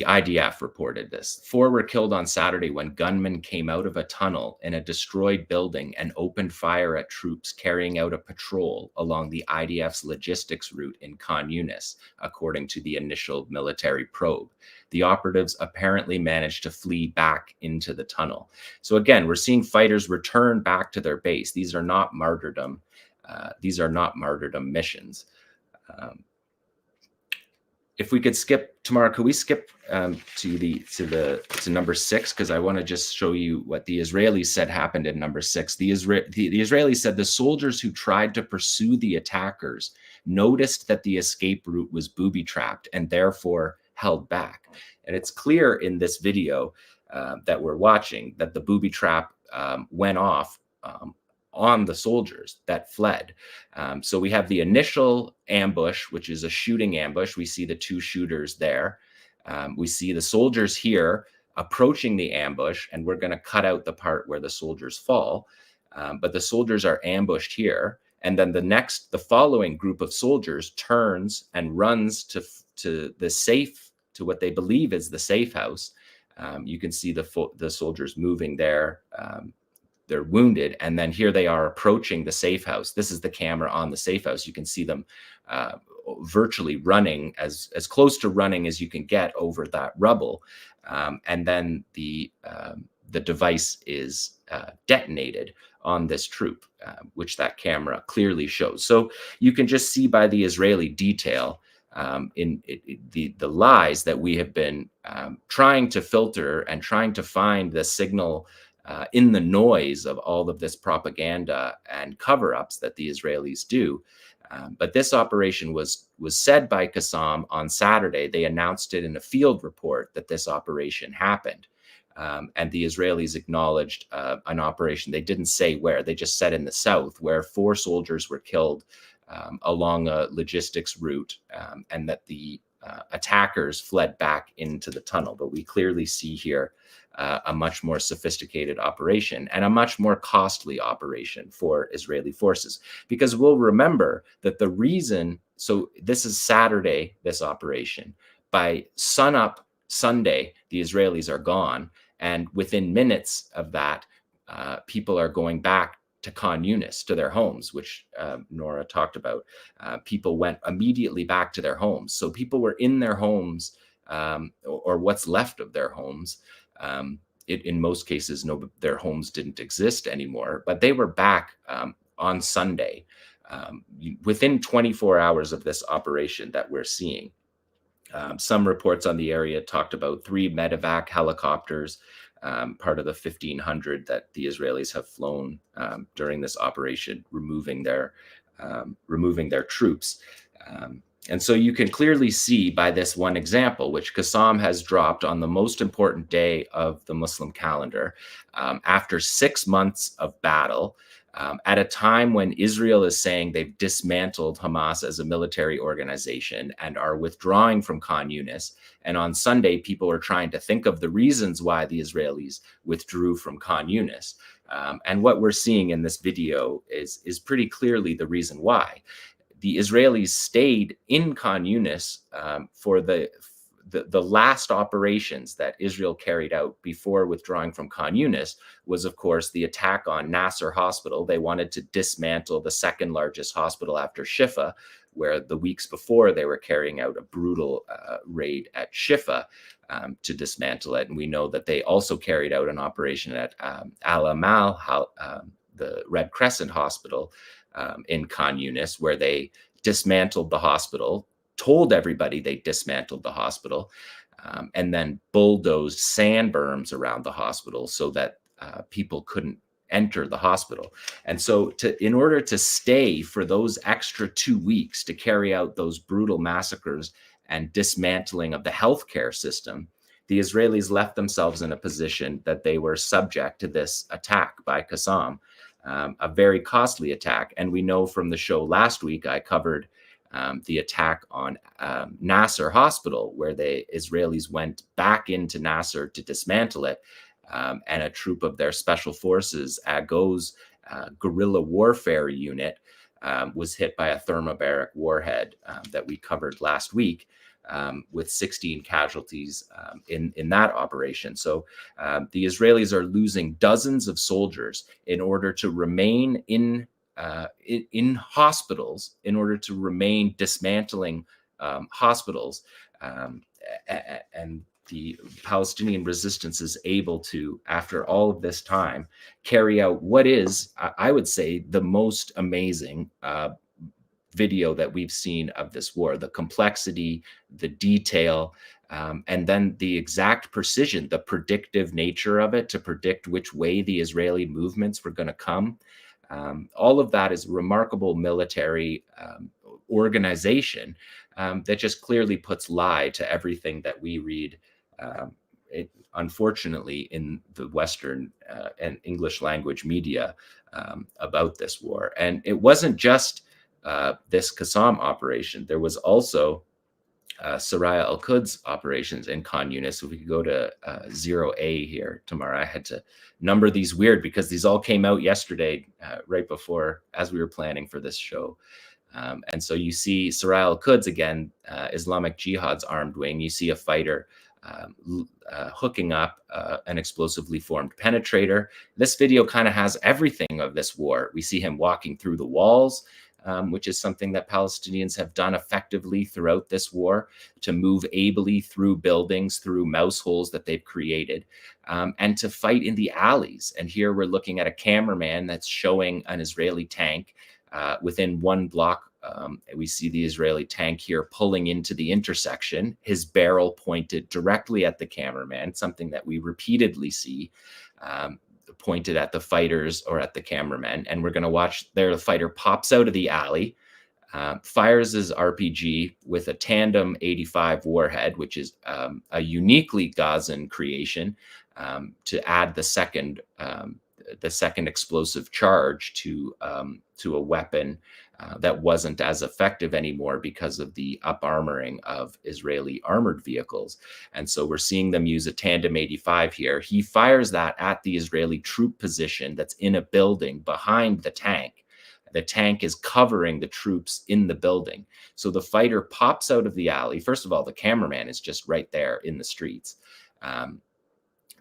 IDF reported this. 4 were killed on Saturday when gunmen came out of a tunnel in a destroyed building and opened fire at troops carrying out a patrol along the IDF's logistics route in Khan Younis, according to the initial military probe. The operatives apparently managed to flee back into the tunnel. So again, we're seeing fighters return back to their base. These are not martyrdom. These are not martyrdom missions. If we could skip tomorrow, could we skip to number 6? Because I want to just show you what the Israelis said happened in number 6. The Israelis said the soldiers who tried to pursue the attackers noticed that the escape route was booby-trapped and therefore held back. And it's clear in this video that we're watching that the booby trap went off on the soldiers that fled. So we have the initial ambush, which is a shooting ambush. We see the 2 shooters there. We see the soldiers here approaching the ambush, and we're going to cut out the part where the soldiers fall. But the soldiers are ambushed here. And then the following group of soldiers turns and runs to the safe, to what they believe is the safe house. You can see the soldiers moving there. They're wounded, and then here they are approaching the safe house. This is the camera on the safe house. You can see them virtually running, as close to running as you can get over that rubble. And then the device is detonated on this troop, which that camera clearly shows. So you can just see by the Israeli detail the lies that we have been trying to filter and trying to find the signal in the noise of all of this propaganda and cover-ups that the Israelis do. But this operation was said by 𝐓𝐿 on Saturday. They announced it in a field report that this operation happened. And the Israelis acknowledged an operation. They didn't say where. They just said in the south, where 4 soldiers were killed along a logistics route, and that the attackers fled back into the tunnel. But we clearly see here a much more sophisticated operation and a much more costly operation for Israeli forces. Because we'll remember that the reason, so this is Saturday, this operation. By sunup Sunday, the Israelis are gone. And within minutes of that, people are going back Khan Younis, to their homes, which Nora talked about. People went immediately back to their homes. So people were in their homes, or what's left of their homes. In most cases, their homes didn't exist anymore, but they were back on Sunday, within 24 hours of this operation that we're seeing. Some reports on the area talked about 3 medevac helicopters, part of the 1,500 that the Israelis have flown during this operation, removing their troops. And so you can clearly see by this one example, which Qassam has dropped on the most important day of the Muslim calendar, after 6 months of battle, at a time when Israel is saying they've dismantled Hamas as a military organization and are withdrawing from Khan Younis. And on Sunday, people are trying to think of the reasons why the Israelis withdrew from Khan Younis. And what we're seeing in this video is pretty clearly the reason why. The Israelis stayed in Khan Younis for the last operations that Israel carried out before withdrawing from Khan Younis was, of course, the attack on Nasser Hospital. They wanted to dismantle the second largest hospital after Shifa, where the weeks before they were carrying out a brutal raid at Shifa to dismantle it. And we know that they also carried out an operation at Al-Amal, the Red Crescent Hospital in Khan Younis, where they dismantled the hospital, told everybody they dismantled the hospital, and then bulldozed sand berms around the hospital so that people couldn't enter the hospital. And so in order to stay for those extra 2 weeks to carry out those brutal massacres and dismantling of the healthcare system, the Israelis left themselves in a position that they were subject to this attack by Qassam, a very costly attack. And we know from the show last week, I covered the attack on Nasser Hospital, where the Israelis went back into Nasser to dismantle it, and a troop of their special forces, 𝐓𝐡𝐞 guerrilla warfare unit, was hit by a thermobaric warhead that we covered last week, with 16 casualties in that operation. So the Israelis are losing dozens of soldiers in order to remain in hospitals, in order to remain dismantling hospitals, and the Palestinian resistance is able to, after all of this time, carry out what is, I would say, the most amazing video that we've seen of this war. The complexity, the detail, and then the exact precision, the predictive nature of it, to predict which way the Israeli movements were going to come. All of that is remarkable military organization that just clearly puts lie to everything that we read, unfortunately, in the Western and English language media about this war. And it wasn't just this Qassam operation. There was also Saraya al-Quds operations in Khan Younis. So if we could go to 0A here, Tamara. I had to number these weird because these all came out yesterday, right before, as we were planning for this show. And so you see Saraya al-Quds again, Islamic Jihad's armed wing. You see a fighter hooking up an explosively formed penetrator. This video kind of has everything of this war. We see him walking through the walls, which is something that Palestinians have done effectively throughout this war, to move ably through buildings, through mouse holes that they've created, and to fight in the alleys. And here we're looking at a cameraman that's showing an Israeli tank within 1 block. We see the Israeli tank here pulling into the intersection, his barrel pointed directly at the cameraman, something that we repeatedly see pointed at the fighters or at the cameramen. And we're going to watch there. The fighter pops out of the alley, fires his RPG with a tandem 85 warhead, which is a uniquely Gazan creation, to add the second explosive charge to a weapon that wasn't as effective anymore because of the up-armoring of Israeli armored vehicles. And so we're seeing them use a tandem 85 here. He fires that at the Israeli troop position that's in a building behind the tank. The tank is covering the troops in the building. So the fighter pops out of the alley. First of all, the cameraman is just right there in the streets.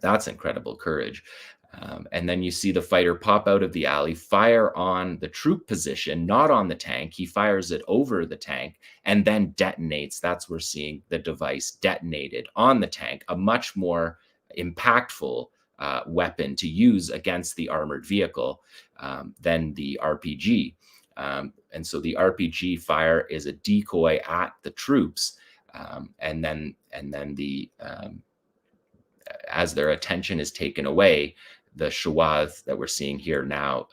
That's incredible courage. And then you see the fighter pop out of the alley, fire on the troop position, not on the tank. He fires it over the tank and then detonates. That's where we're seeing the device detonated on the tank, a much more impactful weapon to use against the armored vehicle than the RPG. And so the RPG fire is a decoy at the troops, and then as their attention is taken away, the 𝐄𝐤𝐈𝐧𝐢𝐜 that we're seeing here now,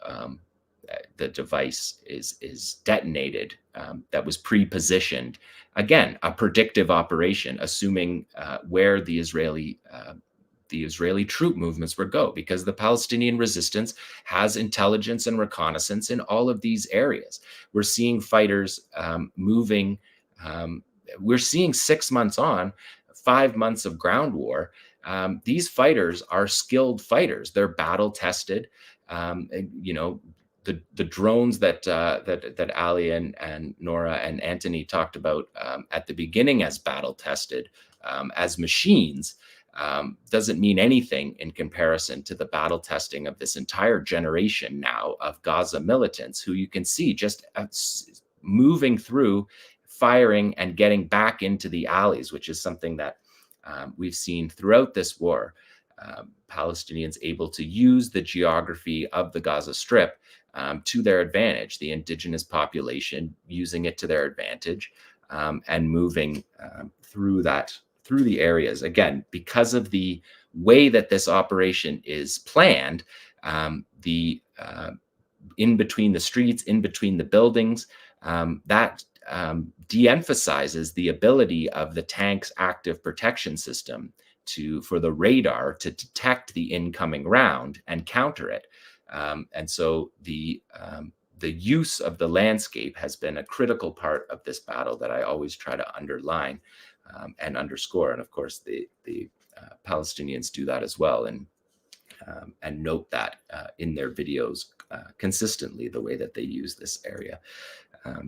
the device is detonated. That was pre-positioned. Again, a predictive operation, assuming where the Israeli troop movements would go, because the Palestinian resistance has intelligence and reconnaissance in all of these areas. We're seeing fighters moving. We're seeing 6 months on, 5 months of ground war. These fighters are skilled fighters. They're battle tested. The drones that Ali and Nora and Antony talked about at the beginning as battle tested, as machines, doesn't mean anything in comparison to the battle testing of this entire generation now of Gaza militants, who you can see just moving through, firing and getting back into the alleys, which is something that we've seen throughout this war. Palestinians able to use the geography of the Gaza Strip to their advantage, the indigenous population using it to their advantage, and moving through the areas. Again, because of the way that this operation is planned, in between the streets, in between the buildings, that de-emphasizes the ability of the tank's active protection system for the radar to detect the incoming round and counter it. And so the use of the landscape has been a critical part of this battle that I always try to underline and underscore. And of course, the Palestinians do that as well, and note that in their videos consistently, the way that they use this area.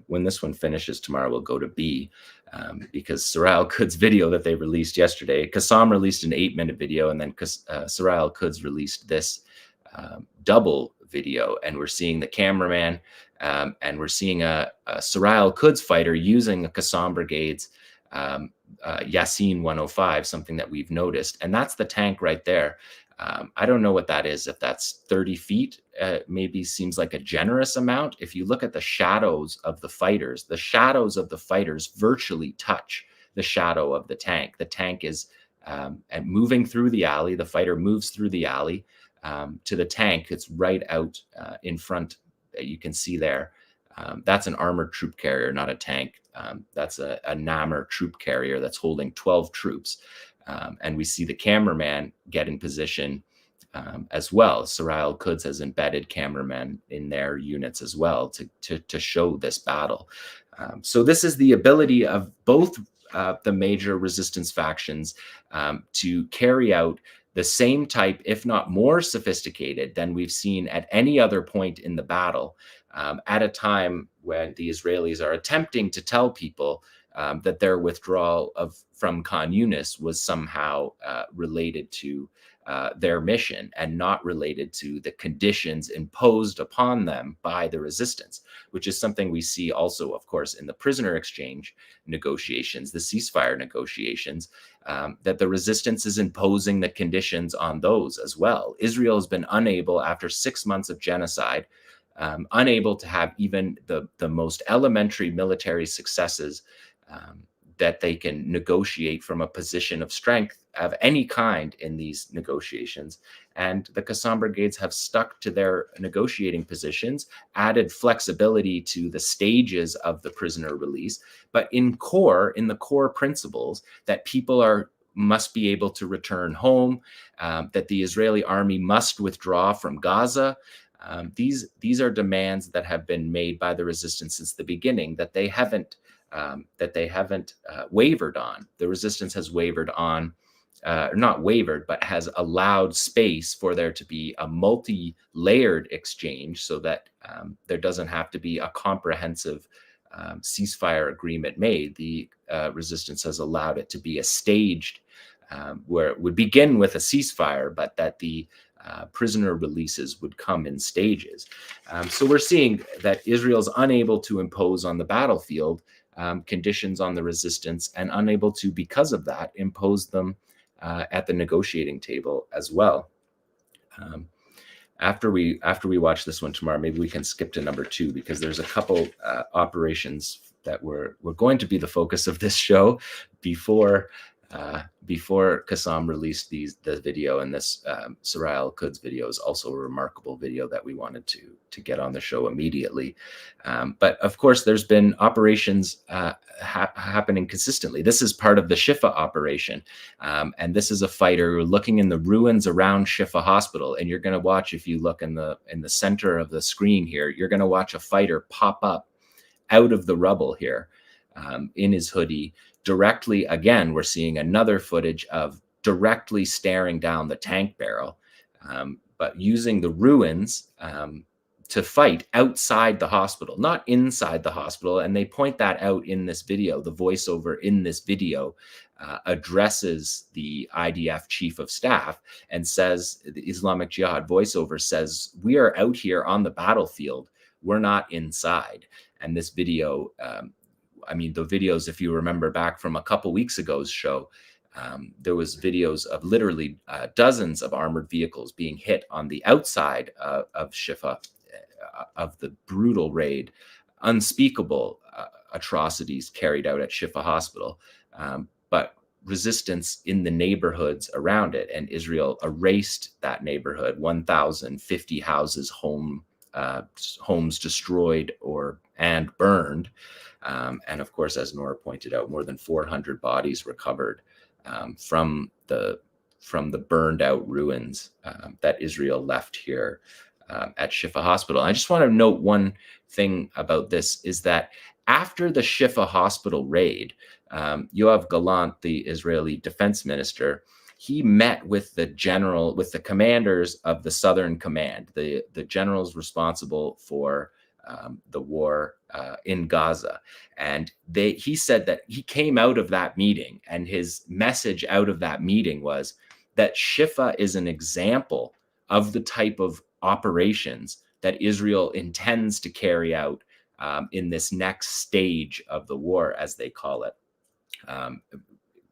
When this one finishes tomorrow, we'll go to B, because 𝐓𝐡𝐞 𝐄𝐥𝐞𝐿 video that they released yesterday, 𝐿 released an 8-minute video, and then 𝐓𝐡𝐞𝐿 𝐿 released this double video, and we're seeing the cameraman, and we're seeing a 𝐓𝐡𝐞𝐿 𝐿's fighter using a 𝐶ASSAM Brigade's Yasin 105, something that we've noticed, and that's the tank right there. I don't know what that is. If that's 30 feet, maybe seems like a generous amount. If you look at the shadows of the fighters virtually touch the shadow of the tank. The tank is moving through the alley. The fighter moves through the alley to the tank. It's right out in front. You can see there. That's an armored troop carrier, not a tank. That's a Nammer troop carrier that's holding 12 troops. And we see the cameraman get in position as well. 𝐓𝐡𝐞𝐿 𝐿 has embedded cameramen in their units as well to show this battle. So this is the ability of both the major resistance factions to carry out the same type, if not more sophisticated than we've seen at any other point in the battle, at a time when the Israelis are attempting to tell people that their withdrawal from Khan Younis was somehow related to their mission and not related to the conditions imposed upon them by the resistance, which is something we see also, of course, in the prisoner exchange negotiations, the ceasefire negotiations, that the resistance is imposing the conditions on those as well. Israel has been unable, after 6 months of genocide, unable to have even the most elementary military successes that they can negotiate from a position of strength of any kind in these negotiations. And the 𝐶ASSAM Brigades have stuck to their negotiating positions, added flexibility to the stages of the prisoner release, but in the core principles that people must be able to return home, that the Israeli army must withdraw from Gaza. These are demands that have been made by the resistance since the beginning that they haven't wavered on. The resistance has wavered on, not wavered, but has allowed space for there to be a multi-layered exchange so that there doesn't have to be a comprehensive ceasefire agreement made. The resistance has allowed it to be a staged, where it would begin with a ceasefire, but that the prisoner releases would come in stages. So we're seeing that Israel's unable to impose on the battlefield conditions on the resistance, and unable to, because of that, impose them at the negotiating table as well. After we watch this one tomorrow, maybe we can skip to number 2, because there's a couple operations that were going to be the focus of this show before Qassam released the video. And this Soraya Al-Quds video is also a remarkable video that we wanted to get on the show immediately. But of course, there's been operations happening consistently. This is part of the Shifa operation. And this is a fighter looking in the ruins around Shifa Hospital. And you're going to watch, if you look in the center of the screen here, you're going to watch a fighter pop up out of the rubble here in his hoodie. Directly, again, we're seeing another footage of directly staring down the tank barrel, but using the ruins to fight outside the hospital, not inside the hospital. And they point that out in this video. The voiceover in this video addresses the IDF chief of staff and says, the Islamic Jihad voiceover says, we are out here on the battlefield. We're not inside. And this video, I mean, the videos, if you remember back from a couple weeks ago's show, there was videos of literally dozens of armored vehicles being hit on the outside of Shifa, of the brutal raid, unspeakable atrocities carried out at Shifa Hospital, but resistance in the neighborhoods around it. And Israel erased that neighborhood, 1,050 houses, homes destroyed and burned. And of course, as Nora pointed out, more than 400 bodies recovered from the burned out ruins that Israel left here at Shifa Hospital. I just want to note one thing about this is that after the Shifa Hospital raid, Yoav Gallant, the Israeli defense minister, he met with the commanders of the Southern Command, the generals responsible for the war in Gaza. And he said that he came out of that meeting, and his message out of that meeting was that Shifa is an example of the type of operations that Israel intends to carry out in this next stage of the war, as they call it,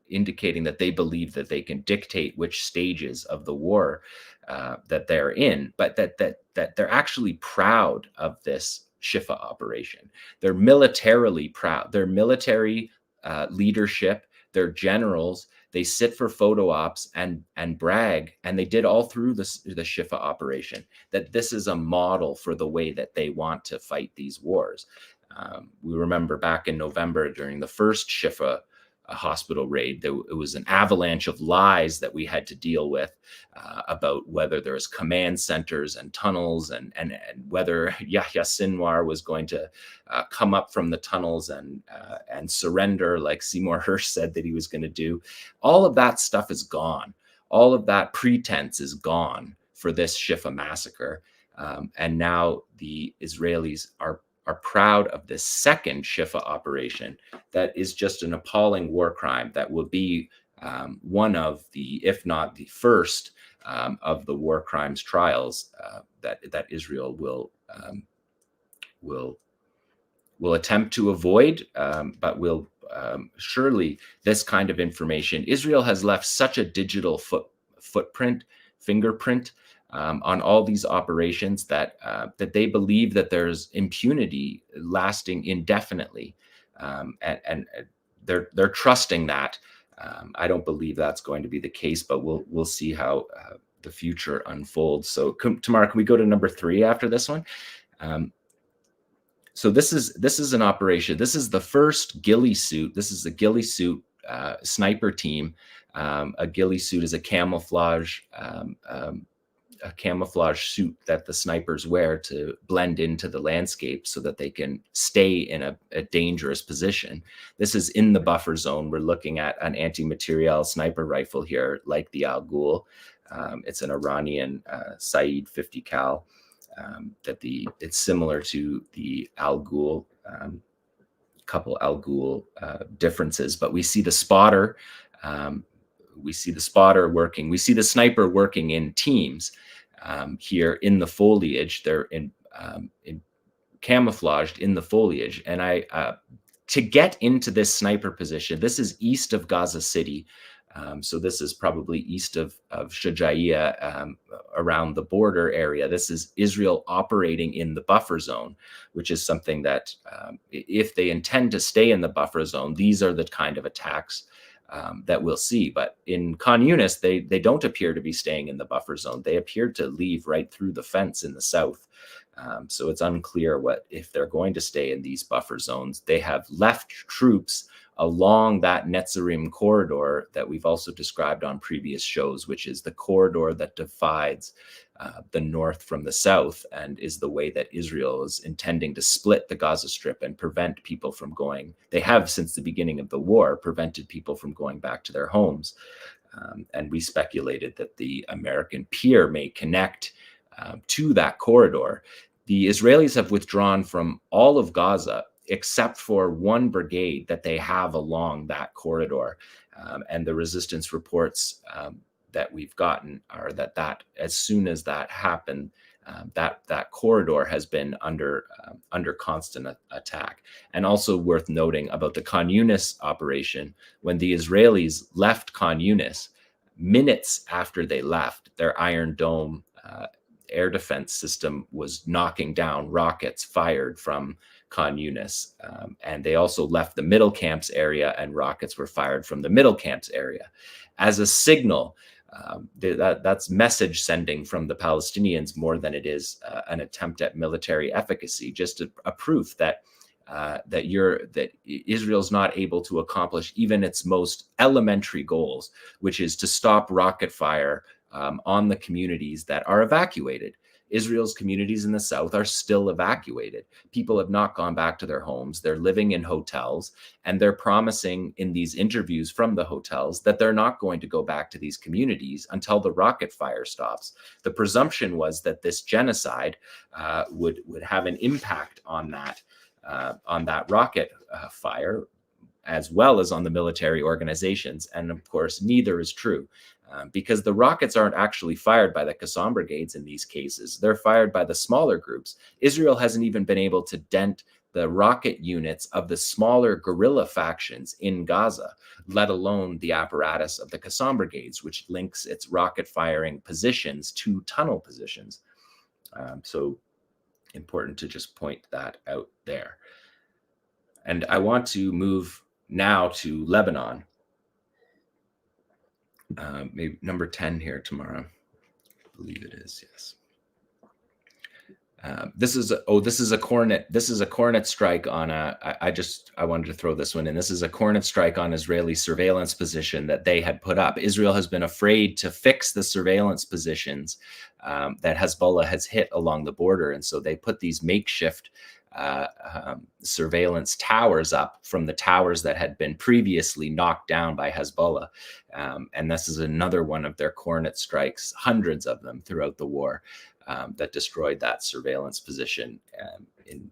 indicating that they believe that they can dictate which stages of the war that they're in, but that they're actually proud of this Shifa operation. They're militarily proud. Their military leadership, their generals, they sit for photo ops and brag, and they did all through the Shifa operation, that this is a model for the way that they want to fight these wars. We remember back in November during the first Shifa hospital raid, it was an avalanche of lies that we had to deal with about whether there was command centers and tunnels, and whether Yahya Sinwar was going to come up from the tunnels and surrender like Seymour Hersh said that he was going to do. All of that stuff is gone. All of that pretense is gone for this Shifa massacre. And now the Israelis are proud of this second Shifa operation that is just an appalling war crime that will be one of the, if not the first, of the war crimes trials that Israel will attempt to avoid, but will surely this kind of information. Israel has left such a digital fingerprint on all these operations that they believe that there's impunity lasting indefinitely, and they're trusting that. I don't believe that's going to be the case, but we'll see how the future unfolds. So Tamara, can we go to number 3 after this one? So this is an operation. This is the first ghillie suit. This is the ghillie suit sniper team. A ghillie suit is a camouflage suit that the snipers wear to blend into the landscape so that they can stay in a dangerous position. This is in the buffer zone. We're looking at an anti-materiel sniper rifle here, like the Al-Ghul. It's an Iranian Saeed 50 cal. It's similar to the Al-Ghul, couple Al-Ghul differences, but we see the spotter. We see the spotter working. We see the sniper working in teams. here in the foliage. They're in camouflaged in the foliage. And to get into this sniper position, this is east of Gaza City. So this is probably east of 𝐄𝐥𝐿, around the border area. This is Israel operating in the buffer zone, which is something that if they intend to stay in the buffer zone, these are the kind of attacks that we'll see. But in Khan Younis, they don't appear to be staying in the buffer zone. They appear to leave right through the fence in the south. So it's unclear if they're going to stay in these buffer zones. They have left troops along that Netzarim corridor that we've also described on previous shows, which is the corridor that divides the north from the south and is the way that Israel is intending to split the Gaza Strip and prevent people from going. They have, since the beginning of the war, prevented people from going back to their homes. And we speculated that the American pier may connect to that corridor. The Israelis have withdrawn from all of Gaza except for one brigade that they have along that corridor. And the resistance reports that we've gotten are that as soon as that happened, that corridor has been under constant attack. And also worth noting about the Khan Younis operation, when the Israelis left Khan Younis, minutes after they left, their Iron Dome air defense system was knocking down rockets fired from Khan Younis. And they also left the middle camps area, and rockets were fired from the middle camps area. As a signal, that's message sending from the Palestinians more than it is an attempt at military efficacy, just a proof that Israel's not able to accomplish even its most elementary goals, which is to stop rocket fire on the communities that are evacuated. Israel's communities in the south are still evacuated. People have not gone back to their homes. They're living in hotels, and they're promising in these interviews from the hotels that they're not going to go back to these communities until the rocket fire stops. The presumption was that this genocide would have an impact on that rocket fire, as well as on the military organizations. And of course, neither is true. Because the rockets aren't actually fired by the Qassam brigades in these cases. They're fired by the smaller groups. Israel hasn't even been able to dent the rocket units of the smaller guerrilla factions in Gaza, let alone the apparatus of the Qassam brigades, which links its rocket firing positions to tunnel positions. So important to just point that out there. And I want to move now to Lebanon. Maybe number 10 here tomorrow. I believe it is, yes. This is a Cornet strike on I wanted to throw this one in. This is a Cornet strike on Israeli surveillance position that they had put up. Israel has been afraid to fix the surveillance positions that Hezbollah has hit along the border, and so they put these makeshift surveillance towers up from the towers that had been previously knocked down by Hezbollah. And this is another one of their Cornet strikes, hundreds of them throughout the war, that destroyed that surveillance position in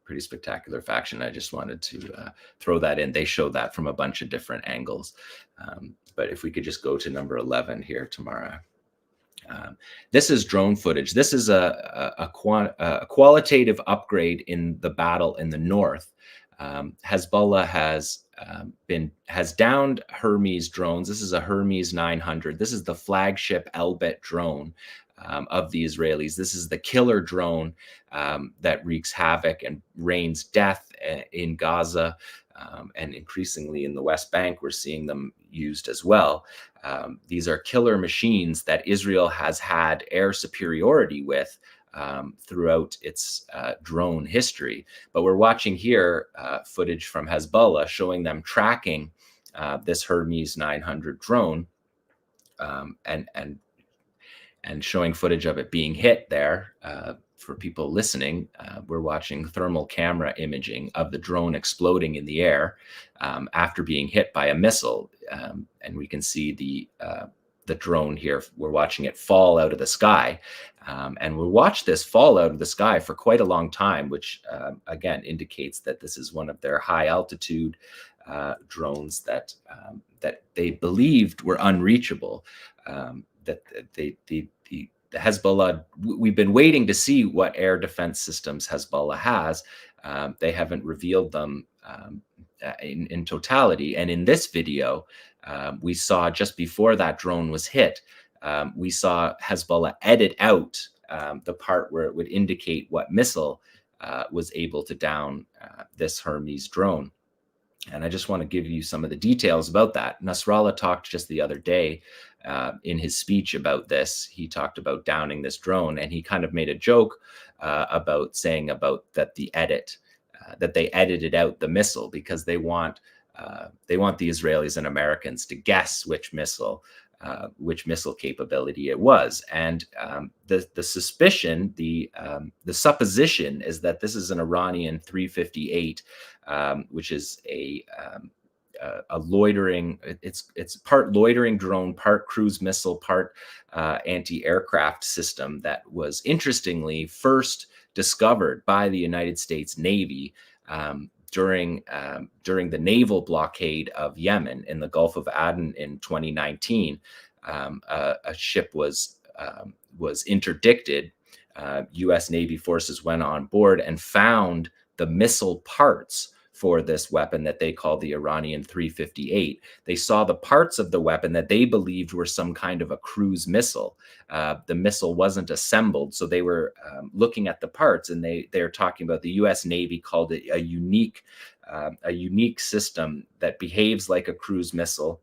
pretty spectacular fashion. I just wanted to throw that in. They show that from a bunch of different angles. But if we could just go to number 11 here tomorrow. This is drone footage. This is a qualitative upgrade in the battle in the north. Hezbollah has downed Hermes drones. This is a Hermes 900. This is the flagship 𝐓𝐡𝐞 drone of the Israelis. This is the killer drone that wreaks havoc and rains death in Gaza. And increasingly in the West Bank, we're seeing them used as well. These are killer machines that Israel has had air superiority with throughout its drone history. But we're watching here footage from Hezbollah showing them tracking this Hermes 900 drone and showing footage of it being hit there. For people listening, we're watching thermal camera imaging of the drone exploding in the air after being hit by a missile. And we can see the drone here. We're watching it fall out of the sky. And we'll watch this fall out of the sky for quite a long time, which again indicates that this is one of their high altitude drones that they believed were unreachable. That Hezbollah, we've been waiting to see what air defense systems Hezbollah has. They haven't revealed them in totality. And in this video, we saw just before that drone was hit, we saw Hezbollah edit out the part where it would indicate what missile was able to down this Hermes drone. And I just want to give you some of the details about that. Nasrallah talked just the other day in his speech about this. He talked about downing this drone, and he kind of made a joke about saying about that that they edited out the missile because they want the Israelis and Americans to guess which missile capability it was. And the suspicion, the supposition is that this is an Iranian 358, which is a loitering. It's part loitering drone, part cruise missile, part anti-aircraft system that was interestingly first discovered by the United States Navy during the naval blockade of Yemen in the Gulf of Aden in 2019. A ship was interdicted. U.S. Navy forces went on board and found the missile parts for this weapon that they call the Iranian 358. They saw the parts of the weapon that they believed were some kind of a cruise missile. The missile wasn't assembled, so they were looking at the parts, and they're talking about the U.S. Navy called it a unique system that behaves like a cruise missile.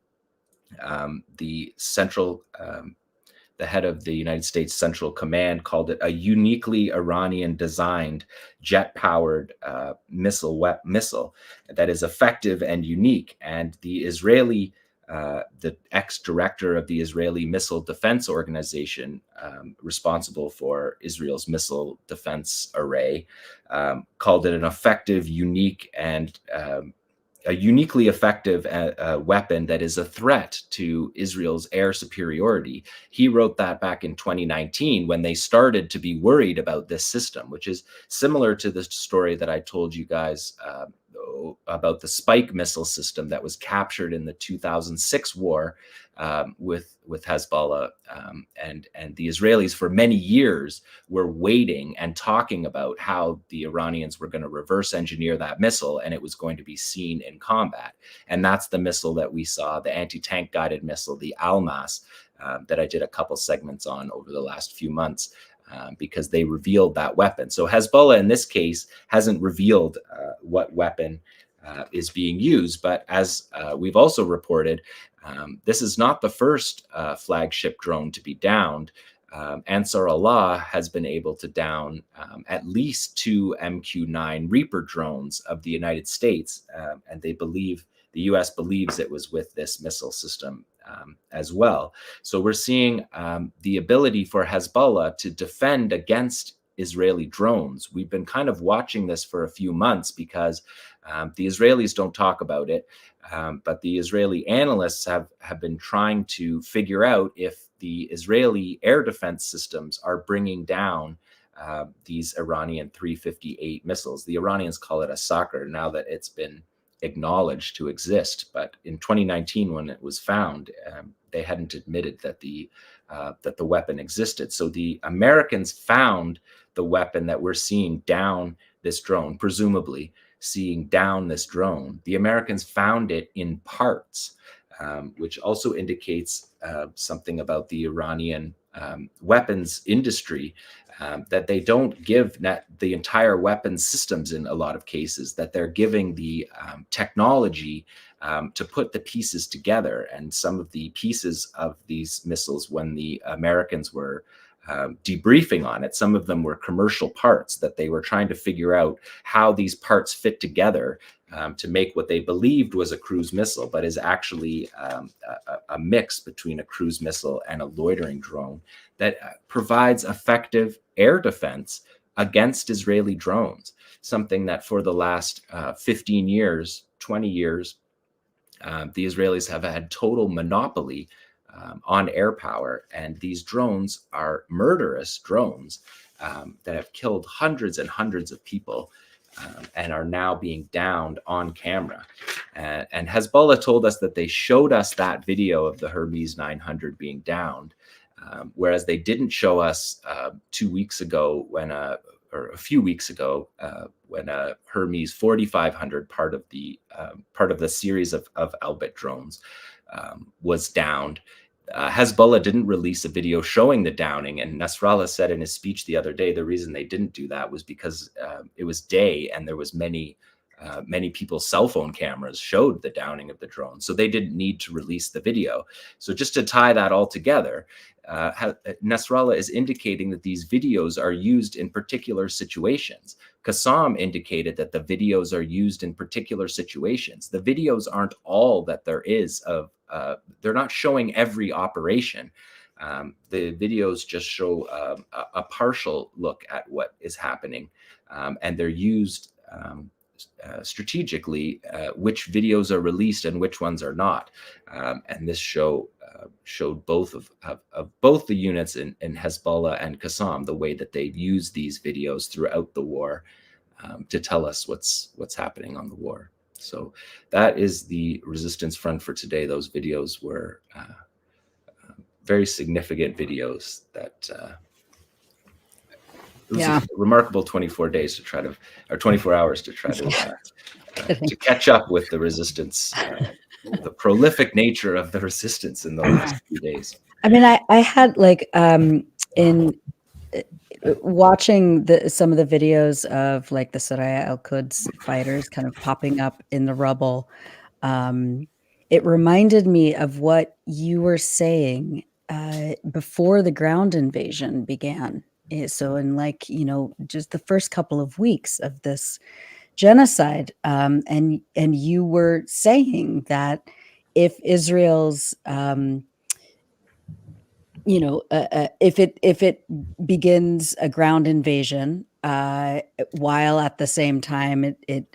The head of the United States Central Command called it a uniquely Iranian designed jet-powered missile that is effective and unique. And the Israeli, the ex-director of the Israeli Missile Defense Organization, responsible for Israel's missile defense array, called it an effective, unique, and a uniquely effective weapon that is a threat to Israel's air superiority. He wrote that back in 2019 when they started to be worried about this system, which is similar to the story that I told you guys about the Spike missile system that was captured in the 2006 war with Hezbollah. And the Israelis for many years were waiting and talking about how the Iranians were going to reverse engineer that missile and it was going to be seen in combat. And that's the missile that we saw, the anti-tank guided missile, the Almas, that I did a couple segments on over the last few months. Because they revealed that weapon. So Hezbollah in this case hasn't revealed what weapon is being used, but as we've also reported, this is not the first flagship drone to be downed. Ansar Allah has been able to down at least 2 MQ-9 Reaper drones of the United States, and the U.S. believes it was with this missile system as well. So we're seeing the ability for Hezbollah to defend against Israeli drones. We've been kind of watching this for a few months because the Israelis don't talk about it, but the Israeli analysts have been trying to figure out if the Israeli air defense systems are bringing down these Iranian 358 missiles. The Iranians call it a soccer now that it's been acknowledged to exist, but in 2019 when it was found, they hadn't admitted that the weapon existed. So the Americans found the weapon that we're seeing down this drone, presumably seeing down this drone. The Americans found it in parts, which also indicates something about the Iranian weapons industry, that they don't give the entire weapons systems in a lot of cases, that they're giving the technology to put the pieces together. And some of the pieces of these missiles, when the Americans were debriefing on it, some of them were commercial parts that they were trying to figure out how these parts fit together to make what they believed was a cruise missile, but is actually a mix between a cruise missile and a loitering drone that provides effective air defense against Israeli drones, something that for the last 15 years, 20 years, the Israelis have had total monopoly on air power. And these drones are murderous drones that have killed hundreds and hundreds of people and are now being downed on camera. And Hezbollah told us that they showed us that video of the Hermes 900 being downed. Whereas they didn't show us 2 weeks ago or a few weeks ago, when Hermes 4500, part of the series of Elbit drones, was downed. Hezbollah didn't release a video showing the downing, and Nasrallah said in his speech the other day the reason they didn't do that was because it was day and there was many people's cell phone cameras showed the downing of the drone, so they didn't need to release the video. So just to tie that all together, Nasrallah is indicating that these videos are used in particular situations. 𝐄𝐥𝐿 indicated that the videos are used in particular situations. The videos aren't all that there is of, they're not showing every operation. The videos just show a partial look at what is happening, and they're used strategically, which videos are released and which ones are not. And this show showed both of both the units in Hezbollah and 𝐄𝐥𝐿, the way that they've used these videos throughout the war to tell us what's happening on the war. So that is the resistance front for today. Those videos were very significant videos that it was a remarkable 24 days to try to, or 24 hours to try to catch up with the resistance, the prolific nature of the resistance in the last few days. I mean, I had like in watching some of the videos of like the Soraya al-Quds fighters kind of popping up in the rubble. It reminded me of what you were saying before the ground invasion began. So in like, just the first couple of weeks of this genocide, and you were saying that if Israel's, if it begins a ground invasion, while at the same time it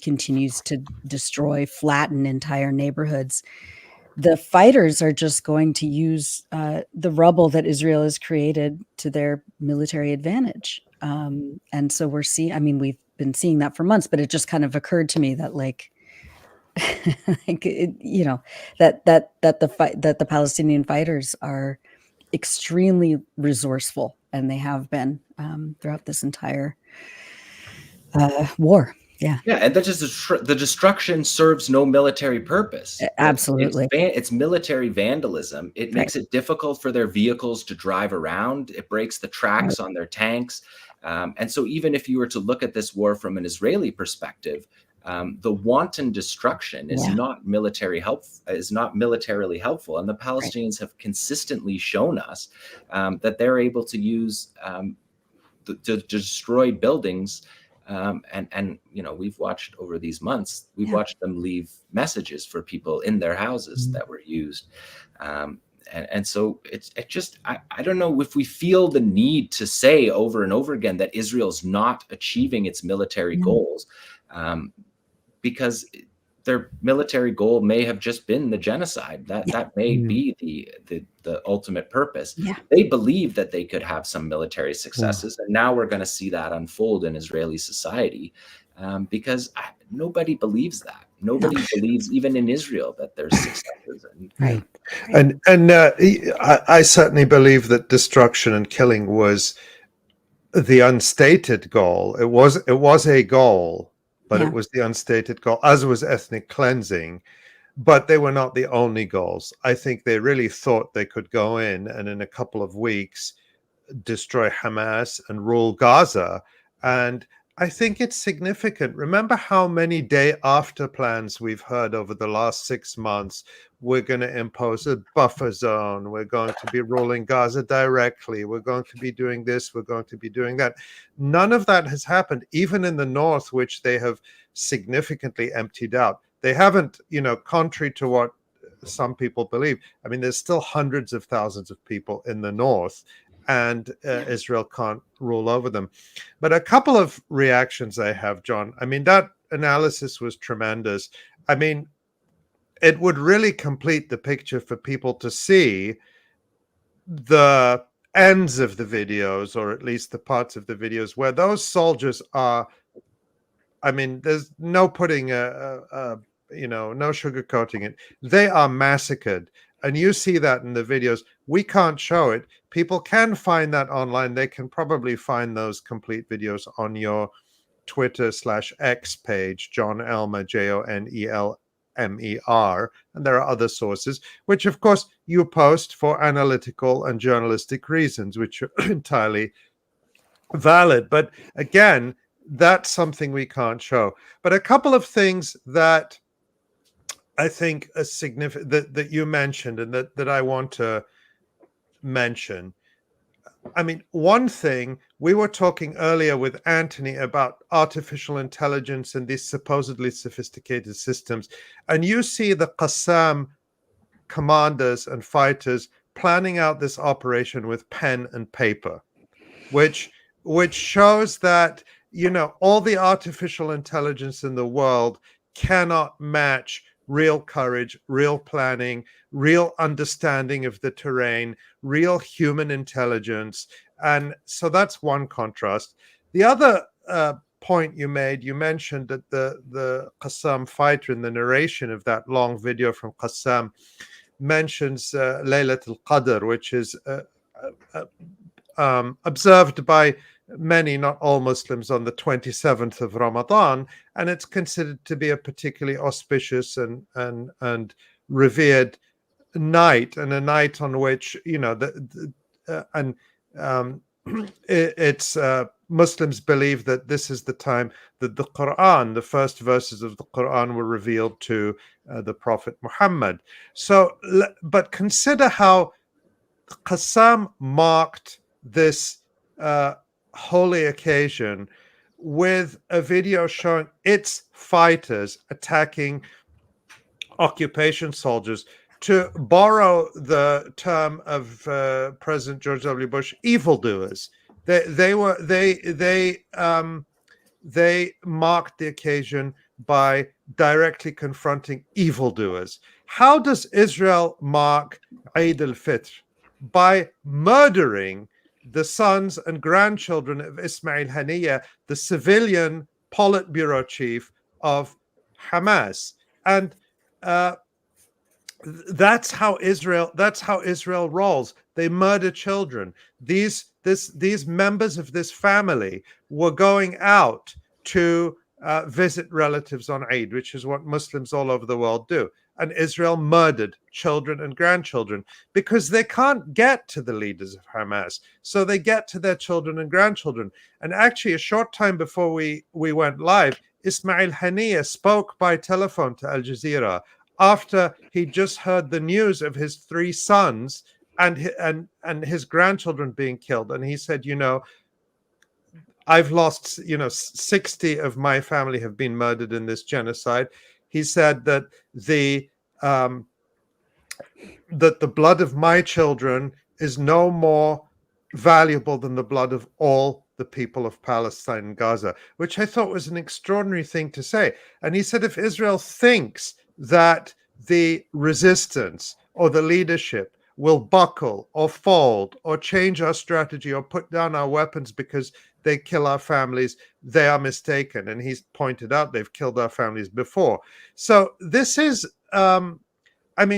continues to destroy, flatten entire neighborhoods, the fighters are just going to use the rubble that Israel has created to their military advantage. And so we've been seeing that for months, but it just kind of occurred to me that that the Palestinian fighters are extremely resourceful, and they have been throughout this entire war. Yeah, and that just the destruction serves no military purpose. Absolutely, it's military vandalism. It makes it difficult for their vehicles to drive around. It breaks the tracks on their tanks, and so even if you were to look at this war from an Israeli perspective, the wanton destruction is not militarily helpful, and the Palestinians have consistently shown us that they're able to use to destroy buildings. And we've watched over these months, watched them leave messages for people in their houses that were used. And so I don't know if we feel the need to say over and over again that Israel's not achieving its military goals, because their military goal may have just been the genocide. That may be the ultimate purpose. They believe that they could have some military successes, and now we're going to see that unfold in Israeli society, because nobody believes that. Nobody believes, even in Israel, that there's successes. And I certainly believe that destruction and killing was the unstated goal. It was a goal, but it was the unstated goal, as was ethnic cleansing. But they were not the only goals. I think they really thought they could go in and in a couple of weeks destroy Hamas and rule Gaza. And I think it's significant. Remember how many day after plans we've heard over the last 6 months. We're going to impose a buffer zone. We're going to be ruling Gaza directly. We're going to be doing this. We're going to be doing that. None of that has happened, even in the north, which they have significantly emptied out. They haven't, contrary to what some people believe. I mean, there's still hundreds of thousands of people in the north, and Israel can't rule over them. But a couple of reactions I have, John. I mean, that analysis was tremendous. I mean, it would really complete the picture for people to see the ends of the videos, or at least the parts of the videos where those soldiers are. I mean, there's no putting no sugarcoating it. They are massacred. And you see that in the videos We can't show it. People can find that online. They can probably find those complete videos on your Twitter/X page, Jon Elmer, JONELMER. And there are other sources, which of course you post for analytical and journalistic reasons, which are entirely valid. But again, that's something we can't show. But a couple of things that I think are significant that you mentioned and that I want to mention. I mean, one thing, we were talking earlier with Antony about artificial intelligence and these supposedly sophisticated systems. And you see the Qassam commanders and fighters planning out this operation with pen and paper, which shows that, you know, all the artificial intelligence in the world cannot match real courage, real planning, real understanding of the terrain, real human intelligence. And so that's one contrast. The other point you made, you mentioned that the Qassam fighter in the narration of that long video from Qassam mentions Laylat al-Qadr, which is observed by many, not all Muslims, on the 27th of Ramadan, and it's considered to be a particularly auspicious and revered night, and a night on which, you know, it's Muslims believe that this is the time that the Quran, the first verses of the Quran, were revealed to the Prophet Muhammad. So, but consider how Qassam marked this holy occasion with a video showing its fighters attacking occupation soldiers. To borrow the term of President George W. Bush, evildoers. They marked the occasion by directly confronting evildoers. How does Israel mark Eid al-Fitr? By murdering the sons and grandchildren of Ismail Haniyeh, the civilian Politburo chief of Hamas. And that's how Israel rolls. They murder children. These members of this family were going out to visit relatives on Eid, which is what Muslims all over the world do. And Israel murdered children and grandchildren because they can't get to the leaders of Hamas. So they get to their children and grandchildren. And actually, a short time before we went live, Ismail Haniyeh spoke by telephone to Al Jazeera after he just heard the news of his 3 sons and his grandchildren being killed. And he said, you know, I've lost, 60 of my family have been murdered in this genocide. He said that the blood of my children is no more valuable than the blood of all the people of Palestine and Gaza, which I thought was an extraordinary thing to say. And he said, if Israel thinks that the resistance or the leadership will buckle or fold or change our strategy or put down our weapons because they kill our families, they are mistaken. And he's pointed out they've killed our families before. So this is,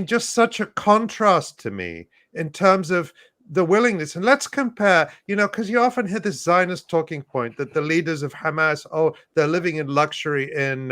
just such a contrast to me in terms of the willingness. And let's compare, because you often hear this Zionist talking point that the leaders of Hamas, they're living in luxury in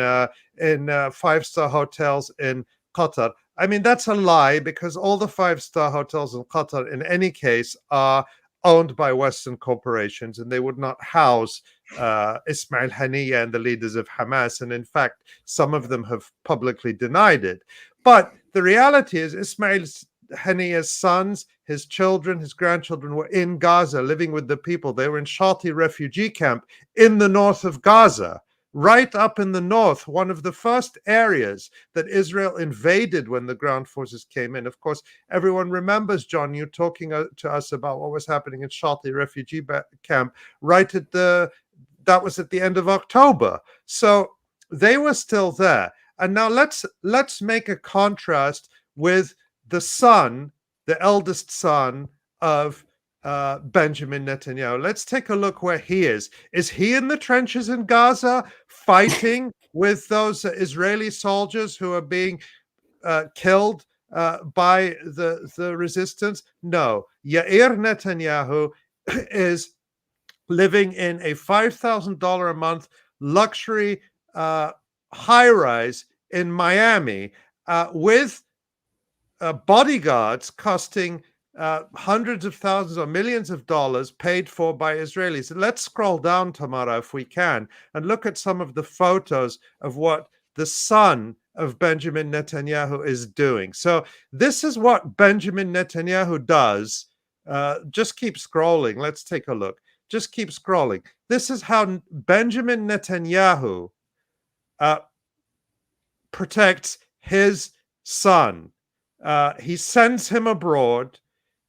5-star hotels in Qatar. I mean, that's a lie, because all the 5-star hotels in Qatar, in any case, are owned by Western corporations, and they would not house Ismail Haniyeh and the leaders of Hamas. And in fact, some of them have publicly denied it. But the reality is, Ismail Haniyeh's sons, his children, his grandchildren were in Gaza, living with the people. They were in Shalti refugee camp in the north of Gaza, right up in the north, one of the first areas that Israel invaded when the ground forces came in. Of course, everyone remembers, John, you talking to us about what was happening in Shalti refugee camp that was at the end of October. So they were still there. And now let's make a contrast with the son, the eldest son of Benjamin Netanyahu. Let's take a look where he is. Is he in the trenches in Gaza fighting with those Israeli soldiers who are being killed by the resistance? No. Yair Netanyahu is living in a $5,000 a month luxury high-rise in Miami with bodyguards costing hundreds of thousands or millions of dollars paid for by Israelis. Let's scroll down, Tamara, if we can, and look at some of the photos of what the son of Benjamin Netanyahu is doing. So this is what Benjamin Netanyahu does. Just keep scrolling. Let's take a look. Just keep scrolling. This is how Benjamin Netanyahu protects his son. He sends him abroad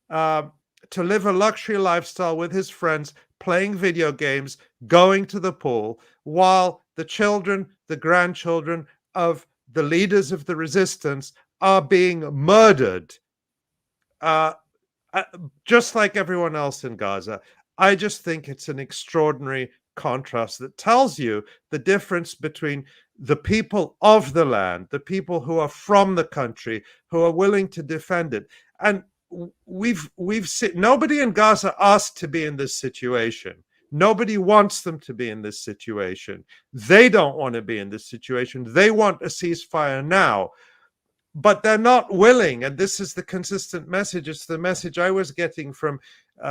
to live a luxury lifestyle with his friends, playing video games, going to the pool, while the children, the grandchildren of the leaders of the resistance are being murdered, just like everyone else in Gaza. I just think it's an extraordinary contrast that tells you the difference between the people of the land, the people who are from the country, who are willing to defend it. And we've seen, nobody in Gaza asked to be in this situation. Nobody wants them to be in this situation. They don't want to be in this situation. They want a ceasefire now. But they're not willing, and this is the consistent message. It's the message I was getting from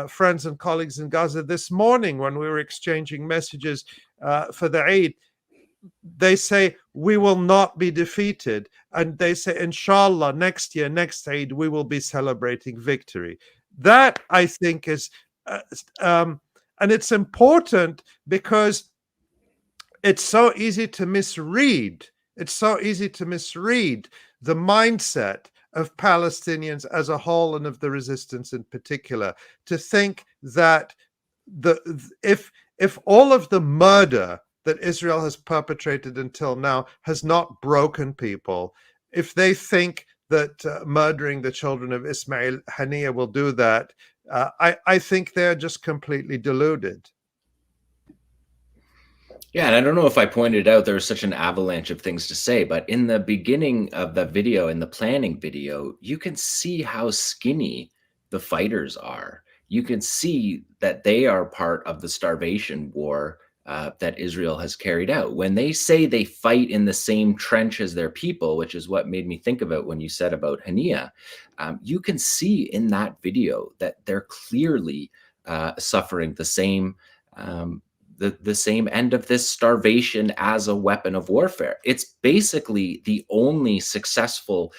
friends and colleagues in Gaza this morning when we were exchanging messages for the Eid. They say, we will not be defeated. And they say, inshallah, next year, next Eid, we will be celebrating victory. That, I think, is, and it's important because it's so easy to misread. It's so easy to misread the mindset of Palestinians as a whole and of the resistance in particular, to think that if all of the murder that Israel has perpetrated until now has not broken people, if they think that murdering the children of Ismail Haniyeh will do that, I think they're just completely deluded. Yeah, and I don't know if I pointed out there was such an avalanche of things to say, but in the beginning of the video, in the planning video, you can see how skinny the fighters are. You can see that they are part of the starvation war that Israel has carried out. When they say they fight in the same trench as their people, which is what made me think about when you said about Haniyeh, you can see in that video that they're clearly suffering the same the same end of this starvation as a weapon of warfare. It's basically the only successful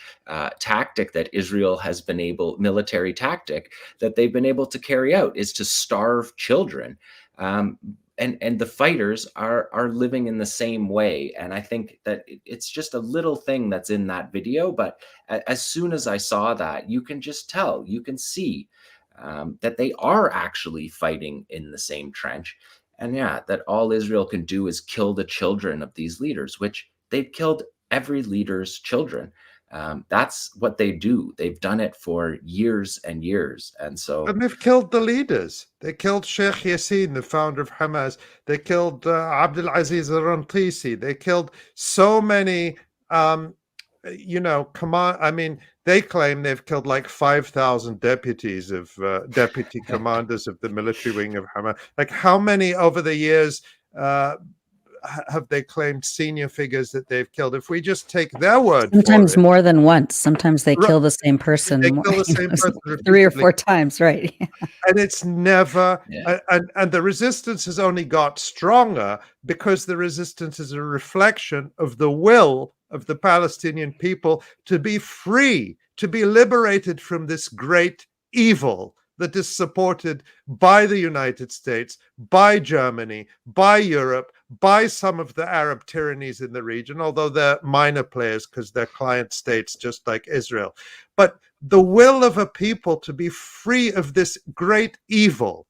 tactic that Israel has been able, military tactic, that they've been able to carry out, is to starve children. And the fighters are living in the same way. And I think that it's just a little thing that's in that video. But as soon as I saw that, you can just tell, you can see that they are actually fighting in the same trench. And yeah, that all Israel can do is kill the children of these leaders, which they've killed every leader's children. That's what they do. They've done it for years and years. And they've killed the leaders. They killed Sheikh Yassin, the founder of Hamas. They killed Abdulaziz al-Rantisi. They killed so many, they claim they've killed like 5,000 deputies of deputy commanders of the military wing of Hamas. Like, how many over the years have they claimed senior figures that they've killed? If we just take their word, sometimes more than once. Sometimes they kill the same person. They kill the same person 3 or 4 times, right? And it's never. And the resistance has only got stronger because the resistance is a reflection of the will of the Palestinian people to be free, to be liberated from this great evil that is supported by the United States, by Germany, by Europe, by some of the Arab tyrannies in the region, although they're minor players because they're client states just like Israel. But the will of a people to be free of this great evil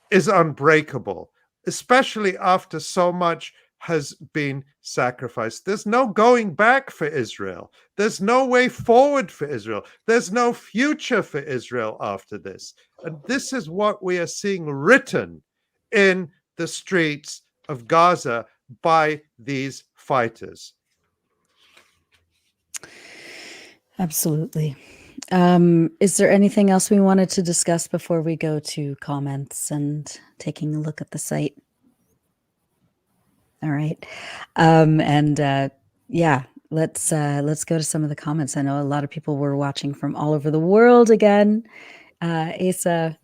is unbreakable, especially after so much has been sacrificed. There's no going back for Israel. There's no way forward for Israel. There's no future for Israel after this. And this is what we are seeing written in the streets of Gaza by these fighters. Absolutely. Is there anything else we wanted to discuss before we go to comments and taking a look at the site? All right. Yeah, let's go to some of the comments. I know a lot of people were watching from all over the world again. Asa,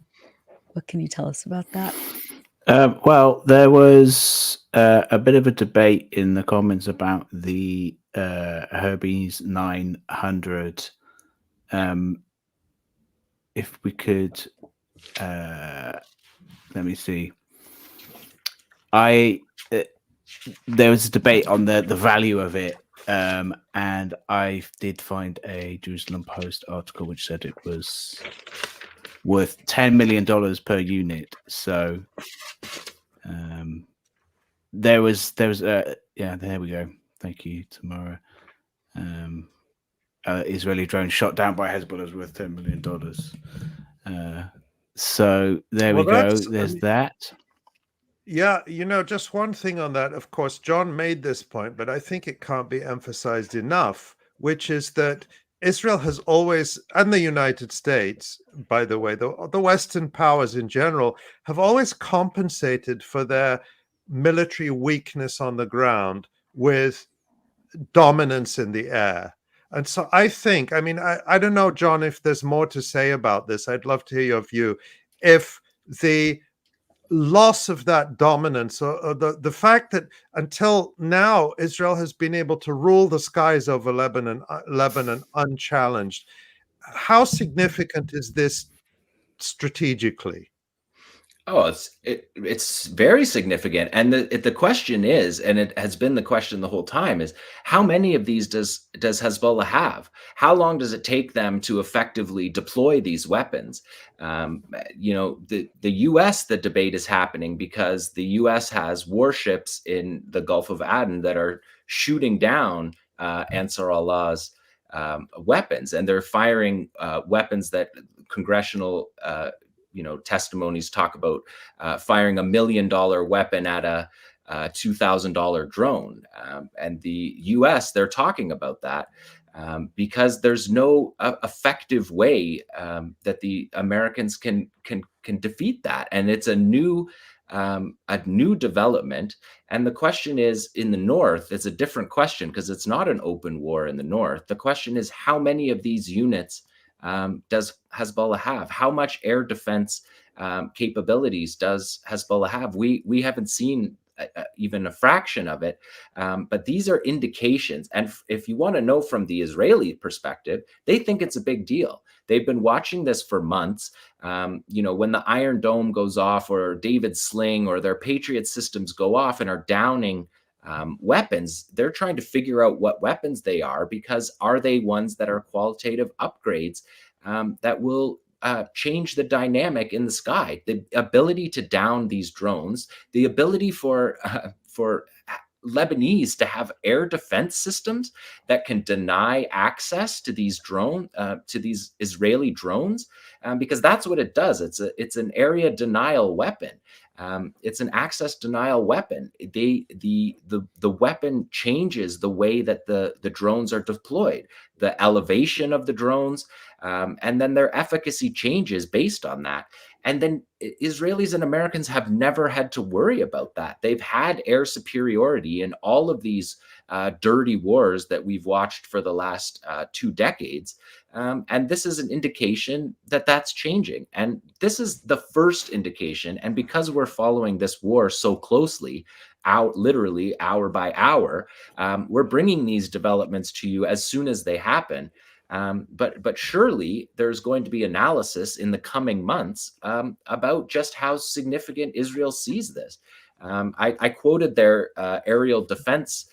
what can you tell us about that? Well, there was a bit of a debate in the comments about the Hermes 900. If we could, let me see. There was a debate on the value of it, and I did find a Jerusalem Post article which said it was worth $10 million per unit. So there was yeah, there we go. Thank you, Tamara. Israeli drone shot down by Hezbollah is worth $10 million. So there we go. There's that. Yeah, just one thing on that. Of course, John made this point, but I think it can't be emphasized enough, which is that Israel has always, and the United States, by the way, the Western powers in general, have always compensated for their military weakness on the ground with dominance in the air. And so I think, I don't know, John, if there's more to say about this. I'd love to hear your view. If the loss of that dominance, or the fact that until now Israel has been able to rule the skies over Lebanon unchallenged, how significant is this strategically? Oh, it's very significant. And the question is, and it has been the question the whole time, is how many of these does Hezbollah have? How long does it take them to effectively deploy these weapons? The U.S., the debate is happening because the U.S. has warships in the Gulf of Aden that are shooting down Ansar Allah's weapons, and they're firing weapons that congressional testimonies talk about firing $1 million weapon at a $2,000 drone. And the US, they're talking about that because there's no effective way that the Americans can defeat that. And it's a new development. And the question is, in the North, it's a different question because it's not an open war in the North. The question is, how many of these units does Hezbollah have? How much air defense capabilities does Hezbollah have? We haven't seen even a fraction of it, but these are indications. And if you want to know from the Israeli perspective, they think it's a big deal. They've been watching this for months. When the Iron Dome goes off, or David Sling, or their Patriot systems go off and are downing weapons, they're trying to figure out what weapons they are, because are they ones that are qualitative upgrades that will change the dynamic in the sky? The ability to down these drones, the ability for Lebanese to have air defense systems that can deny access to these these Israeli drones, because that's what it does. It's an area denial weapon. It's an access denial weapon. The weapon changes the way that the drones are deployed, the elevation of the drones, and then their efficacy changes based on that. And then Israelis and Americans have never had to worry about that. They've had air superiority in all of these dirty wars that we've watched for the last 2 decades. And this is an indication that that's changing. And this is the first indication. And because we're following this war so closely, literally hour by hour, we're bringing these developments to you as soon as they happen. But surely there's going to be analysis in the coming months about just how significant Israel sees this. I quoted their aerial defense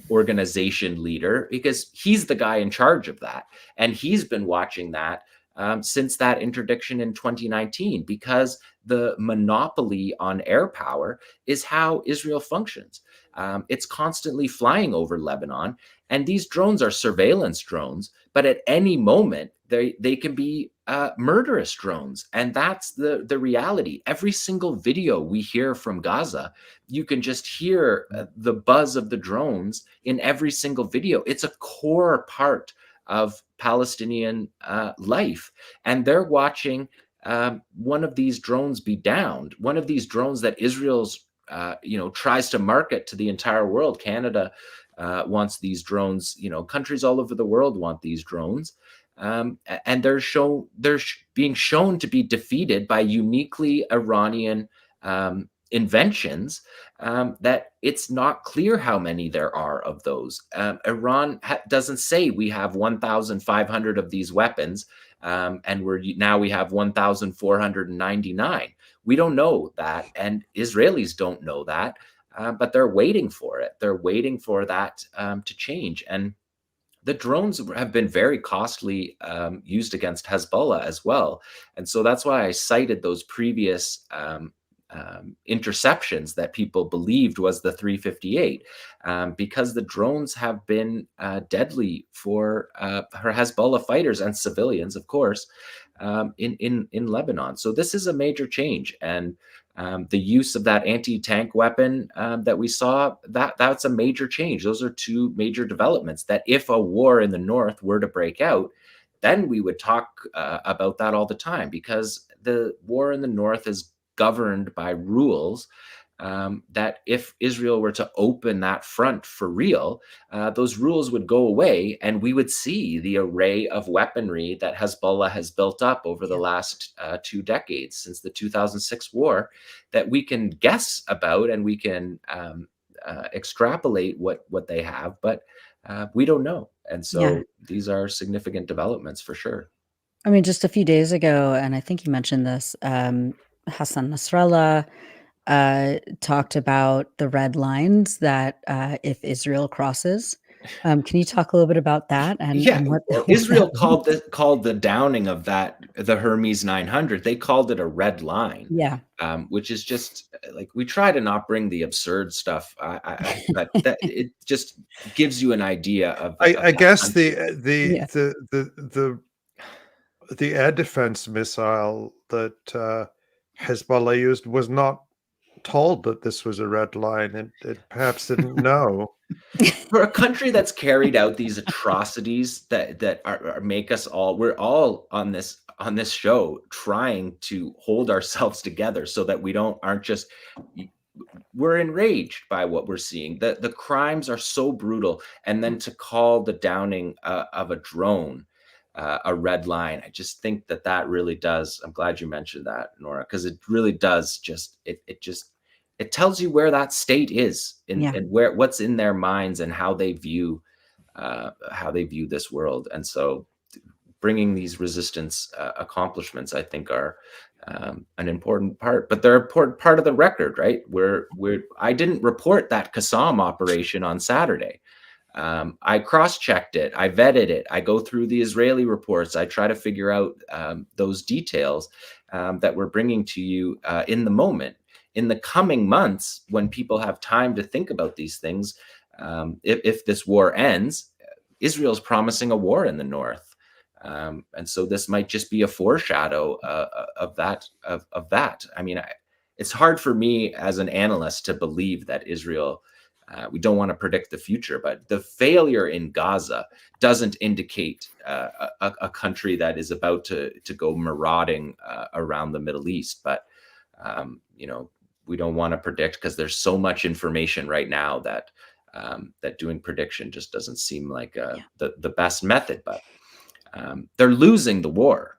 organization leader, because he's the guy in charge of that. And he's been watching that since that interdiction in 2019, because the monopoly on air power is how Israel functions. It's constantly flying over Lebanon. And these drones are surveillance drones, but at any moment, they can be murderous drones. And that's the reality. Every single video we hear from Gaza, you can just hear the buzz of the drones in every single video. It's a core part of Palestinian life. And they're watching one of these drones be downed, one of these drones that Israel's tries to market to the entire world. Canada wants these drones, countries all over the world want these drones. And they're being shown to be defeated by uniquely Iranian inventions that it's not clear how many there are of those. Iran doesn't say we have 1,500 of these weapons, and we have 1,499. We don't know that, and Israelis don't know that, but they're waiting for it. They're waiting for that to change. And the drones have been very costly used against Hezbollah as well. And so that's why I cited those previous interceptions that people believed was the 358, because the drones have been deadly for Hezbollah fighters and civilians, of course, in Lebanon. So this is a major change. And the use of that anti-tank weapon that we saw, that's a major change. Those are two major developments that if a war in the north were to break out, then we would talk about that all the time, because the war in the north is governed by rules that if Israel were to open that front for real, those rules would go away, and we would see the array of weaponry that Hezbollah has built up over the last 2 decades, since the 2006 war, that we can guess about and we can extrapolate what they have, but we don't know. And so these are significant developments for sure. I mean, just a few days ago, and I think you mentioned this, Hassan Nasrallah talked about the red lines that if Israel crosses. Can you talk a little bit about that? And what Israel called the downing of the Hermes 900. They called it a red line. Yeah, which is just like, we try to not bring the absurd stuff, but that it just gives you an idea of. I guess the air defense missile that Hezbollah used was not told that this was a red line. It perhaps didn't know. For a country that's carried out these atrocities that make us all, we're all on this show trying to hold ourselves together so that we aren't just, we're enraged by what we're seeing. The crimes are so brutal, and then to call the downing of a drone a red line, I just think that really does. I'm glad you mentioned that, Nora, because it really does just it tells you where that state is and what's in their minds and how they view this world. And so bringing these resistance accomplishments, I think, are an important part, but they're an important part of the record, right? I didn't report that 𝐓𝐡𝐞 operation on Saturday. I cross-checked it. I vetted it. I go through the Israeli reports. I try to figure out those details that we're bringing to you in the moment. In the coming months, when people have time to think about these things, if this war ends, Israel's promising a war in the north. And so this might just be a foreshadow of that. I mean, it's hard for me as an analyst to believe that Israel, we don't want to predict the future, but the failure in Gaza doesn't indicate a country that is about to go marauding around the Middle East. But, we don't want to predict, because there's so much information right now that doing prediction just doesn't seem like the best method. But they're losing the war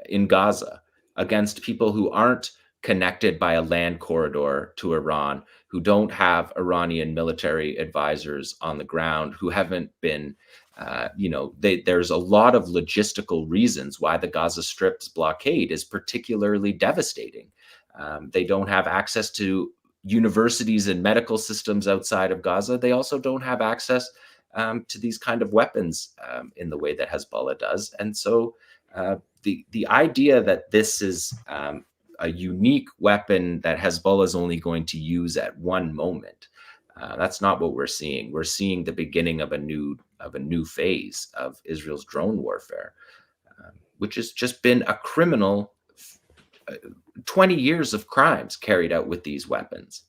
in Gaza against people who aren't connected by a land corridor to Iran, who don't have Iranian military advisors on the ground, who haven't been, there's a lot of logistical reasons why the Gaza Strip's blockade is particularly devastating. They don't have access to universities and medical systems outside of Gaza. They also don't have access to these kind of weapons in the way that Hezbollah does. And so the idea that this is a unique weapon that Hezbollah is only going to use at one moment, That's not what we're seeing. We're seeing the beginning of a new phase of Israel's drone warfare, which has just been a criminal 20 years of crimes carried out with these weapons.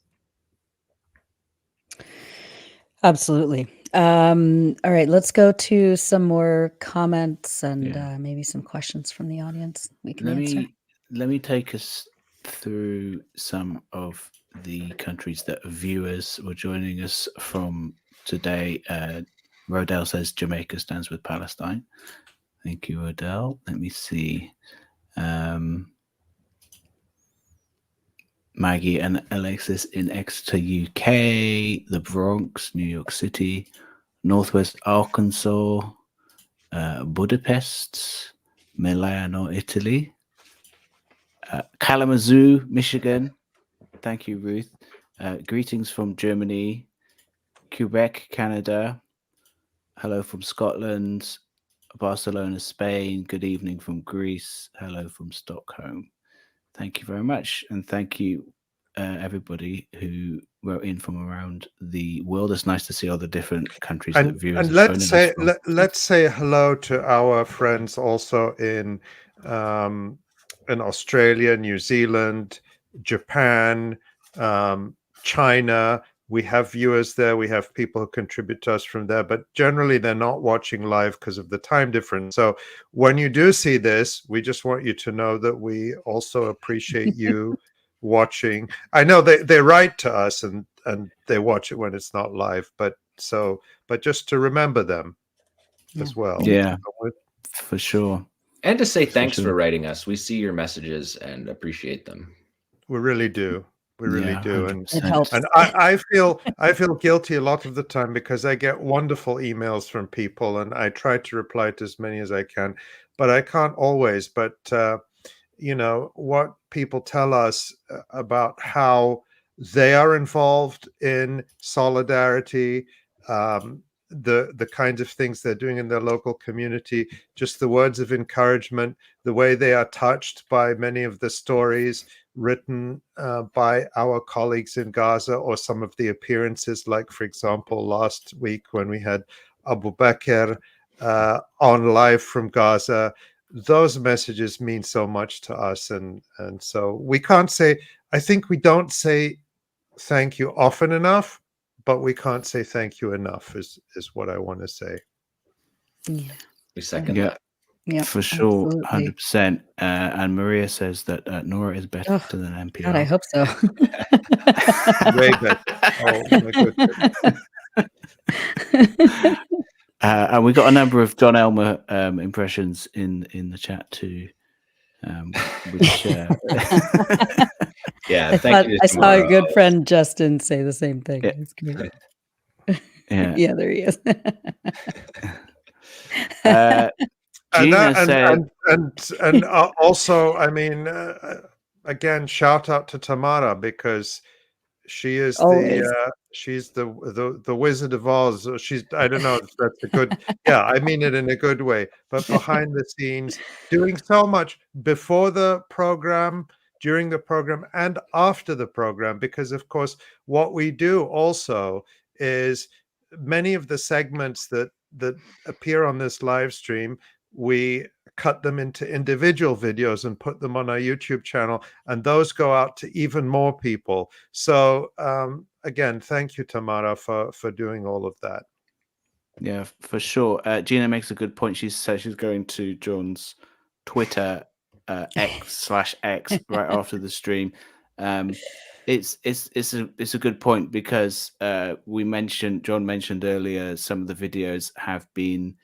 Absolutely. All right, let's go to some more comments and maybe some questions from the audience we can answer. Let me take us through some of the countries that viewers were joining us from today. Rodell says Jamaica stands with Palestine. Thank you, Rodell. Let me see. Maggie and Alexis in Exeter, UK, the Bronx, New York City, Northwest Arkansas, Budapest, Milano, Italy, Kalamazoo, Michigan. Thank you, Ruth. Greetings from Germany, Quebec, Canada. Hello from Scotland, Barcelona, Spain. Good evening from Greece. Hello from Stockholm. Thank you very much. And thank you, everybody who wrote in from around the world. It's nice to see all the different countries that viewers. And let's say hello to our friends also in Australia, New Zealand, Japan, China. We have viewers there. We have people who contribute to us from there, but generally they're not watching live because of the time difference. So when you do see this, we just want you to know that we also appreciate you watching. I know they write to us and they watch it when it's not live, but just to remember them as well. Yeah, for sure. And to say thanks for writing us. We see your messages and appreciate them. We really do. We really do. And it helps. And I feel guilty a lot of the time because I get wonderful emails from people and I try to reply to as many as I can, but I can't always. But what people tell us about how they are involved in solidarity, the kinds of things they're doing in their local community, just the words of encouragement, the way they are touched by many of the stories written by our colleagues in Gaza, or some of the appearances, like, for example, last week when we had Abu Bakr on live from Gaza. Those messages mean so much to us. And so we can't say, I think we don't say thank you often enough, but we can't say thank you enough is what I want to say. Yeah. We second that. Yeah, for sure, absolutely. 100%. And Maria says that Nora is better than NPR. God, I hope so. Way better. Oh my goodness. And we got a number of Jon Elmer impressions in the chat too. Which yeah, thank you. I saw a good friend Justin say the same thing. Yeah. It's great. Yeah, there he is. And also, I mean, again, shout out to Tamara, because she is she's the Wizard of Oz. She's, I don't know if that's a good, yeah, I mean it in a good way, but behind the scenes, doing so much before the program, during the program, and after the program, because of course what we do also is many of the segments that appear on this live stream, we cut them into individual videos and put them on our YouTube channel, and those go out to even more people. So again, thank you, Tamara, for doing all of that. Yeah, for sure. Gina makes a good point. She says she's going to Jon's Twitter X/X right after the stream. It's a good point, because Jon mentioned earlier some of the videos have been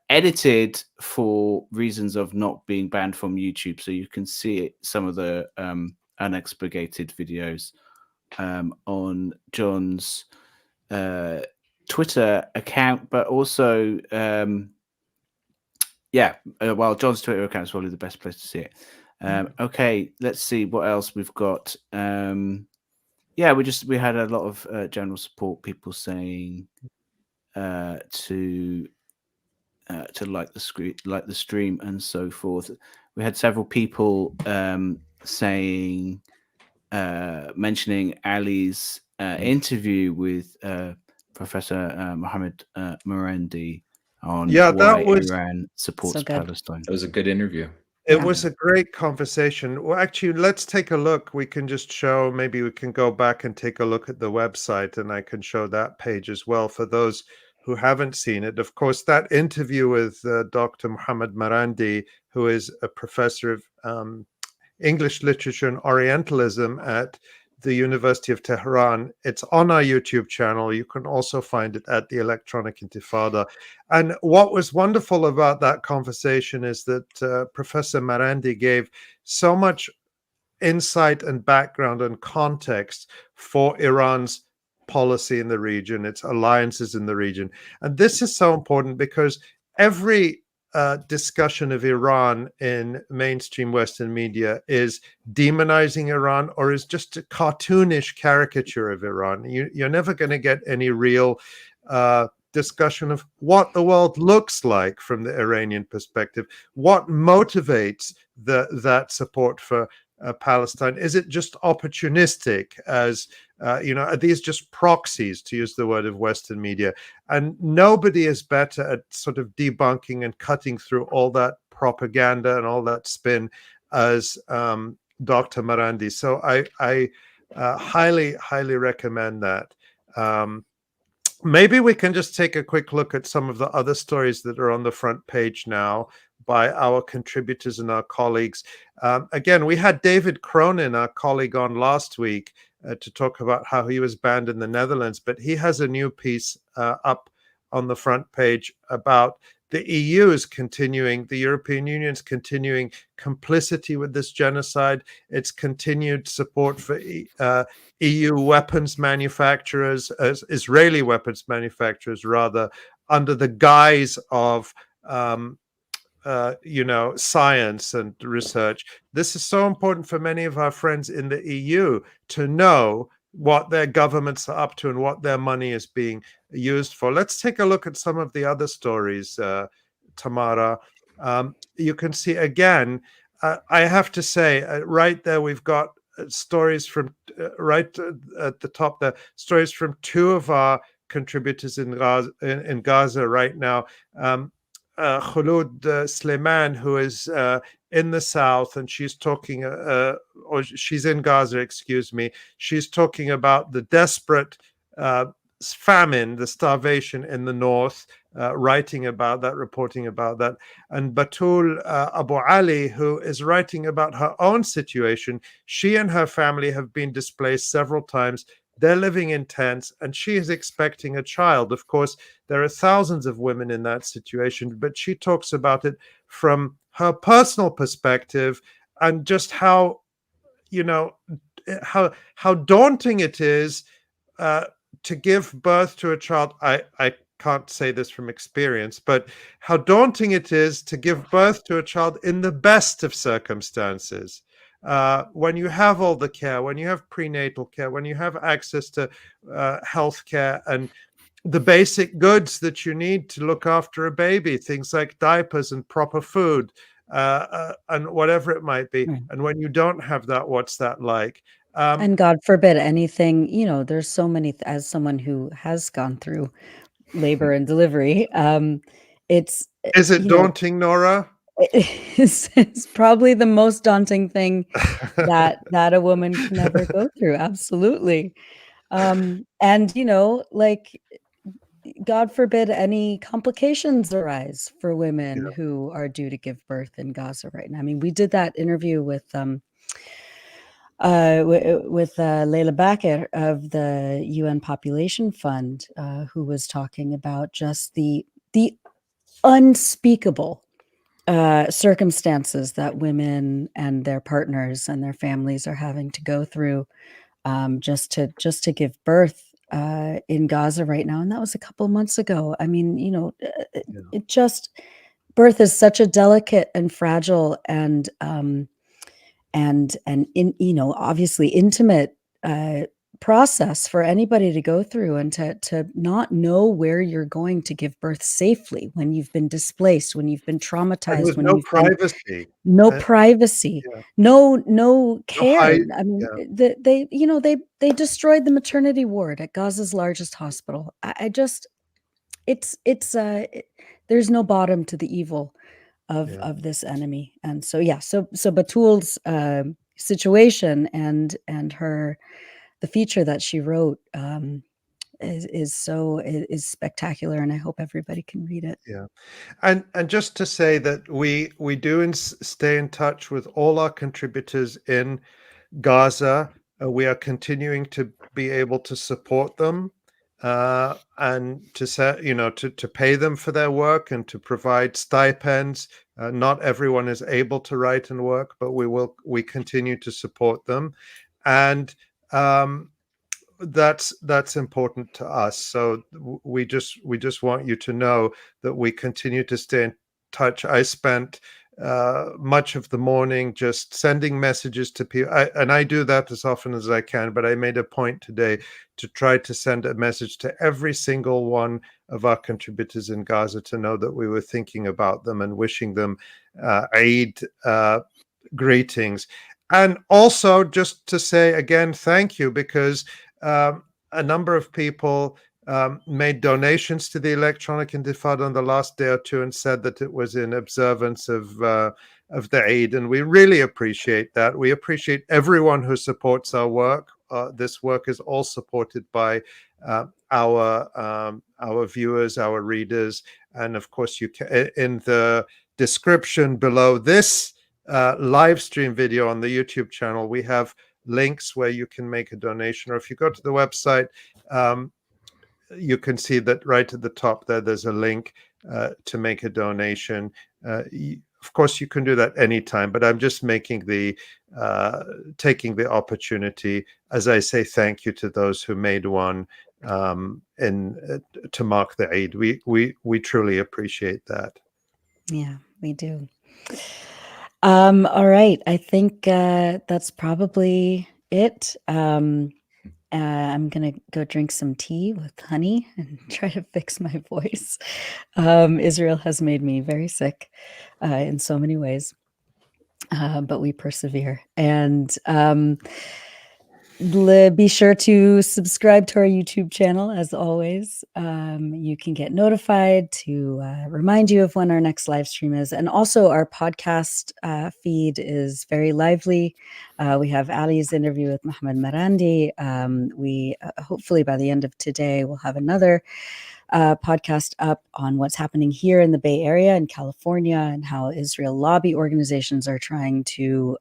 edited for reasons of not being banned from YouTube, so you can see some of the unexpurgated videos on Jon's Twitter account, but also Jon's Twitter account is probably the best place to see it. Okay, let's see what else we've got. We had a lot of general support, people saying to like the stream and so forth. We had several people saying, mentioning Ali's interview with Professor Mohammed Marandi on Yeah, why that was Iran supports So good. Palestine. It was a good interview. it Yeah. was a great conversation. Well, actually, let's take a look. We can just show, maybe we can go back and take a look at the website, and I can show that page as well for those who haven't seen it. Of course, that interview with Dr. Mohammed Marandi, who is a professor of English literature and Orientalism at the University of Tehran. It's on our YouTube channel. You can also find it at the Electronic Intifada. And what was wonderful about that conversation is that Professor Marandi gave so much insight and background and context for Iran's policy in the region, its alliances in the region. And this is so important because every discussion of Iran in mainstream Western media is demonizing Iran or is just a cartoonish caricature of Iran. You're never going to get any real discussion of what the world looks like from the Iranian perspective. What motivates that support for Palestine? Is it just opportunistic, as are these just proxies, to use the word of Western media? And nobody is better at sort of debunking and cutting through all that propaganda and all that spin as Dr. Marandi. So I highly recommend that. Maybe we can just take a quick look at some of the other stories that are on the front page now by our contributors and our colleagues. Again, we had David Cronin, our colleague, on last week to talk about how he was banned in the Netherlands, but he has a new piece up on the front page about the EU's continuing, the European Union's continuing complicity with this genocide, its continued support for EU weapons manufacturers, Israeli weapons manufacturers rather, under the guise of science and research. This is so important for many of our friends in the EU to know what their governments are up to and what their money is being used for. Let's take a look at some of the other stories, Tamara. You can see again, I have to say, right there, we've got stories from right at the top there, stories from two of our contributors in Gaza right now. Khulud Sleiman, who is in the south, and she's talking, or she's in Gaza, excuse me. She's talking about the desperate famine, the starvation in the north, writing about that, reporting about that. And Batul Abu Ali, who is writing about her own situation. She and her family have been displaced several times. They're living in tents, and she is expecting a child. Of course, there are thousands of women in that situation, but she talks about it from her personal perspective and just how daunting it is to give birth to a child. I can't say this from experience, but how daunting it is to give birth to a child in the best of circumstances. When you have all the care, when you have prenatal care, when you have access to health care and the basic goods that you need to look after a baby, things like diapers and proper food and whatever it might be. And when you don't have that, what's that like? And God forbid anything, there's so many, as someone who has gone through labor and delivery, is it daunting, Nora? It's probably the most daunting thing that a woman can ever go through. Absolutely. And God forbid any complications arise for women who are due to give birth in Gaza right now. I mean, we did that interview with Leila Bakr of the UN Population Fund, who was talking about just the unspeakable circumstances that women and their partners and their families are having to go through just to give birth in Gaza right now. And that was a couple of months ago. I mean, it just, birth is such a delicate and fragile and obviously intimate process for anybody to go through, and to not know where you're going to give birth safely when you've been displaced, when you've been And traumatized, with when no you've been privacy. no Uh, privacy, yeah. no No care. hide. I mean, Yeah. they destroyed the maternity ward at Gaza's largest hospital. I just there's no bottom to the evil Yeah. of this enemy. And so Batul's situation and the feature that she wrote is spectacular, and I hope everybody can read it. Yeah. And just to say that we do stay in touch with all our contributors in Gaza. We are continuing to be able to support them, and to to pay them for their work and to provide stipends. Not everyone is able to write and work, but we continue to support them, and that's important to us. So we just want you to know that we continue to stay in touch. I spent much of the morning just sending messages to people, and I do that as often as I can, but I made a point today to try to send a message to every single one of our contributors in Gaza to know that we were thinking about them and wishing them Eid greetings. And also just to say again, thank you, because a number of people made donations to the Electronic Intifada on the last day or two and said that it was in observance of the Eid, and we really appreciate that. We appreciate everyone who supports our work. This work is all supported by our viewers, our readers, and of course, you can, in the description below this live stream video on the YouTube channel, we have links where you can make a donation, or if you go to the website, you can see that right at the top there's a link to make a donation. Of course, you can do that anytime, but I'm just making taking the opportunity, as I say, thank you to those who made one to mark the Eid. We truly appreciate that. Yeah, we do. All right. I think that's probably it. I'm going to go drink some tea with honey and try to fix my voice. Israel has made me very sick in so many ways, but we persevere. And be sure to subscribe to our YouTube channel. As always, you can get notified to remind you of when our next live stream is. And also our podcast feed is very lively. We have Ali's interview with Mohammed Marandi. We hopefully by the end of today, we'll have another podcast up on what's happening here in the Bay Area in California, and how Israel lobby organizations are trying to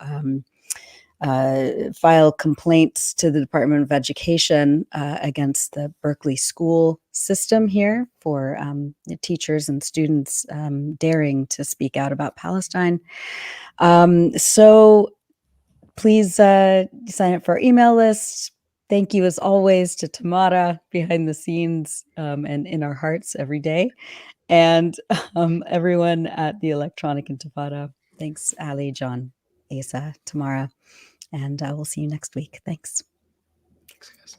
file complaints to the Department of Education against the Berkeley school system here for teachers and students daring to speak out about Palestine. So please sign up for our email list. Thank you, as always, to Tamara behind the scenes and in our hearts every day. And everyone at the Electronic Intifada. Thanks, Ali, Jon, Asa, Tamara. And we'll see you next week. Thanks. Thanks, guys.